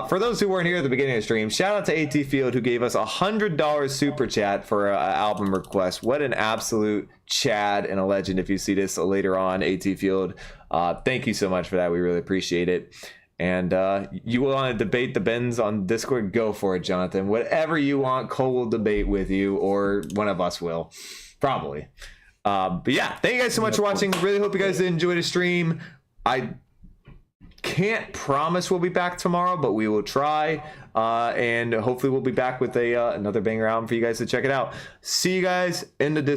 for those who weren't here at the beginning of the stream, shout out to AT Field, who gave us $100 super chat for an album request. What an absolute Chad and a legend. If you see this later on, AT Field, thank you so much for that. We really appreciate it. And you want to debate the Bends on Discord? Go for it, Jonathan. Whatever you want, Cole will debate with you, or one of us will, probably. But yeah, thank you guys so much for watching. Really hope you guys did enjoy the stream. I can't promise we'll be back tomorrow, but we will try. And hopefully we'll be back with another banger album for you guys to check it out. See you guys in the Discord.